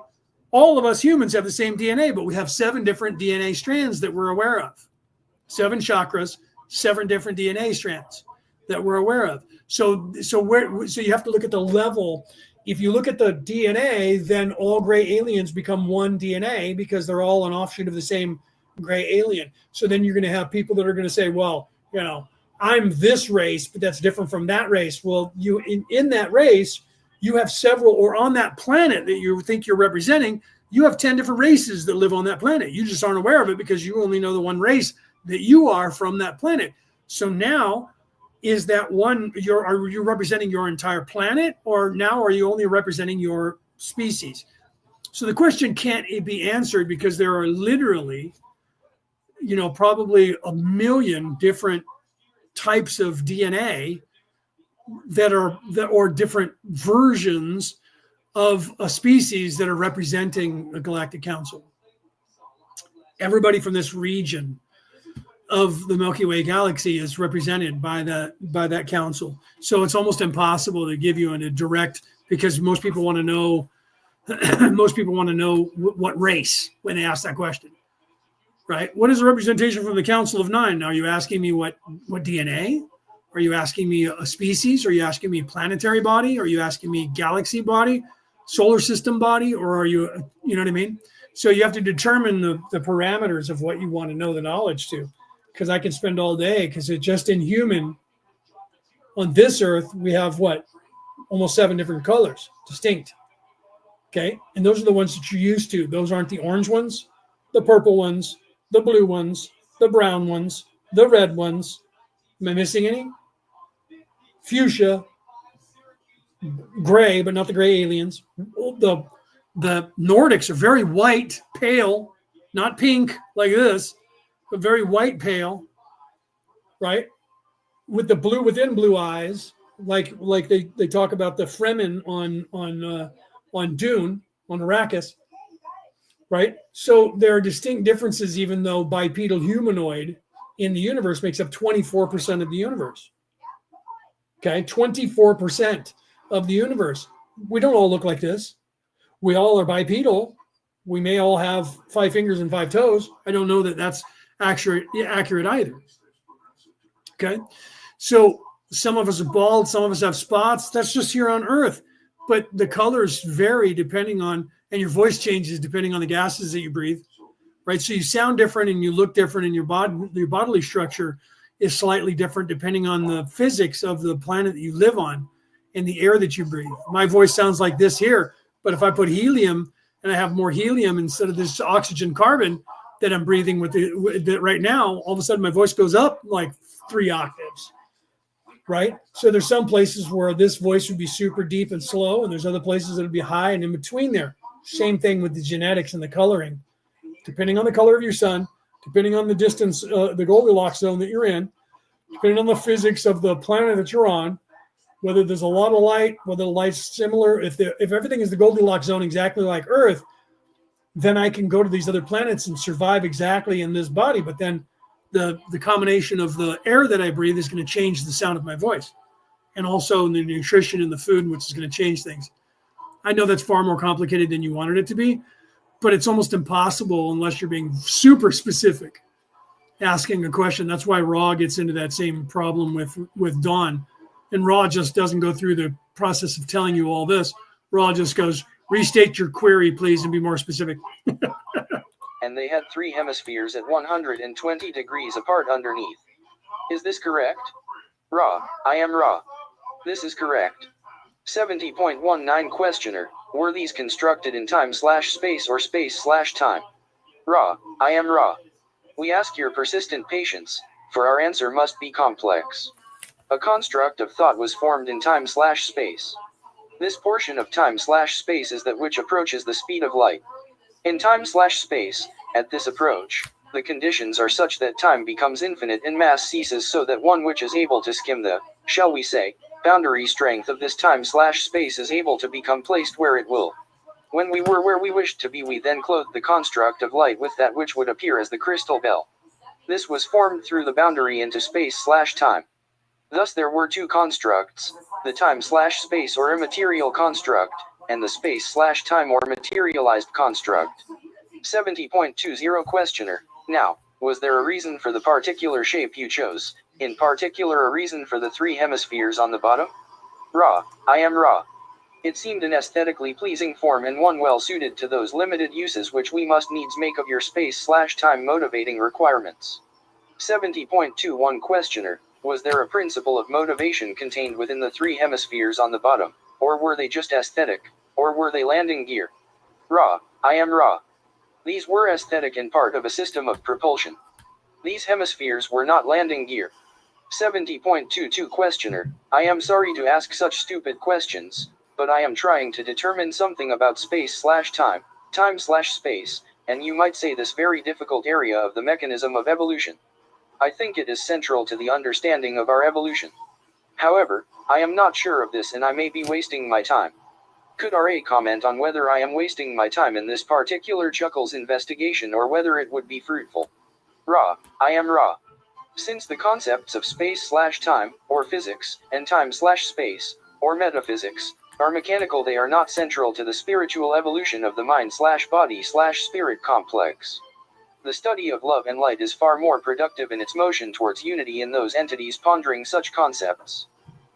All of us humans have the same DNA, but we have 7 different DNA strands that we're aware of. 7 chakras, 7 different DNA strands that we're aware of. So you have to look at the level. If you look at the DNA, then all gray aliens become one DNA because they're all an offshoot of the same gray alien. So then you're going to have people that are going to say, well, I'm this race, but that's different from that race. Well, you in that race, you have several, or on that planet that you think you're representing, you have 10 different races that live on that planet. You just aren't aware of it because you only know the one race that you are from that planet. So now, is that one, are you representing your entire planet, or now are you only representing your species? So the question can't be answered because there are literally, probably a million different types of DNA or different versions of a species that are representing the Galactic Council. Everybody from this region of the Milky Way galaxy is represented by that council. So it's almost impossible to give you a direct, because most people want to know what race when they ask that question, right? What is the representation from the Council of 9? Now, are you asking me what DNA? Are you asking me a species? Are you asking me planetary body? Are you asking me galaxy body, solar system body? Or are you know what I mean? So you have to determine the parameters of what you want to know the knowledge to, because I can spend all day, because it's just in human, on this earth, we have almost 7 different colors, distinct. Okay. And those are the ones that you're used to. Those aren't the orange ones, the purple ones, the blue ones, the brown ones, the red ones. Am I missing any? Fuchsia, gray, but not the gray aliens. The Nordics are very white, pale, not pink like this, but very white, pale, right? With the blue within blue eyes, like they talk about the Fremen on Dune, on Arrakis, right? So there are distinct differences, even though bipedal humanoid in the universe makes up 24% of the universe. Okay, 24% of the universe. We don't all look like this. We all are bipedal. We may all have 5 fingers and 5 toes. I don't know that that's accurate either. Okay, so some of us are bald, some of us have spots. That's just here on Earth. But the colors vary depending on, and your voice changes depending on the gases that you breathe, right? So you sound different and you look different, and your bodily structure is slightly different depending on the physics of the planet that you live on and the air that you breathe. My voice sounds like this here, but if I put helium and I have more helium instead of this oxygen carbon that I'm breathing with right now, all of a sudden my voice goes up like 3 octaves, right? So there's some places where this voice would be super deep and slow, and there's other places that would be high and in between there. Same thing with the genetics and the coloring. Depending on the color of your sun, depending on the distance, the Goldilocks zone that you're in, depending on the physics of the planet that you're on, whether there's a lot of light, whether the light's similar, if everything is the Goldilocks zone exactly like Earth, then I can go to these other planets and survive exactly in this body. But then the combination of the air that I breathe is going to change the sound of my voice, and also the nutrition in the food, which is going to change things. I know that's far more complicated than you wanted it to be, but it's almost impossible unless you're being super specific, asking a question. That's why Ra gets into that same problem with Dawn. And Ra just doesn't go through the process of telling you all this. Ra just goes, restate your query, please, and be more specific. And they had 3 hemispheres at 120 degrees apart underneath. Is this correct? Ra, I am Ra. This is correct. 70.19 Questioner, were these constructed in time/space or space/time? Ra, I am Ra. We ask your persistent patience, for our answer must be complex. A construct of thought was formed in time/space. This portion of time/space is that which approaches the speed of light. In time/space, at this approach, the conditions are such that time becomes infinite and mass ceases, so that one which is able to skim the, shall we say, boundary strength of this time/space is able to become placed where it will. When we were where we wished to be, we then clothed the construct of light with that which would appear as the crystal bell. This was formed through the boundary into space/time. Thus there were 2 constructs, the time/space or immaterial construct, and the space/time or materialized construct. 70.20 Questioner. Now, was there a reason for the particular shape you chose? In particular, a reason for the 3 hemispheres on the bottom? Ra. I am Ra. It seemed an aesthetically pleasing form and one well suited to those limited uses which we must needs make of your space/time motivating requirements. 70.21 Questioner. Was there a principle of motivation contained within the 3 hemispheres on the bottom? Or were they just aesthetic? Or were they landing gear? Ra. I am Ra. These were aesthetic and part of a system of propulsion. These hemispheres were not landing gear. 70.22 Questioner. I am sorry to ask such stupid questions, but I am trying to determine something about space/time, time/space, and you might say this very difficult area of the mechanism of evolution. I think it is central to the understanding of our evolution. However, I am not sure of this and I may be wasting my time. Could RA comment on whether I am wasting my time in this particular Chuckles investigation or whether it would be fruitful? Ra. I am Ra. Since the concepts of space/time, or physics, and time/space, or metaphysics, are mechanical, they are not central to the spiritual evolution of the mind/body/spirit complex. The study of love and light is far more productive in its motion towards unity in those entities pondering such concepts.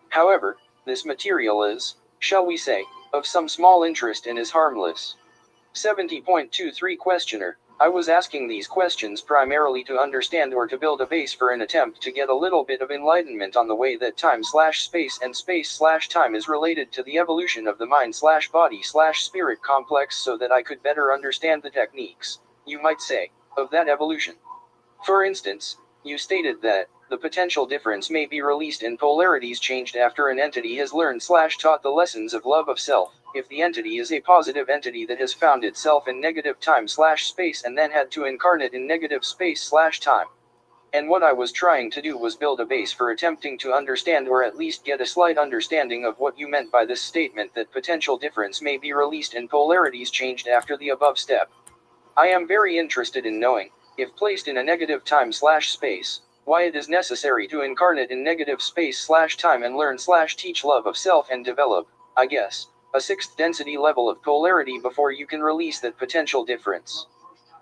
However, this material is, shall we say, of some small interest and is harmless. 70.23 Questioner. I was asking these questions primarily to understand or to build a base for an attempt to get a little bit of enlightenment on the way that time/space and space/time is related to the evolution of the mind/body/spirit complex so that I could better understand the techniques, you might say, of that evolution. For instance, you stated that the potential difference may be released in polarities changed after an entity has learned/taught the lessons of love of self, if the entity is a positive entity that has found itself in negative time/space and then had to incarnate in negative space/time. And what I was trying to do was build a base for attempting to understand or at least get a slight understanding of what you meant by this statement that potential difference may be released in polarities changed after the above step. I am very interested in knowing, if placed in a negative time/space, why it is necessary to incarnate in negative space/time and learn/teach love of self and develop, I guess, a 6th density level of polarity before you can release that potential difference.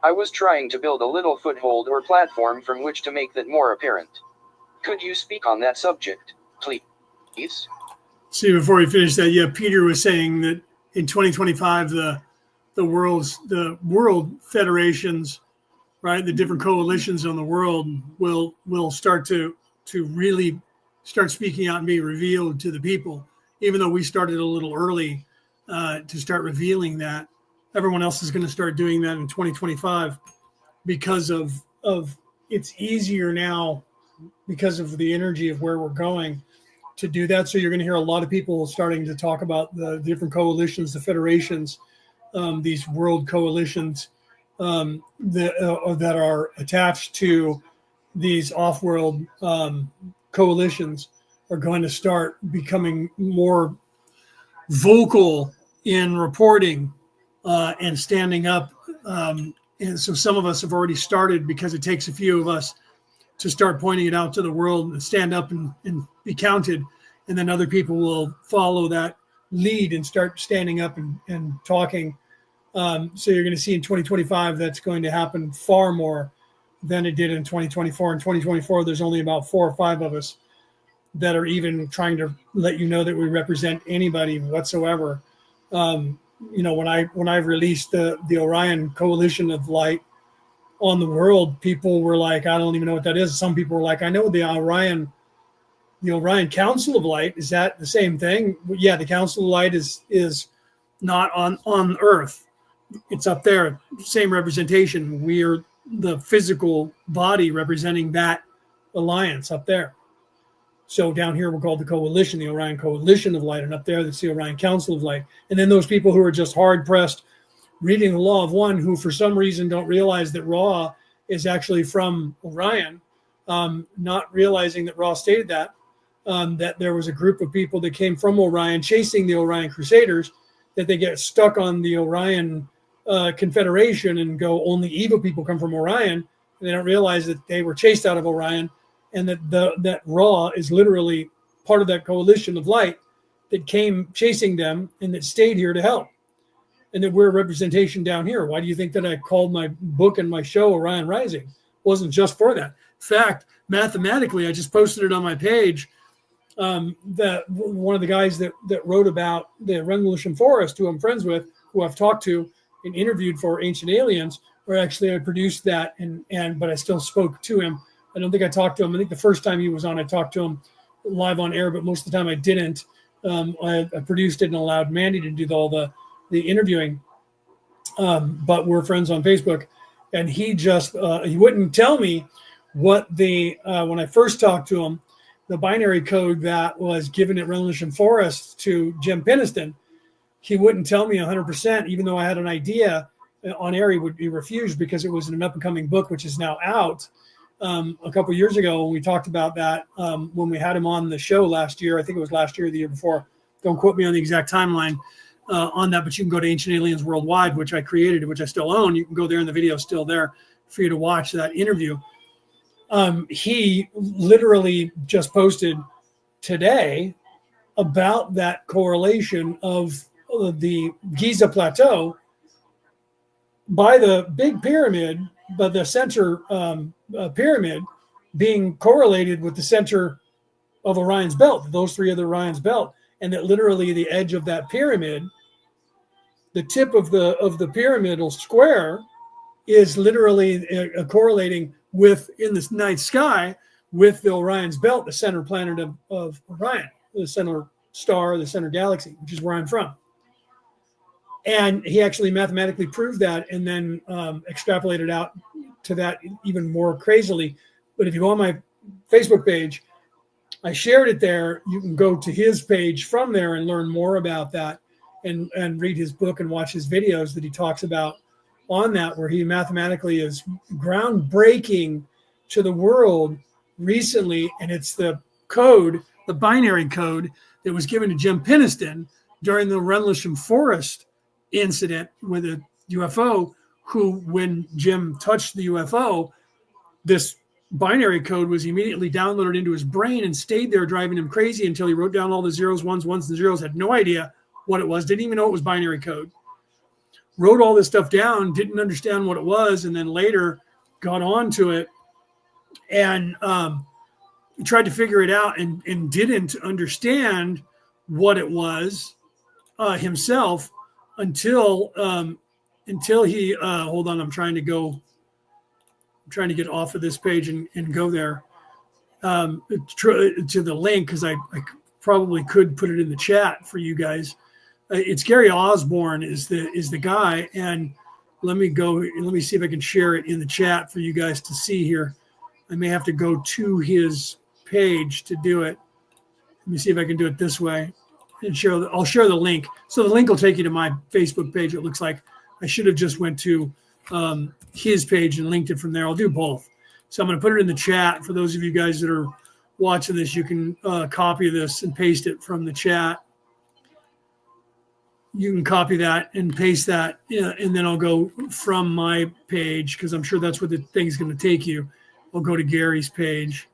I was trying to build a little foothold or platform from which to make that more apparent. Could you speak on that subject, please? See, before we finish that, yeah, Peter was saying that in 2025, the world federations, right, the different coalitions on the world will start to really start speaking out and be revealed to the people. Even though we started a little early to start revealing that, everyone else is going to start doing that in 2025 because of it's easier now because of the energy of where we're going to do that. So you're going to hear a lot of people starting to talk about the different coalitions, the federations, these world coalitions that are attached to these off-world coalitions are going to start becoming more vocal in reporting and standing up. And so some of us have already started because it takes a few of us to start pointing it out to the world and stand up and be counted. And then other people will follow that lead and start standing up and talking. So you're going to see in 2025, that's going to happen far more than it did in 2024. In 2024, there's only about 4 or 5 of us that are even trying to let you know that we represent anybody whatsoever. When I released the Orion Coalition of Light on the world, people were like, I don't even know what that is. Some people were like, I know the Orion Council of Light. Is that the same thing? Yeah, the Council of Light is not on Earth. It's up there, same representation. We are the physical body representing that alliance up there. So down here, we're called the Coalition, the Orion Coalition of Light, and up there, that's the Orion Council of Light. And then those people who are just hard-pressed reading the Law of One, who for some reason don't realize that Ra is actually from Orion, not realizing that Ra stated that there was a group of people that came from Orion chasing the Orion Crusaders, that they get stuck on the Orion Confederation and go, only evil people come from Orion, and they don't realize that they were chased out of Orion, and that Ra is literally part of that coalition of light, that came chasing them and that stayed here to help, and that we're a representation down here. Why do you think that I called my book and my show Orion Rising? It wasn't just for that. In fact, mathematically, I just posted it on my page. That one of the guys that wrote about the Rendlesham Forest, who I'm friends with, who I've talked to and interviewed for Ancient Aliens, where actually I produced that, but I still spoke to him. I don't think I talked to him. I think the first time he was on, I talked to him live on air, but most of the time I didn't. I produced it and allowed Mandy to do all the interviewing. But we're friends on Facebook, and he just he wouldn't tell me what when I first talked to him, the binary code that was given at Rendlesham Forest to Jim Peniston. He wouldn't tell me 100%, even though I had an idea. On air, he would be refused because it was an up-and-coming book, which is now out. A couple of years ago, when we talked about that, when we had him on the show last year, I think it was last year or the year before. Don't quote me on the exact timeline on that, but you can go to Ancient Aliens Worldwide, which I created, which I still own. You can go there, and the video is still there for you to watch that interview. He literally just posted today about that correlation of the Giza Plateau by the big pyramid, but the center pyramid being correlated with the center of Orion's belt, those three other Orion's belt, and that literally the edge of that pyramid, the tip of the pyramidal square, is literally correlating with, in the night sky, with the Orion's belt, the center planet of Orion, the center star, the center galaxy, which is where I'm from. And he actually mathematically proved that, and then extrapolated out to that even more crazily. But if you go on my Facebook page, I shared it there. You can go to his page from there and learn more about that, and read his book and watch his videos that he talks about on that, where he mathematically is groundbreaking to the world recently. And it's the code, the binary code that was given to Jim Peniston during the Rendlesham Forest incident with a UFO, who, when Jim touched the UFO, this binary code was immediately downloaded into his brain and stayed there, driving him crazy until he wrote down all the zeros, ones and zeros, had no idea what it was, didn't even know it was binary code, wrote all this stuff down, didn't understand what it was, and then later got onto it and tried to figure it out, and didn't understand what it was himself until he hold on, I'm trying to get off of this page and go there to the link, because I probably could put it in the chat for you guys. It's Gary Osborne is the guy, and let me see if I can share it in the chat for you guys to see here. I may have to go to his page to do it. Let me see if I can do it this way and I'll share the link. So the link will take you to my Facebook page. It looks like I should have just went to his page and linked it from there. I'll do both. So I'm going to put it in the chat for those of you guys that are watching this. You can copy this and paste it from the chat. You can copy that and paste that, and then I'll go from my page, because I'm sure that's where the thing's going to take you. I'll go to Gary's page,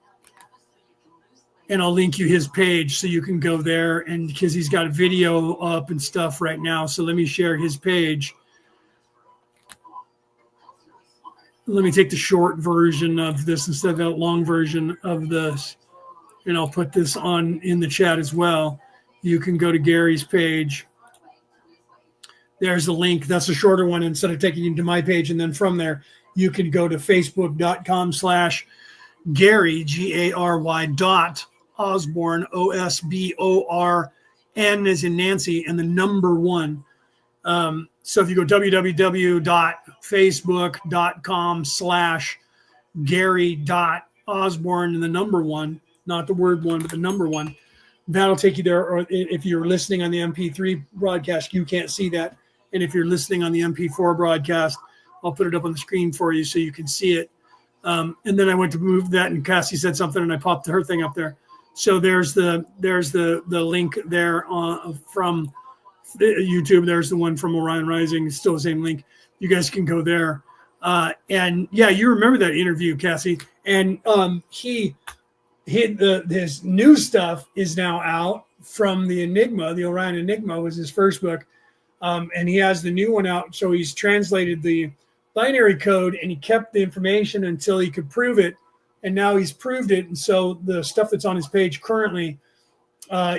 and I'll link you his page so you can go there, and because he's got a video up and stuff right now. So let me share his page. Let me take the short version of this instead of the long version of this, and I'll put this on in the chat as well. You can go to Gary's page. There's a link. That's a shorter one instead of taking you to my page. And then from there, you can go to facebook.com/Gary, Gary Osborne, Osborn as in Nancy, and the number 1. So if you go www.facebook.com/Gary.Osborne and the number 1, not the word 1, but the number 1, that'll take you there. Or if you're listening on the MP3 broadcast, you can't see that. And if you're listening on the MP4 broadcast, I'll put it up on the screen for you so you can see it. And then I went to move that, and Cassie said something, and I popped her thing up there. So there's the link there from YouTube. There's the one from Orion Rising. It's still the same link. You guys can go there. And yeah, you remember that interview, Cassie. And his new stuff is now out from the Enigma. The Orion Enigma was his first book. And he has the new one out. So he's translated the binary code and he kept the information until he could prove it. And now he's proved it. And so the stuff that's on his page currently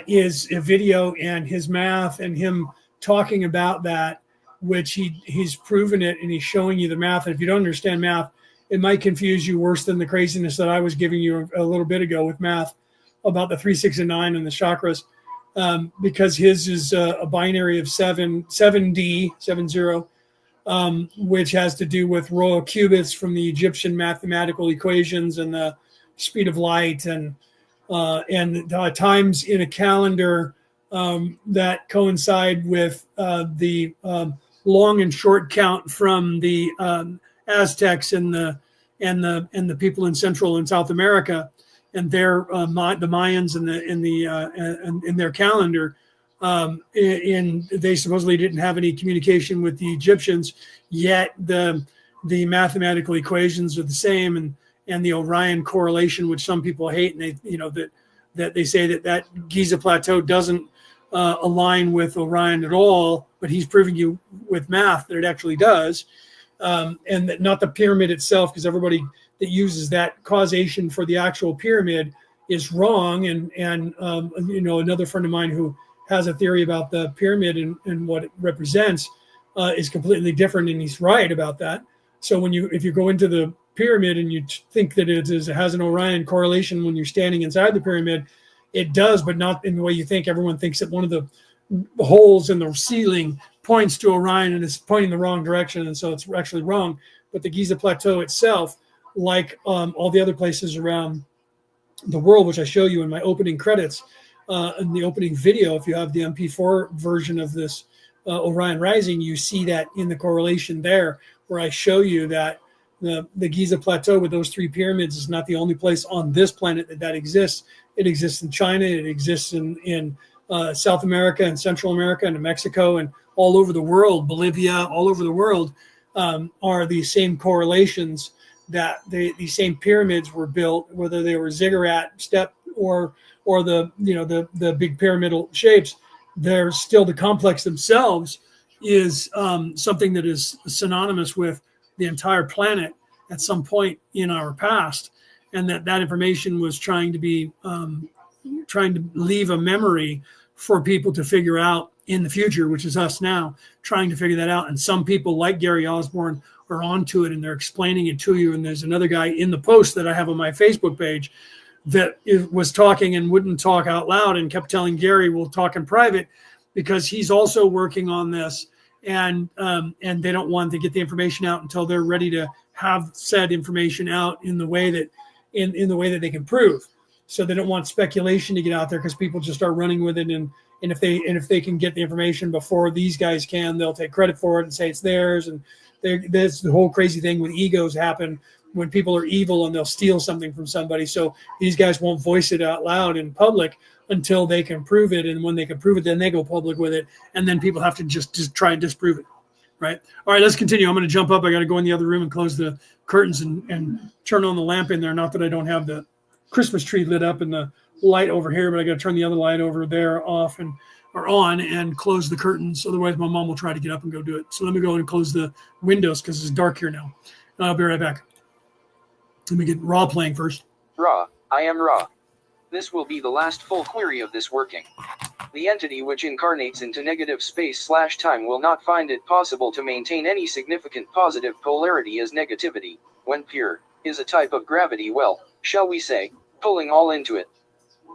is a video and his math and him talking about that, which he's proven it and he's showing you the math. And if you don't understand math, it might confuse you worse than the craziness that I was giving you a little bit ago with math about the 3, 6, and 9 and the chakras, because his is a binary of 7D, 70, which has to do with royal cubits from the Egyptian mathematical equations and the speed of light and times in a calendar that coincide with the long and short count from the Aztecs and the people in Central and South America, and their the Mayans in their calendar. They supposedly didn't have any communication with the Egyptians, yet the mathematical equations are the same, and the Orion correlation, which some people hate, and that they say that Giza Plateau doesn't align with Orion at all, but he's proving you with math that it actually does, and that not the pyramid itself, because everybody that uses that causation for the actual pyramid is wrong. And another friend of mine who has a theory about the pyramid and what it represents is completely different, and he's right about that. So if you go into the pyramid and you think that it has an Orion correlation when you're standing inside the pyramid, it does, but not in the way you think. Everyone thinks that one of the holes in the ceiling points to Orion and it's pointing the wrong direction, and so it's actually wrong. But the Giza Plateau itself, like all the other places around the world, which I show you in my opening credits, in the opening video, if you have the MP4 version of this Orion Rising, you see that in the correlation there, where I show you that the Giza Plateau with those 3 pyramids is not the only place on this planet that exists. It exists in China, it exists in South America and Central America and Mexico and all over the world, Bolivia, all over the world, are the same correlations that these same pyramids were built, whether they were ziggurat, step, or the big pyramidal shapes. They're still, the complex themselves is something that is synonymous with the entire planet at some point in our past, and that information was trying to leave a memory for people to figure out in the future, which is us now trying to figure that out. And some people like Gary Osborne are onto it and they're explaining it to you. And there's another guy in the post that I have on my Facebook page that was talking and wouldn't talk out loud and kept telling Gary, we'll talk in private, because he's also working on this. And they don't want to get the information out until they're ready to have said information out in the way that they can prove. So they don't want speculation to get out there, because people just start running with it. And if they can get the information before these guys can, they'll take credit for it and say it's theirs. And there's the whole crazy thing with egos happen when people are evil and they'll steal something from somebody. So these guys won't voice it out loud in public until they can prove it. And when they can prove it, then they go public with it. And then people have to just try and disprove it. Right. All right, let's continue. I'm going to jump up. I got to go in the other room and close the curtains and turn on the lamp in there. Not that I don't have the Christmas tree lit up and the light over here, but I got to turn the other light over there off or on and close the curtains. Otherwise, my mom will try to get up and go do it. So let me go and close the windows because it's dark here now. And I'll be right back. Let me get Ra playing first. Ra, I am Ra. This will be the last full query of this working. The entity which incarnates into negative space/time will not find it possible to maintain any significant positive polarity, as negativity, when pure, is a type of gravity, well, shall we say, pulling all into it.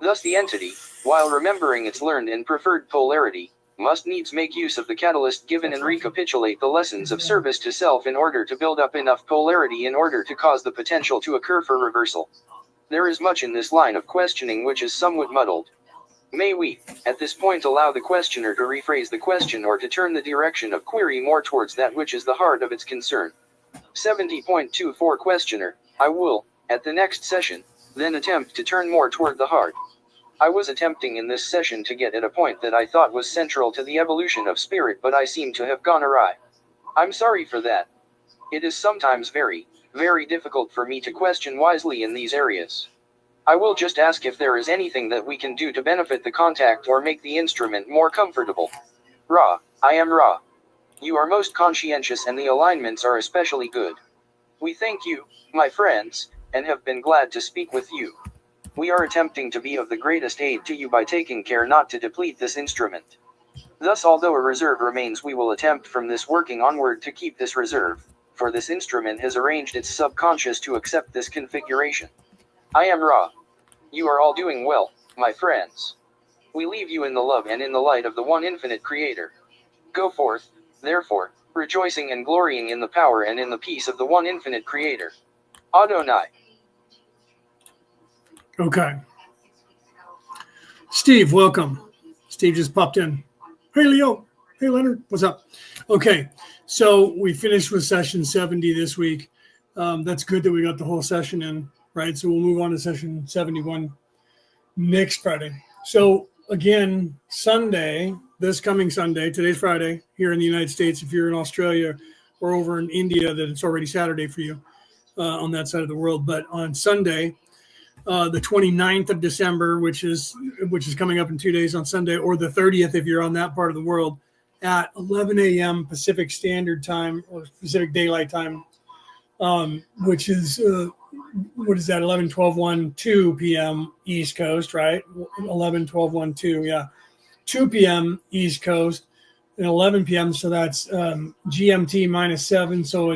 Thus the entity, while remembering its learned and preferred polarity, must needs make use of the catalyst given and recapitulate the lessons of service to self in order to build up enough polarity in order to cause the potential to occur for reversal. There is much in this line of questioning which is somewhat muddled. May we, at this point, allow the questioner to rephrase the question or to turn the direction of query more towards that which is the heart of its concern. 70.24 Questioner, I will, at the next session, then attempt to turn more toward the heart. I was attempting in this session to get at a point that I thought was central to the evolution of spirit, but I seem to have gone awry. I'm sorry for that. It is sometimes very, very difficult for me to question wisely in these areas. I will just ask if there is anything that we can do to benefit the contact or make the instrument more comfortable. Ra, I am Ra. You are most conscientious and the alignments are especially good. We thank you, my friends, and have been glad to speak with you. We are attempting to be of the greatest aid to you by taking care not to deplete this instrument. Thus, although a reserve remains, we will attempt from this working onward to keep this reserve, for this instrument has arranged its subconscious to accept this configuration. I am Ra. You are all doing well, my friends. We leave you in the love and in the light of the one infinite Creator. Go forth, therefore, rejoicing and glorying in the power and in the peace of the one infinite Creator. Adonai. Okay. Steve, welcome. Steve just popped in. Hey, Leo. Hey, Leonard. What's up? Okay. So we finished with session 70 this week. That's good that we got the whole session in, right? So we'll move on to session 71 next Friday. So again, Sunday, this coming Sunday, today's Friday, here in the United States. If you're in Australia or over in India, that it's already Saturday for you on that side of the world. But on Sunday, the 29th of December, which is coming up in 2 days on Sunday, or the 30th if you're on that part of the world, at 11 a.m. Pacific Standard Time or Pacific Daylight Time, which is, what is that, 11, 12, 1, 2 p.m. East Coast, right? 11, 12, 1, 2, yeah. 2 p.m. East Coast and 11 p.m. So that's GMT minus 7. So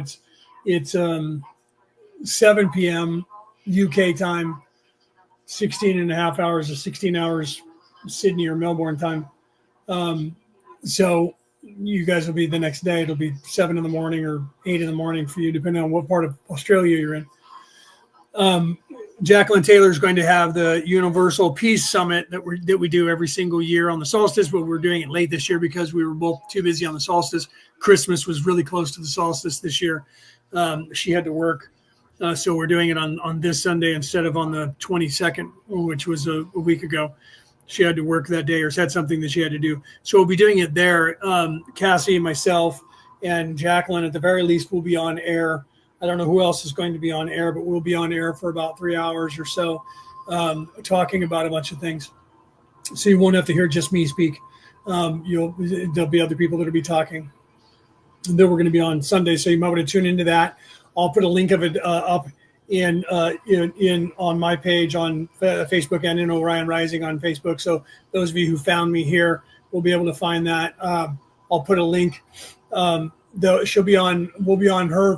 it's 7 p.m. UK time, 16 and a half hours or 16 hours Sydney or Melbourne time. So you guys will be the next day. It'll be 7 in the morning or 8 in the morning for you, depending on what part of Australia you're in. Jacqueline Taylor is going to have the Universal Peace Summit that we do every single year on the solstice, but we're doing it late this year because we were both too busy on the solstice. Christmas was really close to the solstice this year. She had to work. So we're doing it on this Sunday instead of on the 22nd, which was a week ago. She had to work that day or had something that she had to do. So we'll be doing it there. Cassie, myself, and Jacqueline, at the very least, will be on air. I don't know who else is going to be on air, but we'll be on air for about 3 hours or so, talking about a bunch of things. So you won't have to hear just me speak. There'll be other people that will be talking. And then we're going to be on Sunday, so you might want to tune into that. I'll put a link of it up in on my page on Facebook and in Orion Rising on Facebook. So those of you who found me here will be able to find that. I'll put a link. We'll be on her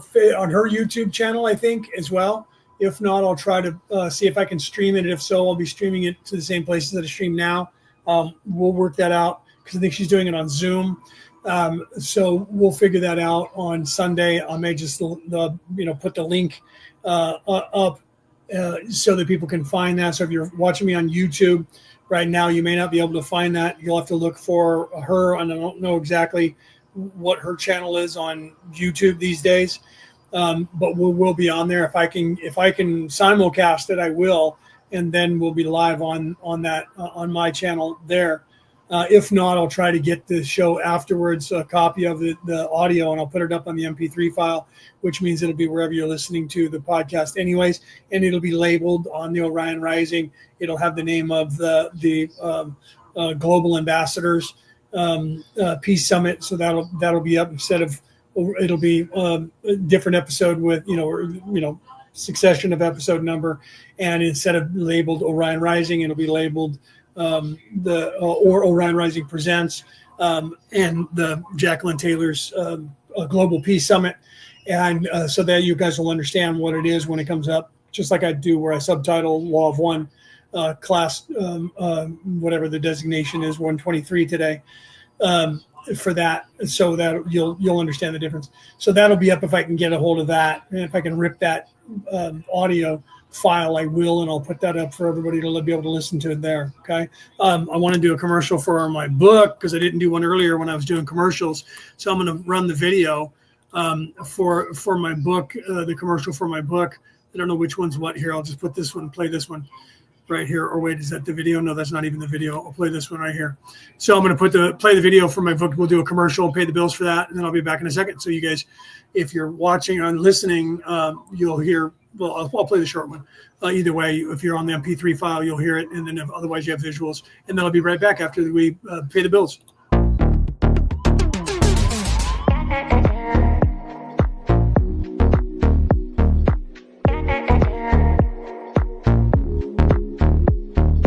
YouTube channel, I think, as well. If not, I'll try to see if I can stream it. If so, I'll be streaming it to the same places that I stream now. We'll work that out because I think she's doing it on Zoom. So we'll figure that out on Sunday. I may just put the link up so that people can find that. So if you're watching me on YouTube right now, you may not be able to find that. You'll have to look for her, and I don't know exactly what her channel is on YouTube these days, but we'll be on there. If I can simulcast it, I will, and then we'll be live on my channel there. If not, I'll try to get the show afterwards, a copy of the audio, and I'll put it up on the MP3 file, which means it'll be wherever you're listening to the podcast anyways, and it'll be labeled on the Orion Rising. It'll have the name of the Global Ambassadors Peace Summit, so that'll be up instead of, it'll be a different episode with, succession of episode number, and instead of labeled Orion Rising, it'll be labeled or Orion Rising Presents, and the Jacqueline Taylor's Global Peace Summit, and so that you guys will understand what it is when it comes up, just like I do where I subtitle Law of One, class, whatever the designation is, 123 today, for that, so that you'll understand the difference. So that'll be up if I can get a hold of that, and if I can rip that audio file, I will, and I'll put that up for everybody to be able to listen to it there. Okay. I want to do a commercial for my book because I didn't do one earlier when I was doing commercials. So I'm going to run the video for my book, the commercial for my book. I don't know which one's what here. I'll just put this one, play this one right here. Or wait, is that the video? No, that's not even the video. I'll play this one right here. So I'm going to play the video for my book. We'll do a commercial, pay the bills for that, and then I'll be back in a second. So you guys, if you're watching and listening, you'll hear well, I'll play the short one. Either way, if you're on the MP3 file, you'll hear it, and then otherwise you have visuals. And then I'll be right back after we pay the bills.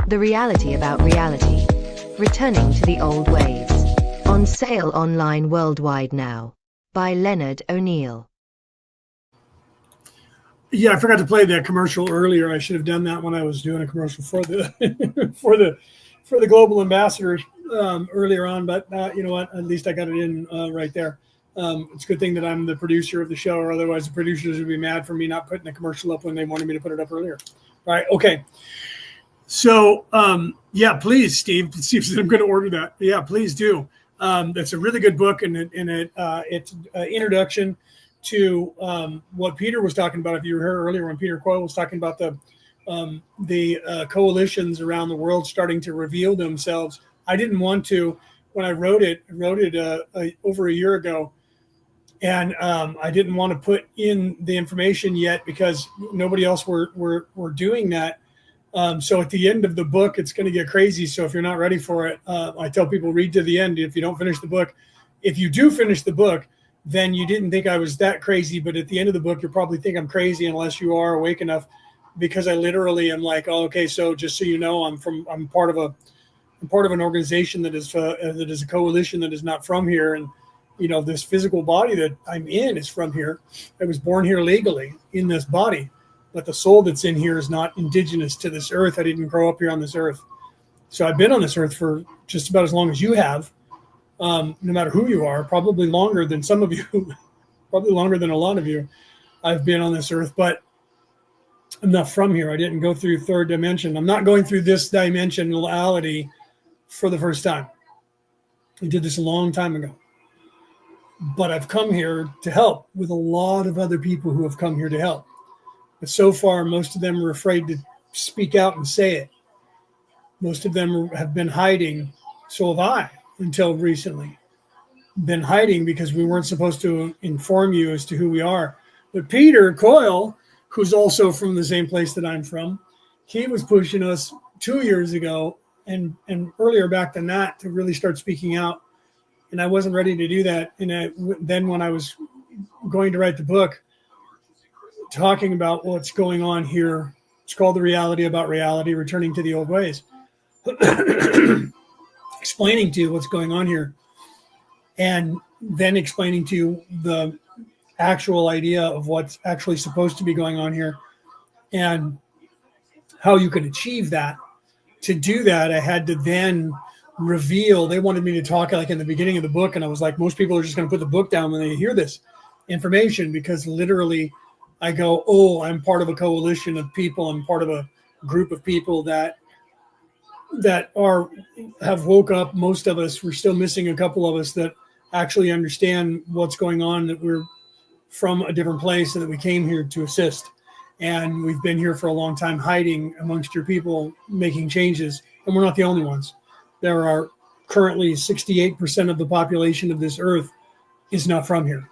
The reality about reality. Returning to the old ways. On sale online worldwide now. By Leonard O'Neill. Yeah, I forgot to play that commercial earlier. I should have done that when I was doing a commercial for the for the global ambassador earlier on. But you know what? At least I got it in right there. It's a good thing that I'm the producer of the show, or otherwise the producers would be mad for me not putting the commercial up when they wanted me to put it up earlier. All right, okay. So yeah, please, Steve. See if I'm going to order that. Yeah, please do. That's a really good book, and it's an introduction to what Peter was talking about. If you were here earlier when Peter Coyle was talking about the coalitions around the world starting to reveal themselves. I didn't want to when I wrote it over a year ago, and I didn't want to put in the information yet because nobody else were doing that. So at the end of the book, it's going to get crazy. So if you're not ready for it, I tell people read to the end. If you don't finish the book, if you do finish the book, then you didn't think I was that crazy. But at the end of the book, you'll probably think I'm crazy unless you are awake enough, because I literally am like, oh, okay, so just so you know, I'm part of an organization that is a coalition that is not from here, and you know, this physical body that I'm in is from here. I was born here legally in this body. But the soul that's in here is not indigenous to this earth. I didn't grow up here on this earth. So I've been on this earth for just about as long as you have, no matter who you are, probably longer than some of you, probably longer than a lot of you. I've been on this earth, but I'm not from here. I didn't go through third dimension. I'm not going through this dimensionality for the first time. I did this a long time ago. But I've come here to help with a lot of other people who have come here to help. But so far, most of them are afraid to speak out and say it. Most of them have been hiding. So have I, until recently. Been hiding because we weren't supposed to inform you as to who we are. But Peter Coyle, who's also from the same place that I'm from, he was pushing us 2 years ago and earlier back than that to really start speaking out. And I wasn't ready to do that. And then when I was going to write the book, talking about what's going on here. It's called The Reality About Reality, Returning to the Old Ways. Explaining to you what's going on here, and then explaining to you the actual idea of what's actually supposed to be going on here and how you can achieve that. To do that, I had to then reveal. They wanted me to talk like in the beginning of the book, and I was like, most people are just going to put the book down when they hear this information, because literally I go, oh, I'm part of a coalition of people. I'm part of a group of people that have woke up. Most of us, we're still missing a couple of us that actually understand what's going on, that we're from a different place and that we came here to assist. And we've been here for a long time hiding amongst your people, making changes. And we're not the only ones. There are currently 68% of the population of this earth is not from here.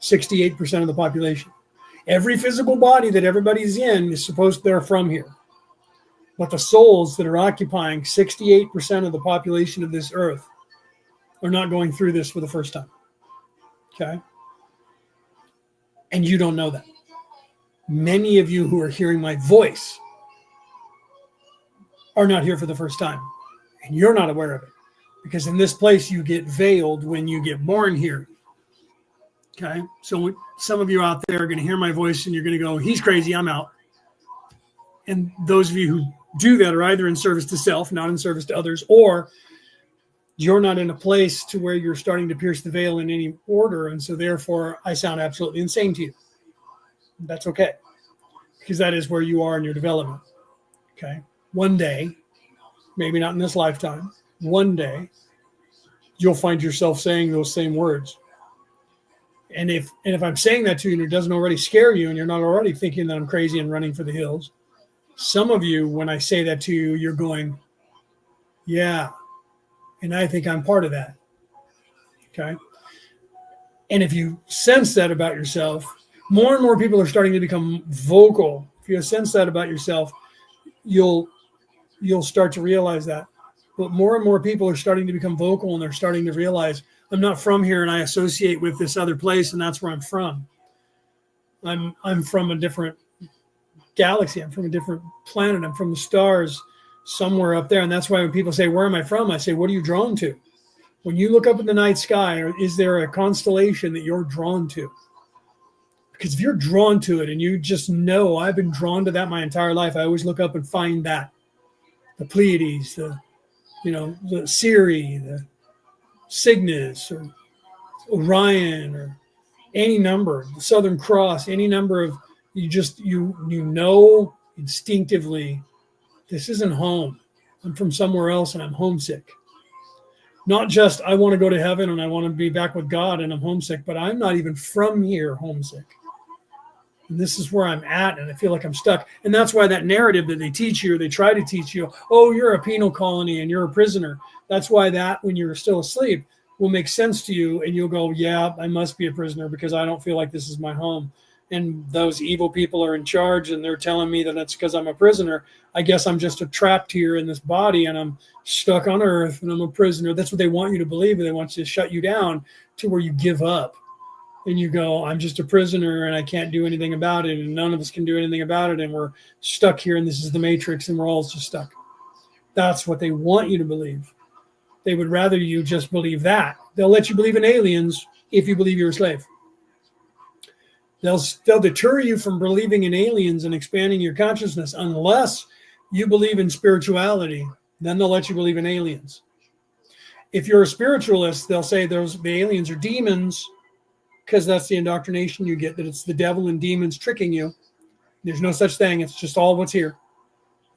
68% of the population. Every physical body that everybody's in is supposed they're from here. But the souls that are occupying 68% of the population of this earth are not going through this for the first time. Okay? And you don't know that. Many of you who are hearing my voice are not here for the first time. And you're not aware of it. Because in this place, you get veiled when you get born here. Okay, so some of you out there are going to hear my voice and you're going to go, he's crazy, I'm out. And those of you who do that are either in service to self, not in service to others, or you're not in a place to where you're starting to pierce the veil in any order. And so therefore, I sound absolutely insane to you. That's okay, because that is where you are in your development. Okay, one day, maybe not in this lifetime, one day, you'll find yourself saying those same words. And if I'm saying that to you and it doesn't already scare you and you're not already thinking that I'm crazy and running for the hills, some of you, when I say that to you, you're going, yeah, and I think I'm part of that. Okay. And if you sense that about yourself, More and more people are starting to become vocal. If you sense that about yourself, you'll start to realize that. But more and more people are starting to become vocal, and they're starting to realize, I'm not from here, and I associate with this other place, and that's where I'm from. I'm from a different galaxy. I'm from a different planet. I'm from the stars somewhere up there. And that's why when people say, where am I from? I say, what are you drawn to? When you look up in the night sky, is there a constellation that you're drawn to? Because if you're drawn to it and you just know, I've been drawn to that my entire life, I always look up and find that. The Pleiades, the Siri, the Cygnus, or Orion, or any number, the Southern Cross, any number of, you know instinctively, this isn't home. I'm from somewhere else and I'm homesick. Not just I want to go to heaven and I want to be back with God and I'm homesick, but I'm not even from here homesick. And this is where I'm at, and I feel like I'm stuck. And that's why that narrative that they teach you, or they try to teach you, oh, you're a penal colony and you're a prisoner. That's why that, when you're still asleep, will make sense to you, and you'll go, yeah, I must be a prisoner because I don't feel like this is my home. And those evil people are in charge, and they're telling me that that's because I'm a prisoner. I guess I'm just trapped here in this body, and I'm stuck on earth, and I'm a prisoner. That's what they want you to believe. They want you to shut you down to where you give up. And you go, I'm just a prisoner and I can't do anything about it. And none of us can do anything about it. And we're stuck here, and this is the matrix, and we're all just stuck. That's what they want you to believe. They would rather you just believe that. They'll let you believe in aliens if you believe you're a slave. They'll deter you from believing in aliens and expanding your consciousness unless you believe in spirituality. Then they'll let you believe in aliens. If you're a spiritualist, they'll say the aliens are demons, because that's the indoctrination you get, that it's the devil and demons tricking you. There's no such thing. It's just all what's here.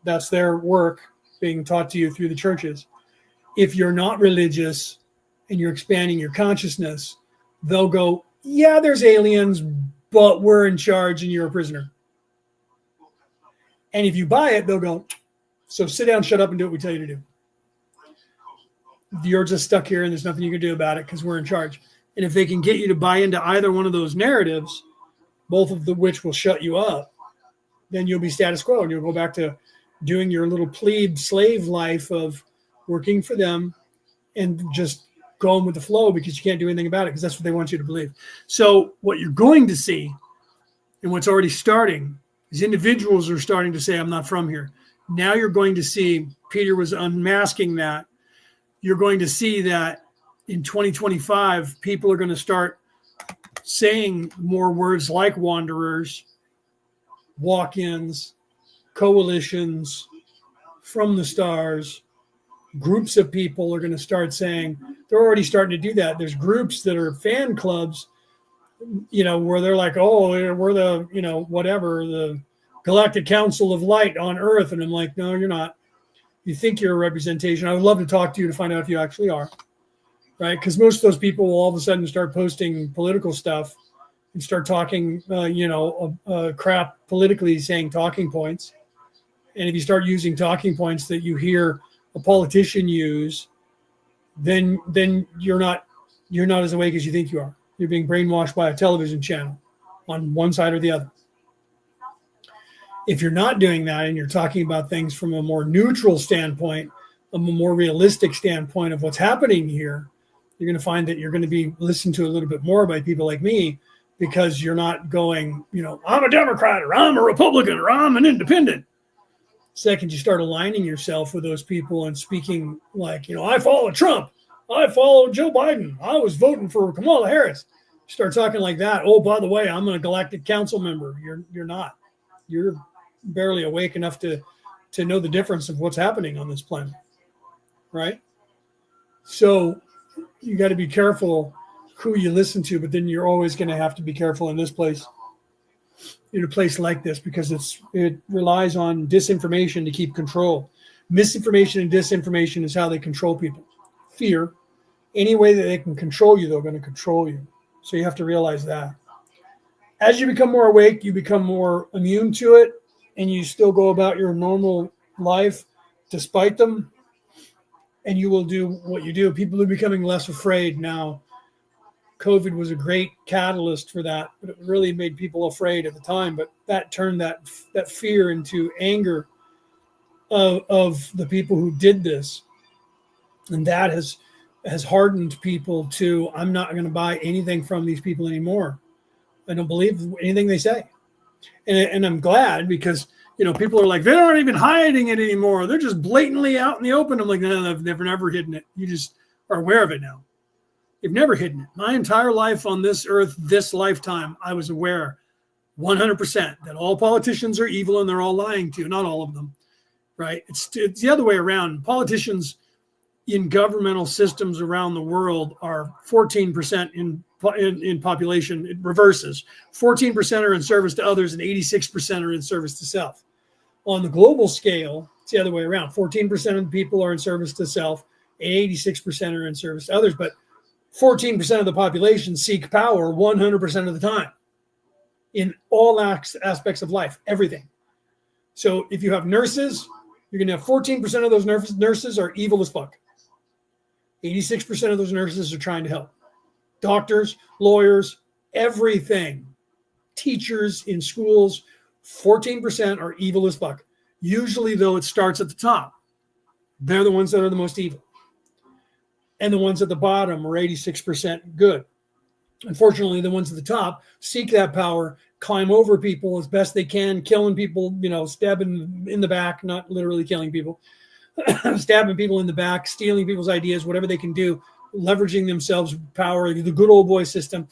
That's their work being taught to you through the churches. If you're not religious and you're expanding your consciousness, they'll go, yeah, there's aliens, but we're in charge and you're a prisoner. And if you buy it, they'll go, so sit down, shut up, and do what we tell you to do. You're just stuck here and there's nothing you can do about it because we're in charge. And if they can get you to buy into either one of those narratives, both of which will shut you up, then you'll be status quo and you'll go back to doing your little plebe slave life of working for them and just going with the flow because you can't do anything about it because that's what they want you to believe. So what you're going to see, and what's already starting, is individuals are starting to say, I'm not from here. Now you're going to see, Peter was unmasking that, you're going to see that in 2025, people are going to start saying more words like wanderers, walk-ins, coalitions, from the stars. Groups of people are going to start saying, they're already starting to do that. There's groups that are fan clubs, where they're like, oh, we're the, whatever, the Galactic Council of Light on Earth. And I'm like, no, you're not. You think you're a representation. I would love to talk to you to find out if you actually are. Right, because most of those people will all of a sudden start posting political stuff and start talking, crap politically, saying talking points. And if you start using talking points that you hear a politician use, then you're not as awake as you think you are. You're being brainwashed by a television channel on one side or the other. If you're not doing that and you're talking about things from a more neutral standpoint, a more realistic standpoint of what's happening here, you're going to find that you're going to be listened to a little bit more by people like me because you're not going, I'm a Democrat or I'm a Republican or I'm an independent. Second, you start aligning yourself with those people and speaking like, I follow Trump. I follow Joe Biden. I was voting for Kamala Harris. You start talking like that. Oh, by the way, I'm a Galactic Council member. You're not. You're barely awake enough to know the difference of what's happening on this planet. Right? So you got to be careful who you listen to, but then you're always going to have to be careful in this place, in a place like this, because it relies on disinformation to keep control. Misinformation and disinformation is how they control people. Fear. Any way that they can control you, they're going to control you. So you have to realize that. As you become more awake, you become more immune to it, and you still go about your normal life despite them. And you will do what you do. People are becoming less afraid now COVID was a great catalyst for that, but it really made people afraid at the time. But that turned that fear into anger of the people who did this, and that has hardened people to, I'm not going to buy anything from these people anymore. I don't believe anything they say, and I'm glad, because people are like, they aren't even hiding it anymore. They're just blatantly out in the open. I'm like, no, they've never hidden it. You just are aware of it now. You've never hidden it. My entire life on this earth, this lifetime, I was aware 100% that all politicians are evil and they're all lying to you. Not all of them, right? It's the other way around. Politicians in governmental systems around the world are 14% in population. It reverses. 14% are in service to others and 86% are in service to self. On the global scale, it's the other way around. 14% of the people are in service to self, and 86% are in service to others. But 14% of the population seek power 100% of the time in all aspects of life, everything. So if you have nurses, you're going to have 14% of those nurses are evil as fuck. 86% of those nurses are trying to help. Doctors, lawyers, everything. Teachers in schools, 14% are evil as fuck. Usually, though, it starts at the top. They're the ones that are the most evil. And the ones at the bottom are 86% good. Unfortunately, the ones at the top seek that power, climb over people as best they can, killing people, stabbing in the back, not literally killing people, stabbing people in the back, stealing people's ideas, whatever they can do, leveraging themselves power, the good old boy system.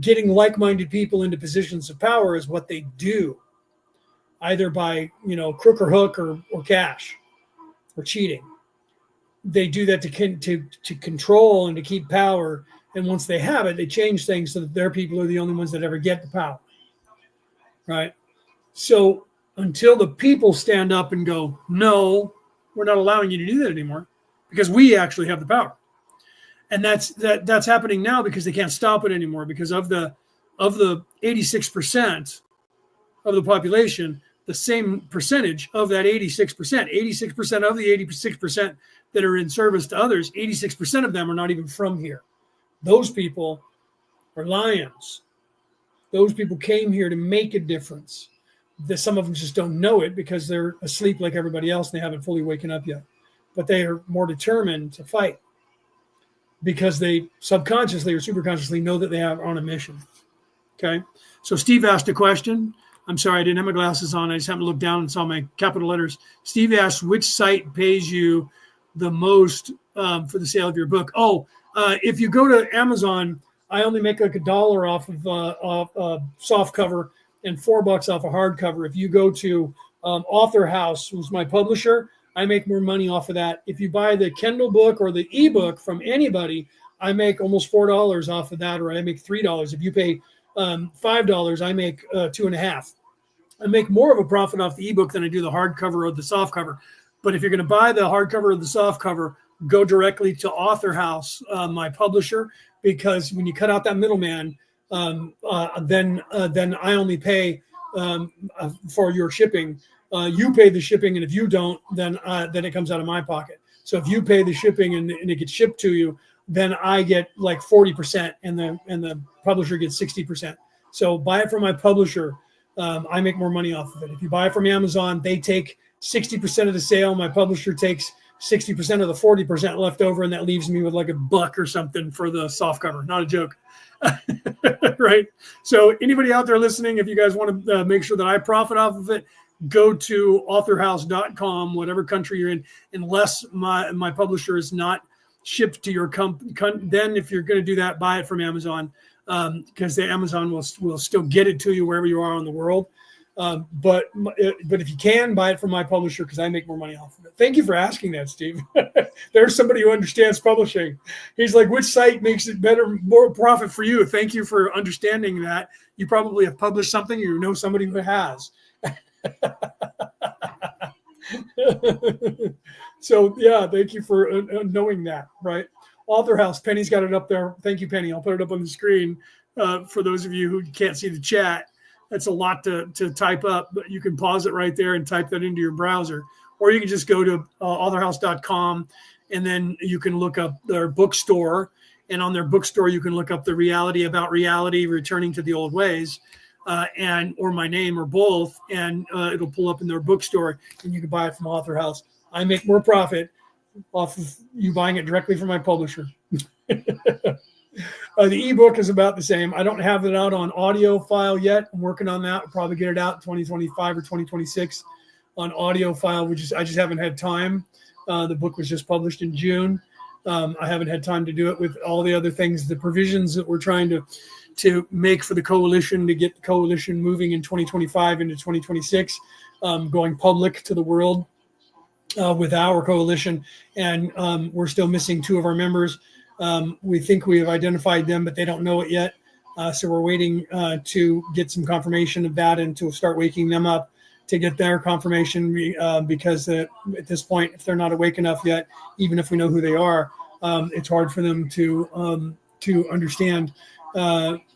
Getting like-minded people into positions of power is what they do, either by, crook or hook or cash or cheating. They do that to control and to keep power. And once they have it, they change things so that their people are the only ones that ever get the power. Right? So until the people stand up and go, no, we're not allowing you to do that anymore, because we actually have the power. And that's happening now because they can't stop it anymore, because of the 86% of the population, the same percentage of that 86% of the 86% that are in service to others, 86% of them are not even from here. Those people are lions. Those people came here to make a difference. Some of them just don't know it because they're asleep like everybody else and they haven't fully waken up yet. But they are more determined to fight because they subconsciously or superconsciously know that they are on a mission. Okay. So Steve asked a question. I'm sorry, I didn't have my glasses on. I just happened to look down and saw my capital letters. Steve asked, which site pays you the most for the sale of your book? If you go to Amazon, I only make like $1 off of soft cover and $4 off a hardcover. If you go to Author House, who's my publisher, I make more money off of that. If you buy the Kindle book or the ebook from anybody, I make almost $4 off of that, or I make $3. If you pay $5, I make $2.50. I make more of a profit off the ebook than I do the hardcover or the soft cover. But if you're going to buy the hardcover or the soft cover, go directly to Author House, my publisher, because when you cut out that middleman, then I only pay for your shipping. You pay the shipping, and if you don't, then it comes out of my pocket. So if you pay the shipping and it gets shipped to you, then I get like 40%, and the publisher gets 60%. So buy it from my publisher. I make more money off of it. If you buy it from Amazon, they take 60% of the sale. My publisher takes 60% of the 40% left over, and that leaves me with like $1 or something for the soft cover. Not a joke. Right? So anybody out there listening, if you guys want to make sure that I profit off of it, go to authorhouse.com, whatever country you're in, unless my publisher is not shipped to your company. Then if you're going to do that, buy it from Amazon, because the Amazon will still get it to you wherever you are in the world. But if you can, buy it from my publisher, because I make more money off of it. Thank you for asking that, Steve. There's somebody who understands publishing. He's like, which site makes it better, more profit for you? Thank you for understanding that. You probably have published something, or you know somebody who has. So yeah, thank you for knowing that. Right? Author House. Penny's got it up there. Thank you, Penny. I'll put it up on the screen for those of you who can't see the chat. That's a lot to type up, but you can pause it right there and type that into your browser. Or you can just go to authorhouse.com, and then you can look up their bookstore, And on their bookstore, you can look up The Reality About Reality, Returning to the Old Ways, or my name or both, and it'll pull up in their bookstore, and you can buy it from Author House. I make more profit off of you buying it directly from my publisher. The ebook is about the same. I don't have it out on audio file yet. I'm working on that. I'll probably get it out in 2025 or 2026 on audio file. I just haven't had time. The book was just published in June. I haven't had time to do it with all the other things, the provisions that we're trying to make for the coalition, to get the coalition moving in 2025 into 2026, going public to the world with our coalition. And we're still missing 2 of our members. We think we have identified them, but they don't know it yet. So we're waiting to get some confirmation of that and to start waking them up to get their confirmation, because at this point, if they're not awake enough yet, even if we know who they are, it's hard for them to understand if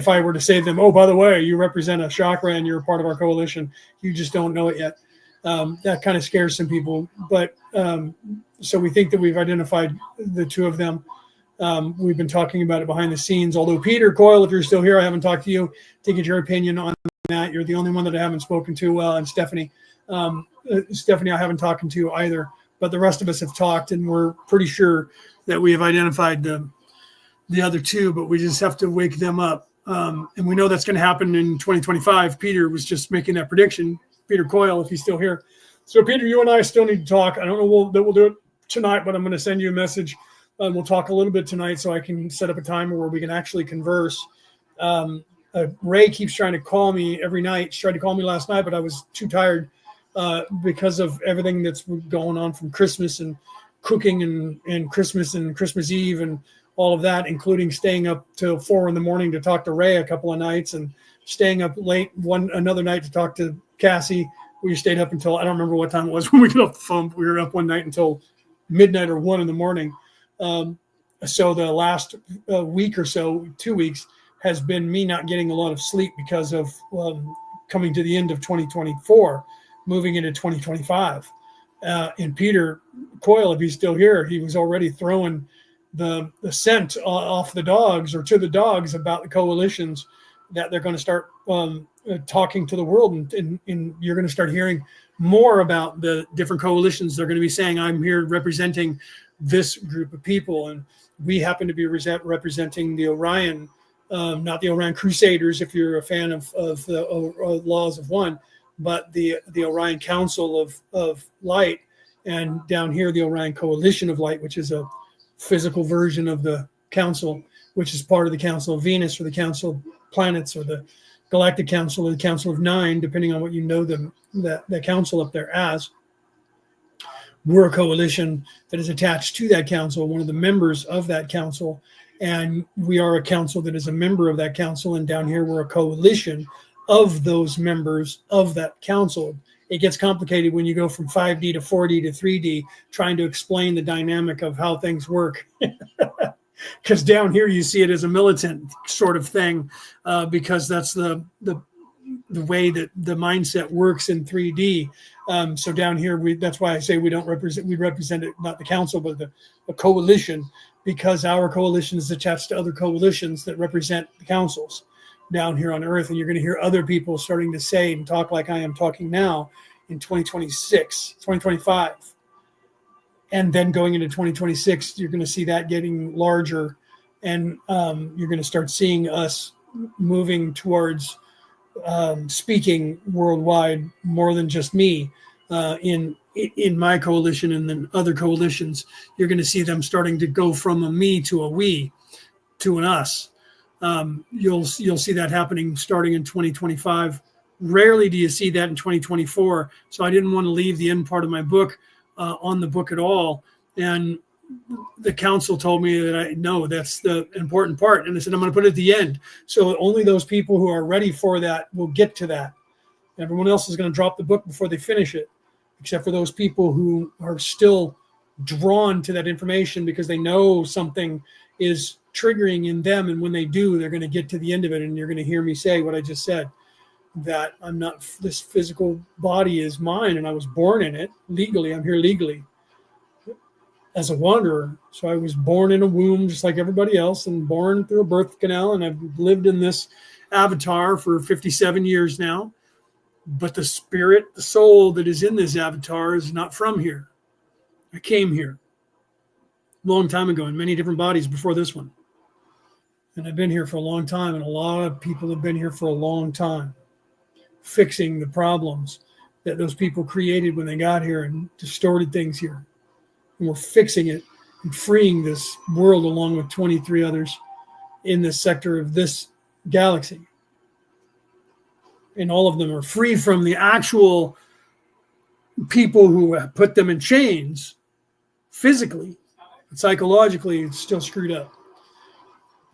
I were to say to them, oh, by the way, you represent a chakra and you're a part of our coalition, you just don't know it yet. That kind of scares some people, but so we think that we've identified the 2 of them. We've been talking about it behind the scenes, although Peter Coyle, if you're still here, I haven't talked to you to get your opinion on that. You're the only one that I haven't spoken to. And Stephanie, I haven't talked to either, but the rest of us have talked, and we're pretty sure that we have identified the other 2, but we just have to wake them up. And we know that's going to happen in 2025. Peter was just making that prediction. Peter Coyle, if he's still here. So Peter, you and I still need to talk. I don't know that we'll do it tonight, but I'm going to send you a message. We'll talk a little bit tonight so I can set up a time where we can actually converse. Ray keeps trying to call me every night. She tried to call me last night, but I was too tired because of everything that's going on from Christmas and cooking and Christmas Eve and all of that, including staying up till 4 a.m. to talk to Ray a couple of nights and staying up late another night to talk to Cassie. We stayed up until, I don't remember what time it was when we got off the phone. We were up one night until midnight or 1 a.m. So the last week or so, 2 weeks, has been me not getting a lot of sleep because of coming to the end of 2024, moving into 2025. And Peter Coyle, if he's still here, he was already throwing the scent off the dogs, or to the dogs, about the coalitions that they're going to start talking to the world, and you're going to start hearing more about the different coalitions. They're going to be saying, I'm here representing this group of people, and we happen to be representing the Orion, not the Orion Crusaders, if you're a fan of the Laws of One, but the Orion Council of Light, and down here the Orion Coalition of Light, which is a physical version of the council, which is part of the Council of Venus, or the Council of Planets, or the Galactic Council, or the Council of Nine, depending on what you know them, the council up there as. We're a coalition that is attached to that council, one of the members of that council, and we are a council that is a member of that council, and down here we're a coalition of those members of that council. It gets complicated when you go from 5D to 4D to 3D, trying to explain the dynamic of how things work. Because down here you see it as a militant sort of thing, because that's the way that the mindset works in 3D. So down here, that's why I say we represent it, not the council, but the coalition, because our coalition is attached to other coalitions that represent the councils down here on Earth. And you're going to hear other people starting to say and talk like I am talking now in 2026, 2025. And then going into 2026, you're going to see that getting larger, and you're going to start seeing us moving towards speaking worldwide, more than just me in my coalition, and then other coalitions. You're going to see them starting to go from a me to a we to an us. You'll see that happening starting in 2025. Rarely do you see that in 2024. So I didn't want to leave the end part of my book on the book at all. And the council told me that I know that's the important part. And I said, I'm going to put it at the end. So only those people who are ready for that will get to that. Everyone else is going to drop the book before they finish it, except for those people who are still drawn to that information because they know something is triggering in them. And when they do, they're going to get to the end of it. And you're going to hear me say what I just said, that I'm not, this physical body is mine and I was born in it legally. I'm here legally. as a wanderer. So I was born in a womb just like everybody else and born through a birth canal. And I've lived in this avatar for 57 years now. But the spirit, the soul that is in this avatar is not from here. I came here a long time ago in many different bodies before this one. And I've been here for a long time. And a lot of people have been here for a long time, fixing the problems that those people created when they got here and distorted things here. And we're fixing it and freeing this world along with 23 others in this sector of this galaxy. And all of them are free from the actual people who have put them in chains physically. But psychologically, it's still screwed up.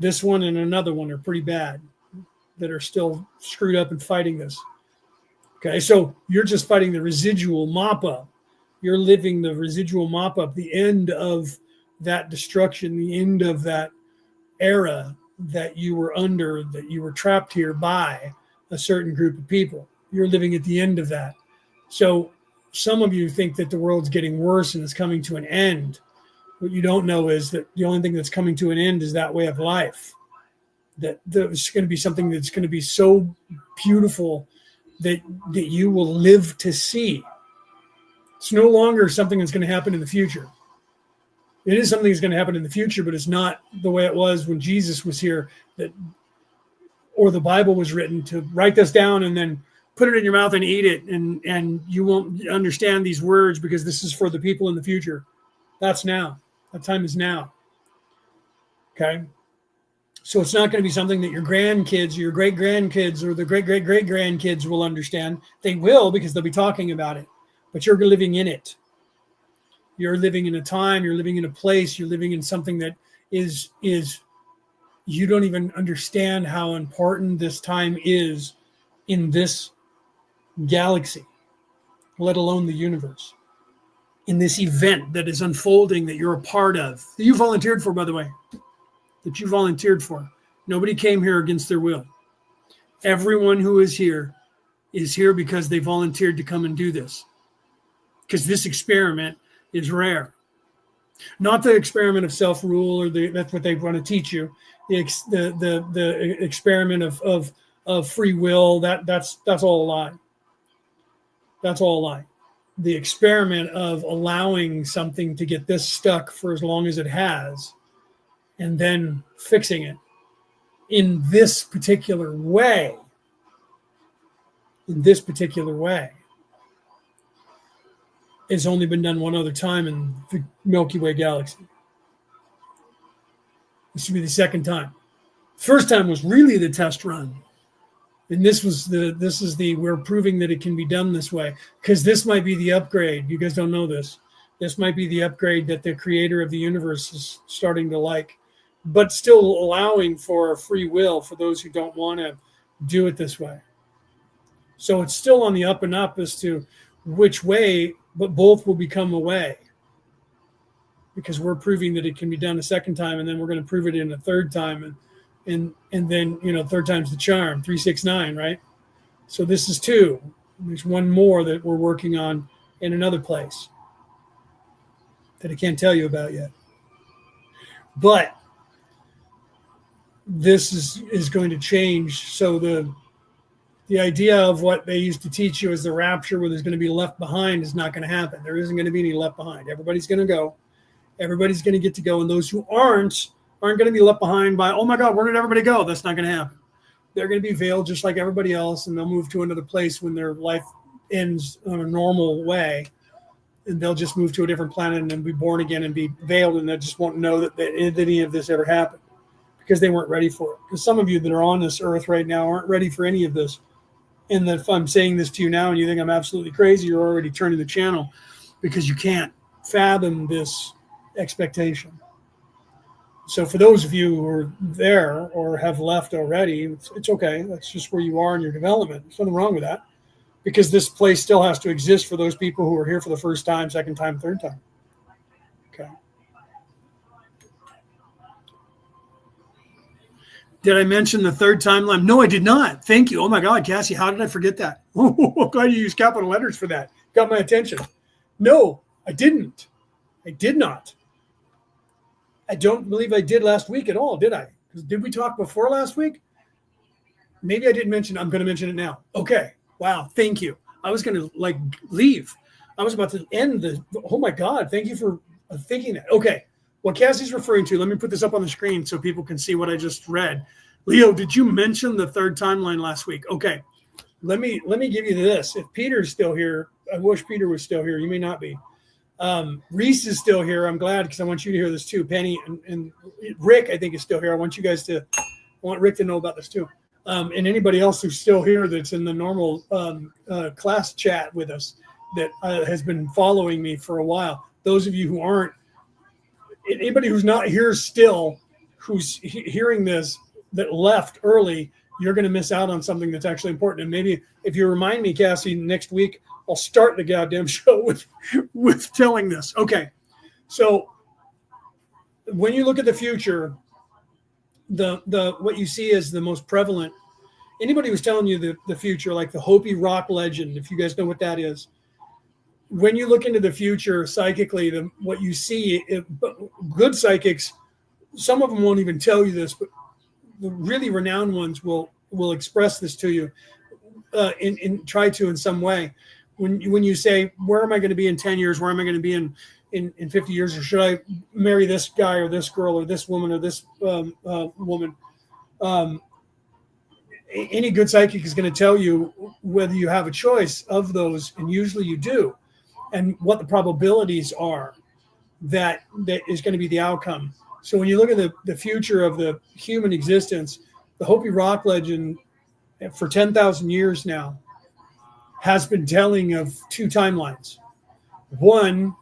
This one and another one are pretty bad that are still screwed up and fighting this. Okay, so you're just fighting the residual mop-up. You're living the residual mop-up, the end of that destruction, the end of that era that you were under, that you were trapped here by a certain group of people. You're living at the end of that. So some of you think that the world's getting worse and it's coming to an end. What you don't know is that the only thing that's coming to an end is that way of life. That there's going to be something that's going to be so beautiful that you will live to see. It's no longer something that's going to happen in the future. It is something that's going to happen in the future, but it's not the way it was when Jesus was here, or the Bible was written to write this down and then put it in your mouth and eat it, and you won't understand these words because this is for the people in the future. That's now. That time is now. Okay? So it's not going to be something that your grandkids or your great-grandkids or the great-great-great-grandkids will understand. They will, because they'll be talking about it. But you're living in it. You're living in a time, you're living in a place, you're living in something that is you don't even understand how important this time is in this galaxy, let alone the universe. In this event that is unfolding that you're a part of, that you volunteered for, by the way, that you volunteered for. Nobody came here against their will. Everyone who is here because they volunteered to come and do this. Because this experiment is rare. Not the experiment of self-rule, or that's what they want to teach you. The experiment of free will, that's all a lie. That's all a lie. The experiment of allowing something to get this stuck for as long as it has, and then fixing it in this particular way, it's only been done one other time in the Milky Way galaxy. This would be the second time. First time was really the test run. And we're proving that it can be done this way, because this might be the upgrade. You guys don't know this. This might be the upgrade that the creator of the universe is starting to like, but still allowing for free will for those who don't want to do it this way. So it's still on the up and up as to which way, but both will become a way, because we're proving that it can be done a second time, and then we're going to prove it in a third time, and then third time's the charm. 369, right? So this is 2. There's one more that we're working on in another place that I can't tell you about yet. But this is going to change. So the idea of what they used to teach you as the rapture, where there's going to be left behind, is not going to happen. There isn't going to be any left behind. Everybody's going to go. Everybody's going to get to go. And those who aren't going to be left behind by, oh my God, where did everybody go? That's not going to happen. They're going to be veiled just like everybody else, and they'll move to another place when their life ends in a normal way. And they'll just move to a different planet and then be born again and be veiled, and they just won't know that any of this ever happened, because they weren't ready for it. Because some of you that are on this earth right now aren't ready for any of this. And if I'm saying this to you now and you think I'm absolutely crazy, you're already turning the channel, because you can't fathom this expectation. So for those of you who are there or have left already, it's okay. That's just where you are in your development. There's nothing wrong with that, because this place still has to exist for those people who are here for the first time, second time, third time. Okay. Did I mention the third timeline? No, I did not. Thank you. Oh my God, Cassie, how did I forget that? Oh, glad you used capital letters for that. Got my attention. No, I didn't. I did not. I don't believe I did last week at all, did I? Did we talk before last week? Maybe I didn't mention. I'm going to mention it now. Okay. Wow. Thank you. I was going to leave. I was about to end the. Oh my God. Thank you for thinking that. Okay. What Cassie's referring to, let me put this up on the screen so people can see what I just read. Leo, did you mention the third timeline last week? Okay. Let me give you this. If Peter's still here, I wish Peter was still here. You may not be. Reese is still here. I'm glad because I want you to hear this too. Penny and Rick, I think, is still here. I want Rick to know about this too. And anybody else who's still here that's in the normal class chat with us that has been following me for a while. Those of you who aren't, anybody who's not here still, who's hearing this that left early, you're going to miss out on something that's actually important. And maybe if you remind me, Cassie, next week, I'll start the goddamn show with telling this. Okay. So when you look at the future, the what you see is the most prevalent. Anybody who's telling you the future, like the Hopi rock legend, if you guys know what that is, when you look into the future psychically, what you see, good psychics, some of them won't even tell you this, but the really renowned ones will express this to you and try to in some way. When you say, where am I going to be in 10 years? Where am I going to be in 50 years? Or should I marry this guy or this girl or this woman or this woman? Any good psychic is going to tell you whether you have a choice of those, and usually you do, and what the probabilities are that is going to be the outcome. So when you look at the future of the human existence, the Hopi rock legend for 10,000 years now has been telling of two timelines. One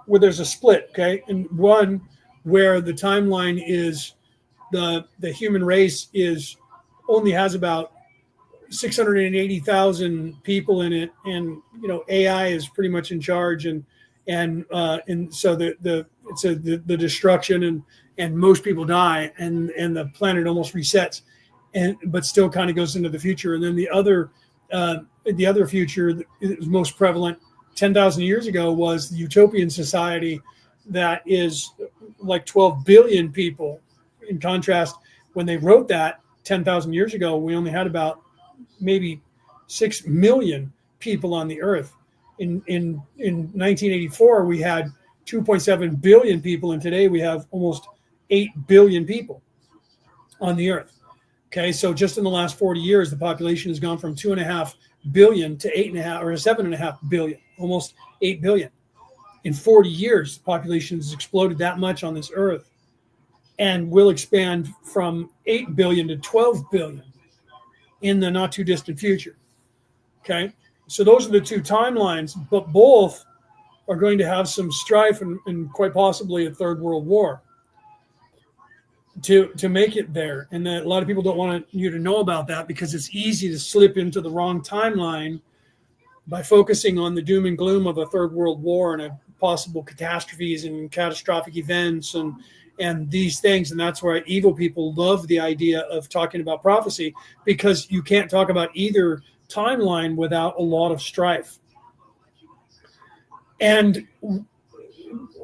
where there's a split, okay? And one where the timeline is the human race only has about 680,000 people in it, and AI is pretty much in charge, and so the destruction and most people die, and the planet almost resets, but still kind of goes into the future. And then the other future that is most prevalent 10,000 years ago was the utopian society that is like 12 billion people. In contrast, when they wrote that 10,000 years ago, we only had about maybe 6 million people on the earth. In 1984, we had 2.7 billion people, and today we have almost 8 billion people on the earth. Okay, so just in the last 40 years, the population has gone from 2.5 billion to 8.5 or 7.5 billion, almost 8 billion. In 40 years, the population has exploded that much on this earth, and will expand from 8 billion to 12 billion in the not too distant future. Okay, so those are the two timelines, but both are going to have some strife and quite possibly a third world war to make it there. And that a lot of people don't want you to know about that, because it's easy to slip into the wrong timeline by focusing on the doom and gloom of a third world war and a possible catastrophes and catastrophic events and these things. And that's why evil people love the idea of talking about prophecy, because you can't talk about either timeline without a lot of strife. And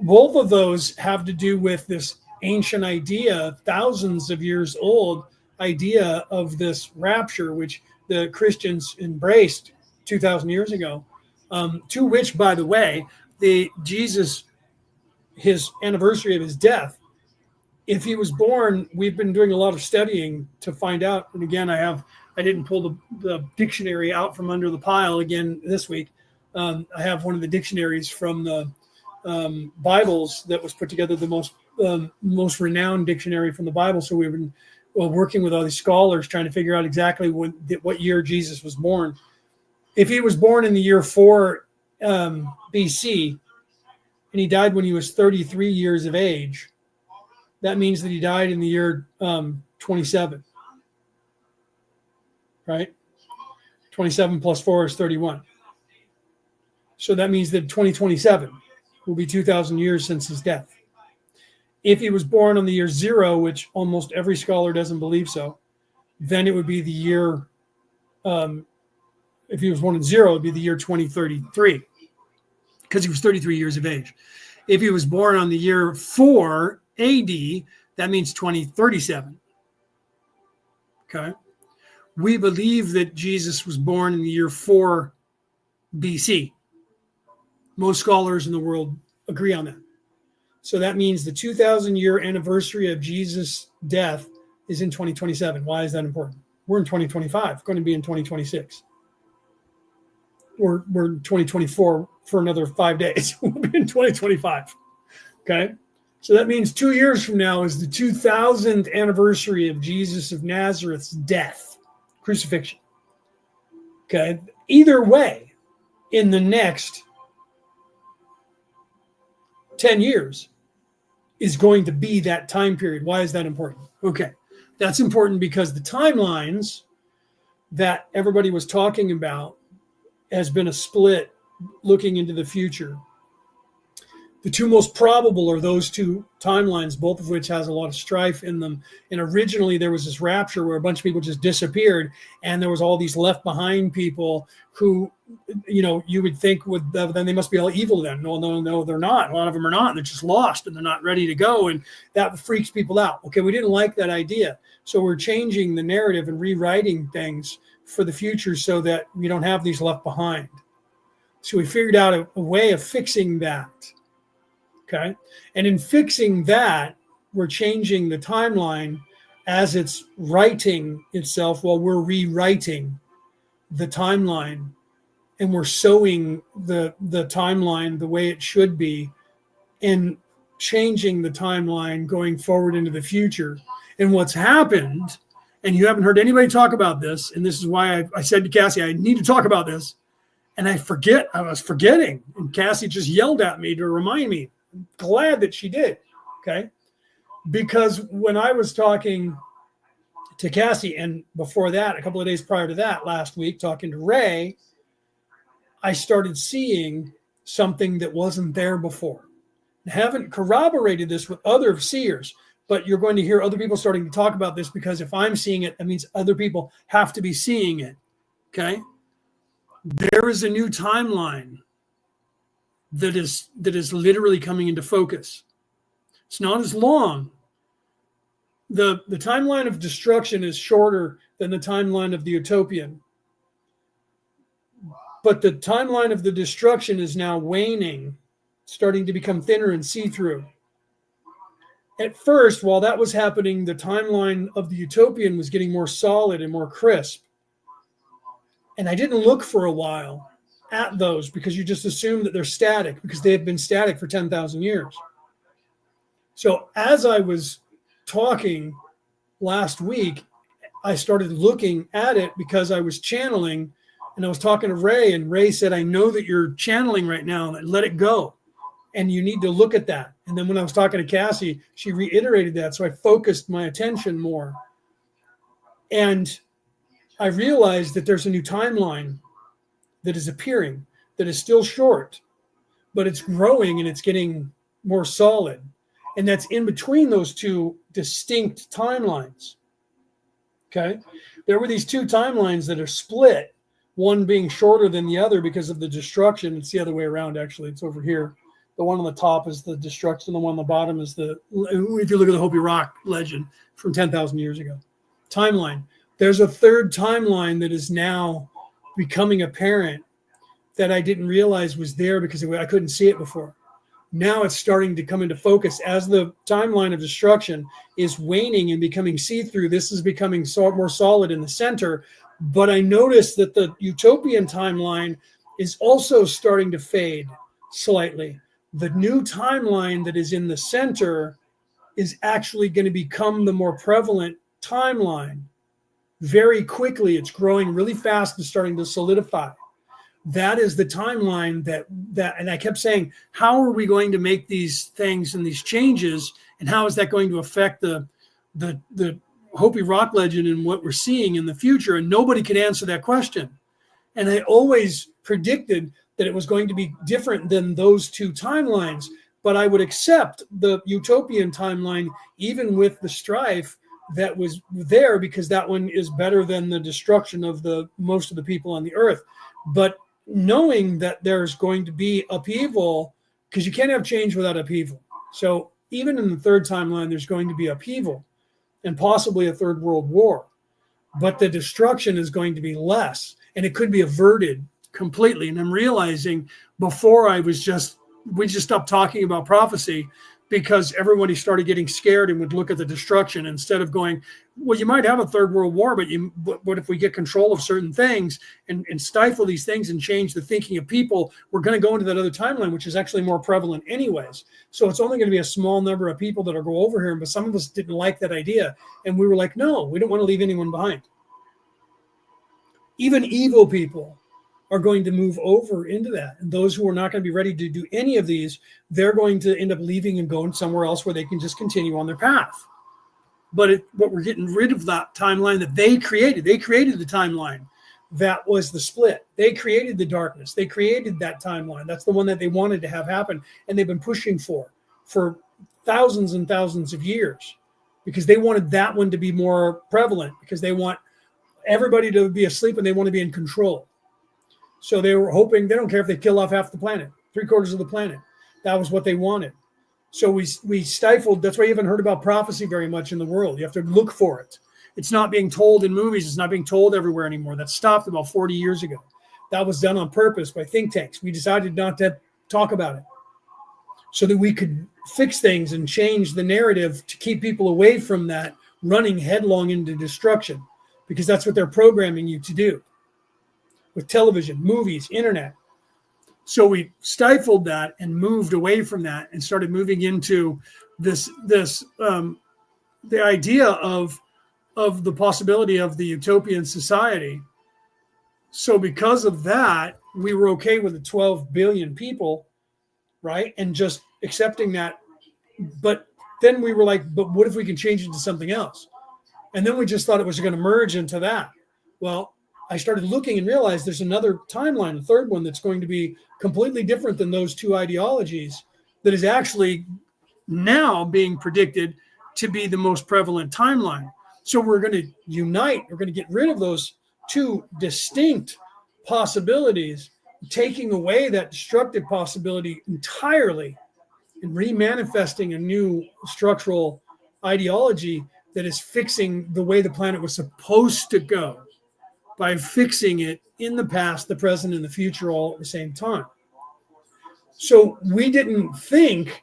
both of those have to do with this ancient idea, thousands of years old idea of this rapture, which the Christians embraced 2,000 years ago, to which, by the way, Jesus, his anniversary of his death, if he was born, we've been doing a lot of studying to find out. And again, I didn't pull the dictionary out from under the pile again this week. I have one of the dictionaries from the Bibles that was put together, the most renowned dictionary from the Bible. So we've been working with all these scholars trying to figure out exactly what year Jesus was born. If he was born in the year 4 BC and he died when he was 33 years of age, that means that he died in the year 27, right? 27 plus 4 is 31. So that means that 2027 will be 2,000 years since his death. If he was born on the year 0, which almost every scholar doesn't believe so, then it would be the year, if he was born in 0, it would be the year 2033, because he was 33 years of age. If he was born on the year 4 AD, that means 2037. Okay. We believe that Jesus was born in the year 4 BC. Most scholars in the world agree on that. So that means the 2,000-year anniversary of Jesus' death is in 2027. Why is that important? We're in 2025, going to be in 2026. We're in 2024 for another 5 days. We'll be in 2025. Okay. So that means 2 years from now is the 2000th anniversary of Jesus of Nazareth's death, crucifixion. Okay. Either way, in the next 10 years is going to be that time period. Why is that important? Okay. That's important because the timelines that everybody was talking about has been a split looking into the future. The two most probable are those two timelines, both of which has a lot of strife in them. And originally there was this rapture where a bunch of people just disappeared, and there was all these left behind people who, you would think then they must be all evil then. No, they're not. A lot of them are not. They're just lost and they're not ready to go. And that freaks people out. Okay, we didn't like that idea. So we're changing the narrative and rewriting things for the future so that we don't have these left behind. So we figured out a way of fixing that. Okay. And in fixing that, we're changing the timeline as it's writing itself while we're rewriting the timeline, and we're sewing the timeline the way it should be and changing the timeline going forward into the future. And what's happened, and you haven't heard anybody talk about this, and this is why I said to Cassie, I need to talk about this. And I was forgetting. And Cassie just yelled at me to remind me. Glad that she did. Okay. Because when I was talking to Cassie, and before that, a couple of days prior to that, last week, talking to Ray, I started seeing something that wasn't there before. I haven't corroborated this with other seers, but you're going to hear other people starting to talk about this, because if I'm seeing it, that means other people have to be seeing it. Okay. There is a new timeline that is literally coming into focus. It's not as long. The timeline of destruction is shorter than the timeline of the utopian. But the timeline of the destruction is now waning, starting to become thinner and see-through. At first, while that was happening, the timeline of the utopian was getting more solid and more crisp. And I didn't look for a while at those, because you just assume that they're static, because they have been static for 10,000 years. So as I was talking last week, I started looking at it because I was channeling, and I was talking to Ray, and Ray said, I know that you're channeling right now, let it go. And you need to look at that. And then when I was talking to Cassie, she reiterated that. So I focused my attention more. And I realized that there's a new timeline that is appearing, that is still short, but it's growing and it's getting more solid. And that's in between those two distinct timelines. Okay. There were these two timelines that are split, one being shorter than the other because of the destruction. It's the other way around, actually. It's over here. The one on the top is the destruction. The one on the bottom is if you look at the Hopi Rock legend from 10,000 years ago. Timeline. There's a third timeline that is now becoming apparent that I didn't realize was there because I couldn't see it before. Now it's starting to come into focus as the timeline of destruction is waning and becoming see-through. This is becoming more solid in the center. But I noticed that the utopian timeline is also starting to fade slightly. The new timeline that is in the center is actually going to become the more prevalent timeline. Very quickly, it's growing really fast and starting to solidify. That is the timeline that, and I kept saying, how are we going to make these things and these changes, and how is that going to affect the Hopi Rock legend and what we're seeing in the future? And nobody could answer that question. And I always predicted that it was going to be different than those two timelines, but I would accept the utopian timeline even with the strife that was there, because that one is better than the destruction of most of the people on the earth. But knowing that there's going to be upheaval, because you can't have change without upheaval. So even in the third timeline, there's going to be upheaval and possibly a third world war. But the destruction is going to be less, and it could be averted completely. And I'm realizing before we just stopped talking about prophecy because everybody started getting scared and would look at the destruction instead of going, well, you might have a third world war, but what if we get control of certain things and stifle these things and change the thinking of people? We're going to go into that other timeline, which is actually more prevalent anyways. So it's only going to be a small number of people that will go over here. But some of us didn't like that idea. And we were like, no, we don't want to leave anyone behind. Even evil people are going to move over into that. And those who are not going to be ready to do any of these, they're going to end up leaving and going somewhere else where they can just continue on their path. But we're getting rid of that timeline that they created. They created the timeline that was the split. They created the darkness. They created that timeline. That's the one that they wanted to have happen. And they've been pushing for thousands and thousands of years because they wanted that one to be more prevalent because they want everybody to be asleep and they want to be in control. So they were hoping, they don't care if they kill off half the planet, 3/4 of the planet. That was what they wanted. So we stifled. That's why you haven't heard about prophecy very much in the world. You have to look for it. It's not being told in movies. It's not being told everywhere anymore. That stopped about 40 years ago. That was done on purpose by think tanks. We decided not to talk about it so that we could fix things and change the narrative to keep people away from that running headlong into destruction, because that's what they're programming you to do with television, movies, internet. So we stifled that and moved away from that and started moving into the idea of the possibility of the utopian society. So because of that, we were okay with the 12 billion people, right? And just accepting that. But then we were like, but what if we can change it to something else? And then we just thought it was going to merge into that. Well, I started looking and realized there's another timeline, a third one that's going to be completely different than those two ideologies that is actually now being predicted to be the most prevalent timeline. So we're going to unite. We're going to get rid of those two distinct possibilities, taking away that destructive possibility entirely and remanifesting a new structural ideology that is fixing the way the planet was supposed to go, by fixing it in the past, the present, and the future all at the same time. So we didn't think,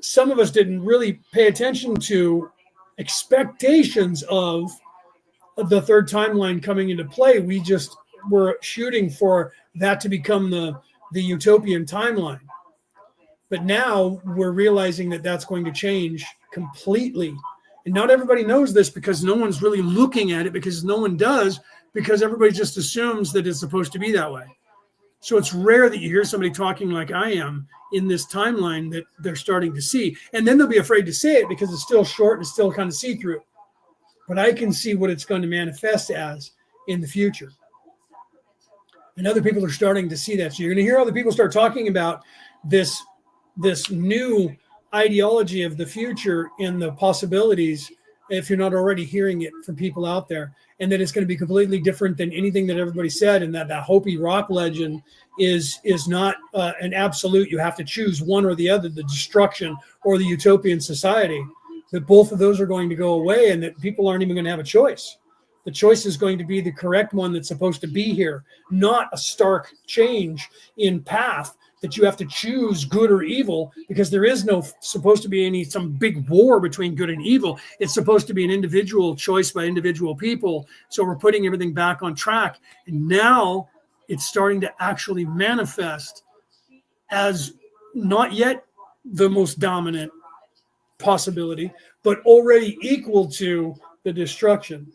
some of us didn't really pay attention to expectations of the third timeline coming into play. We just were shooting for that to become the utopian timeline. But now we're realizing that that's going to change completely. And not everybody knows this because no one's really looking at it, because no one does, because everybody just assumes that it's supposed to be that way. So it's rare that you hear somebody talking like I am in this timeline that they're starting to see. And then they'll be afraid to say it because it's still short and it's still kind of see-through. But I can see what it's going to manifest as in the future. And other people are starting to see that. So you're going to hear other people start talking about this new ideology of the future and the possibilities, if you're not already hearing it from people out there, and that it's going to be completely different than anything that everybody said, and that Hopi rock legend is not an absolute, you have to choose one or the other, the destruction or the utopian society, that both of those are going to go away and that people aren't even going to have a choice. The choice is going to be the correct one that's supposed to be here, not a stark change in path that you have to choose good or evil, because there is no supposed to be some big war between good and evil. It's supposed to be an individual choice by individual people. So we're putting everything back on track. And now it's starting to actually manifest as not yet the most dominant possibility, but already equal to the destruction,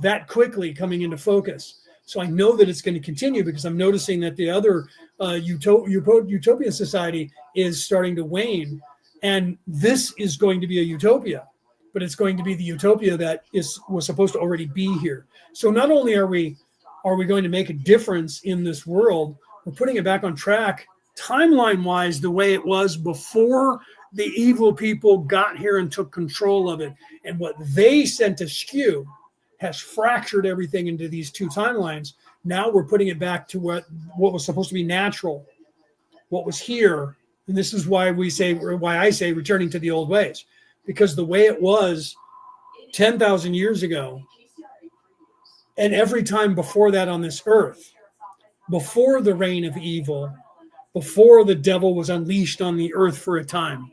that quickly coming into focus. So I know that it's going to continue because I'm noticing that the other utopian society is starting to wane. And this is going to be a utopia, but it's going to be the utopia that was supposed to already be here. So not only are we going to make a difference in this world, we're putting it back on track timeline-wise the way it was before the evil people got here and took control of it. And what they sent askew has fractured everything into these two timelines. Now we're putting it back to what was supposed to be natural, what was here And this is why I say returning to the old ways, because the way it was 10,000 years ago, and every time before that on this earth, before the reign of evil, before the devil was unleashed on the earth for a time,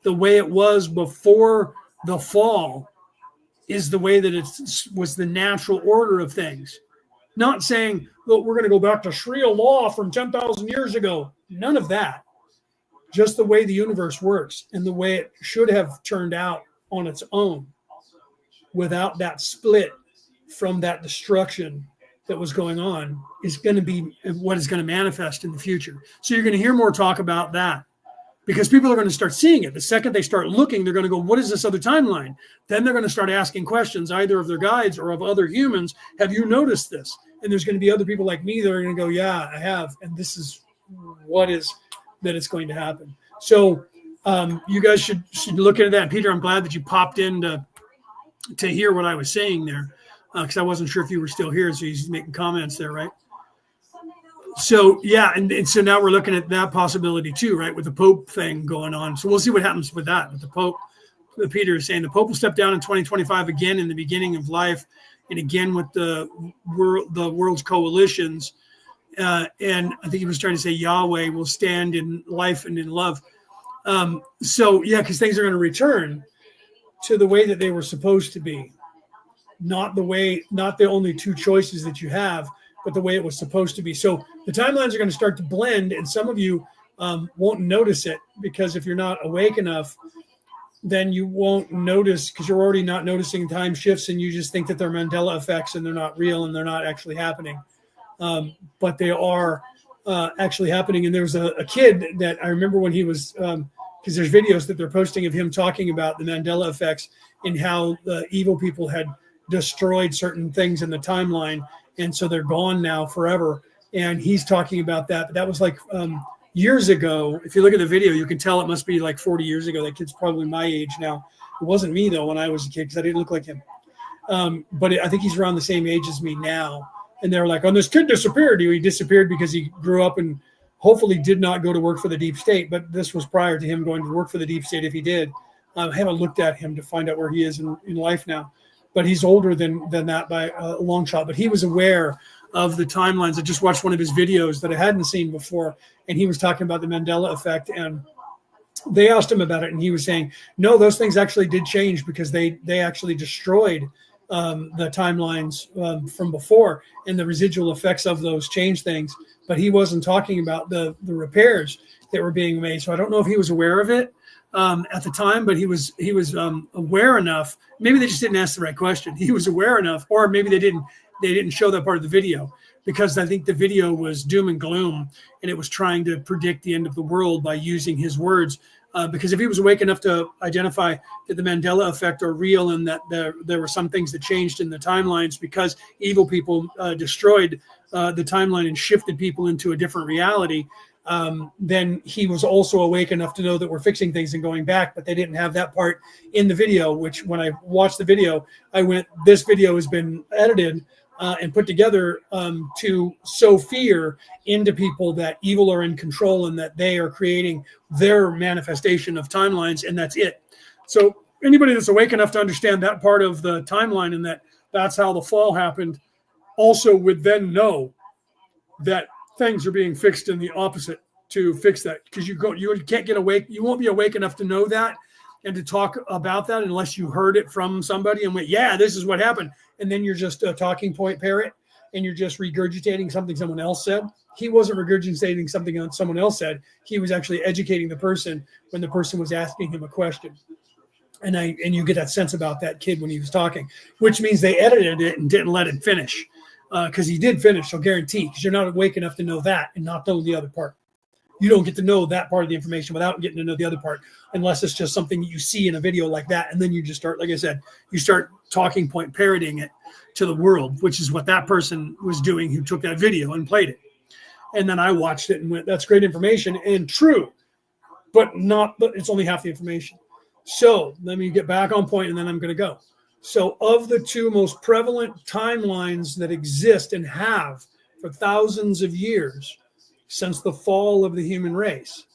the way it was before the fall is the way that it was the natural order of things. Not saying, look, we're going to go back to Sharia law from 10,000 years ago. None of that. Just the way the universe works and the way it should have turned out on its own without that split from that destruction that was going on is going to be what is going to manifest in the future. So you're going to hear more talk about that because people are going to start seeing it. The second they start looking, they're going to go, what is this other timeline? Then they're going to start asking questions either of their guides or of other humans. Have you noticed this? And there's going to be other people like me that are going to go, yeah, I have. And this is what is that it's going to happen. So you guys should look into that. Peter, I'm glad that you popped in to hear what I was saying there. Because I wasn't sure if you were still here, so he's making comments there, right? So, yeah, and so now we're looking at that possibility too, right, with the Pope thing going on. So we'll see what happens with that. With the Pope, Peter is saying the Pope will step down in 2025 again in the beginning of life, and again with the world's coalitions. And I think he was trying to say Yahweh will stand in life and in love. So, yeah, because things are going to return to the way that they were supposed to be. Not the only two choices that you have, but the way it was supposed to be. So the timelines are going to start to blend, and some of you won't notice it because if you're not awake enough, then you won't notice because you're already not noticing time shifts and you just think that they're Mandela effects and they're not real and they're not actually happening. But they are actually happening. And there was a kid that I remember when he was, because there's videos that they're posting of him talking about the Mandela effects and how the evil people had destroyed certain things in the timeline, and so they're gone now forever. And he's talking about that. But that was like years ago. If you look at the video, you can tell it must be like 40 years ago. That kid's probably my age now. It wasn't me though when I was a kid because I didn't look like him. But I think he's around the same age as me now. And they're like, "Oh, this kid disappeared." He disappeared because he grew up and hopefully did not go to work for the deep state. But this was prior to him going to work for the deep state. If he did, I haven't looked at him to find out where he is in life now. But he's older than that by a long shot. But he was aware of the timelines. I just watched one of his videos that I hadn't seen before, and he was talking about the Mandela effect. And they asked him about it, and he was saying, no, those things actually did change because they actually destroyed the timelines from before, and the residual effects of those changed things. But he wasn't talking about the repairs that were being made. So I don't know if he was aware of it at the time, but he was aware enough. Maybe they just didn't ask the right question. He was aware enough, or maybe they didn't show that part of the video because I think the video was doom and gloom, and it was trying to predict the end of the world by using his words. Because if he was awake enough to identify that the Mandela effect are real and that there were some things that changed in the timelines because evil people destroyed the timeline and shifted people into a different reality, then he was also awake enough to know that we're fixing things and going back, but they didn't have that part in the video, which when I watched the video, I went, this video has been edited and put together to sow fear into people that evil are in control and that they are creating their manifestation of timelines, and that's it. So anybody that's awake enough to understand that part of the timeline and that's how the fall happened also would then know that things are being fixed in the opposite to fix that, because you can't get awake. You won't be awake enough to know that and to talk about that unless you heard it from somebody and went, yeah, this is what happened. And then you're just a talking point parrot and you're just regurgitating something someone else said. He wasn't regurgitating something that someone else said. He was actually educating the person when the person was asking him a question. And you get that sense about that kid when he was talking, which means they edited it and didn't let it finish. Because he did finish, I'll guarantee, because you're not awake enough to know that and not know the other part. You don't get to know that part of the information without getting to know the other part, unless it's just something you see in a video like that. And then you just start, like I said, you start talking point parroting it to the world, which is what that person was doing who took that video and played it. And then I watched it and went, that's great information and true, but it's only half the information. So let me get back on point and then I'm going to go. So of the two most prevalent timelines that exist and have for thousands of years since the fall of the human race,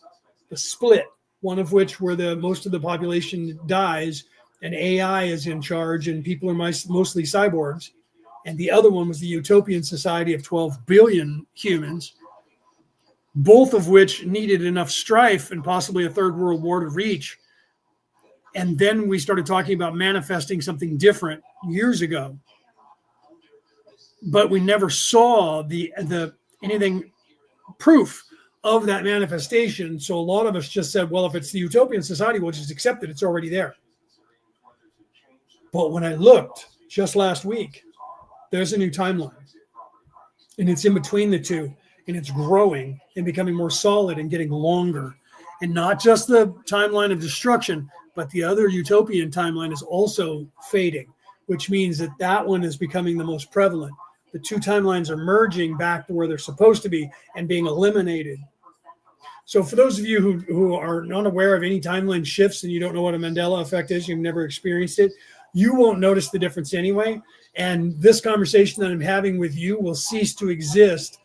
the split, one of which where most of the population dies and AI is in charge and people are mostly cyborgs. And the other one was the utopian society of 12 billion humans, both of which needed enough strife and possibly a third world war to reach. And then we started talking about manifesting something different years ago. But we never saw the anything proof of that manifestation. So a lot of us just said, well, if it's the utopian society, we'll just accept it. It's already there. But when I looked just last week, there's a new timeline. And it's in between the two. And it's growing and becoming more solid and getting longer. And not just the timeline of destruction, but the other utopian timeline is also fading, which means that one is becoming the most prevalent. The two timelines are merging back to where they're supposed to be and being eliminated. So for those of you who are not aware of any timeline shifts and you don't know what a Mandela effect is, you've never experienced it, you won't notice the difference anyway. And this conversation that I'm having with you will cease to exist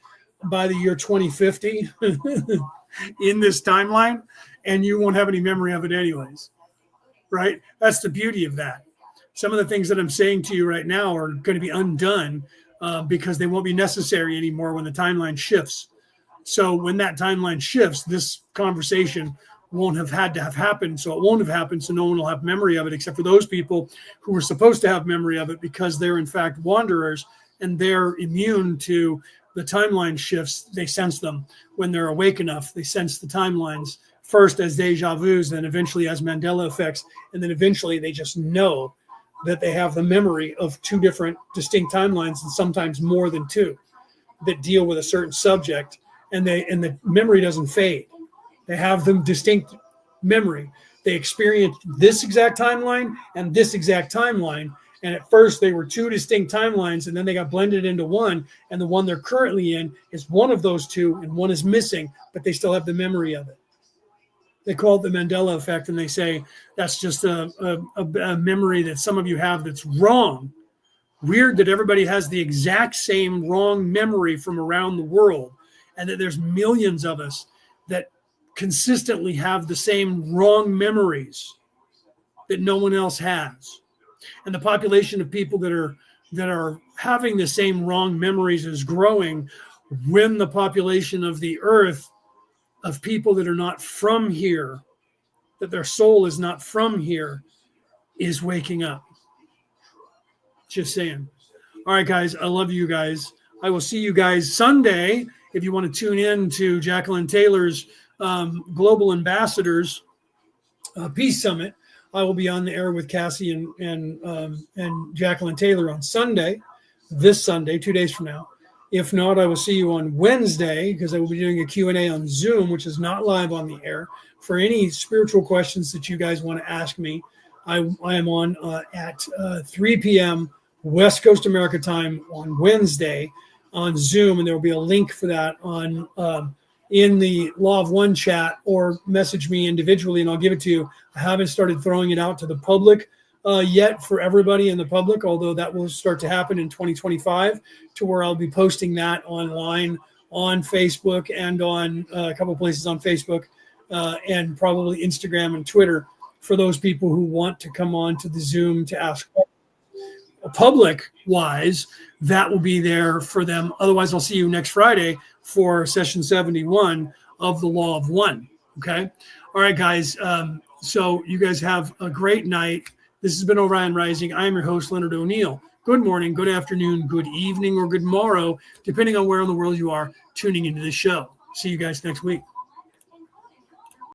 by the year 2050 in this timeline, and you won't have any memory of it anyways, right? That's the beauty of that. Some of the things that I'm saying to you right now are going to be undone because they won't be necessary anymore when the timeline shifts. So when that timeline shifts, this conversation won't have had to have happened. So it won't have happened. So no one will have memory of it except for those people who were supposed to have memory of it because they're in fact wanderers and they're immune to the timeline shifts. They sense them when they're awake enough. They sense the timelines first as deja vus, then eventually as Mandela effects. And then eventually they just know that they have the memory of two different distinct timelines and sometimes more than two that deal with a certain subject. And the memory doesn't fade. They have them distinct memory. They experienced this exact timeline and this exact timeline. And at first they were two distinct timelines and then they got blended into one. And the one they're currently in is one of those two and one is missing, but they still have the memory of it. They call it the Mandela effect. And they say that's just a memory that some of you have that's wrong. Weird that everybody has the exact same wrong memory from around the world. And that there's millions of us that consistently have the same wrong memories that no one else has. And the population of people that are having the same wrong memories is growing when the population of the earth of people that are not from here, that their soul is not from here, is waking up. Just saying. All right, guys, I love you guys. I will see you guys Sunday. If you want to tune in to Jacqueline Taylor's Global Ambassadors Peace Summit, I will be on the air with Cassie and Jacqueline Taylor on Sunday, this Sunday, 2 days from now. If not, I will see you on Wednesday because I will be doing a Q&A on Zoom, which is not live on the air. For any spiritual questions that you guys want to ask me, I am on at 3 p.m. West Coast America time on Wednesday on Zoom, and there will be a link for that on in the Law of One chat, or message me individually and I'll give it to you. I haven't started throwing it out to the public yet for everybody in the public, although that will start to happen in 2025 to where I'll be posting that online on Facebook and on a couple of places on Facebook and probably Instagram and Twitter for those people who want to come on to the Zoom to ask questions. Public wise, that will be there for them. Otherwise, I'll see you next Friday for session 71 of the Law of One. Okay. All right, guys. So you guys have a great night. This has been Orion Rising. I'm your host, Leonard O'Neill. Good morning, good afternoon, good evening, or good morrow, depending on where in the world you are tuning into the show. See you guys next week.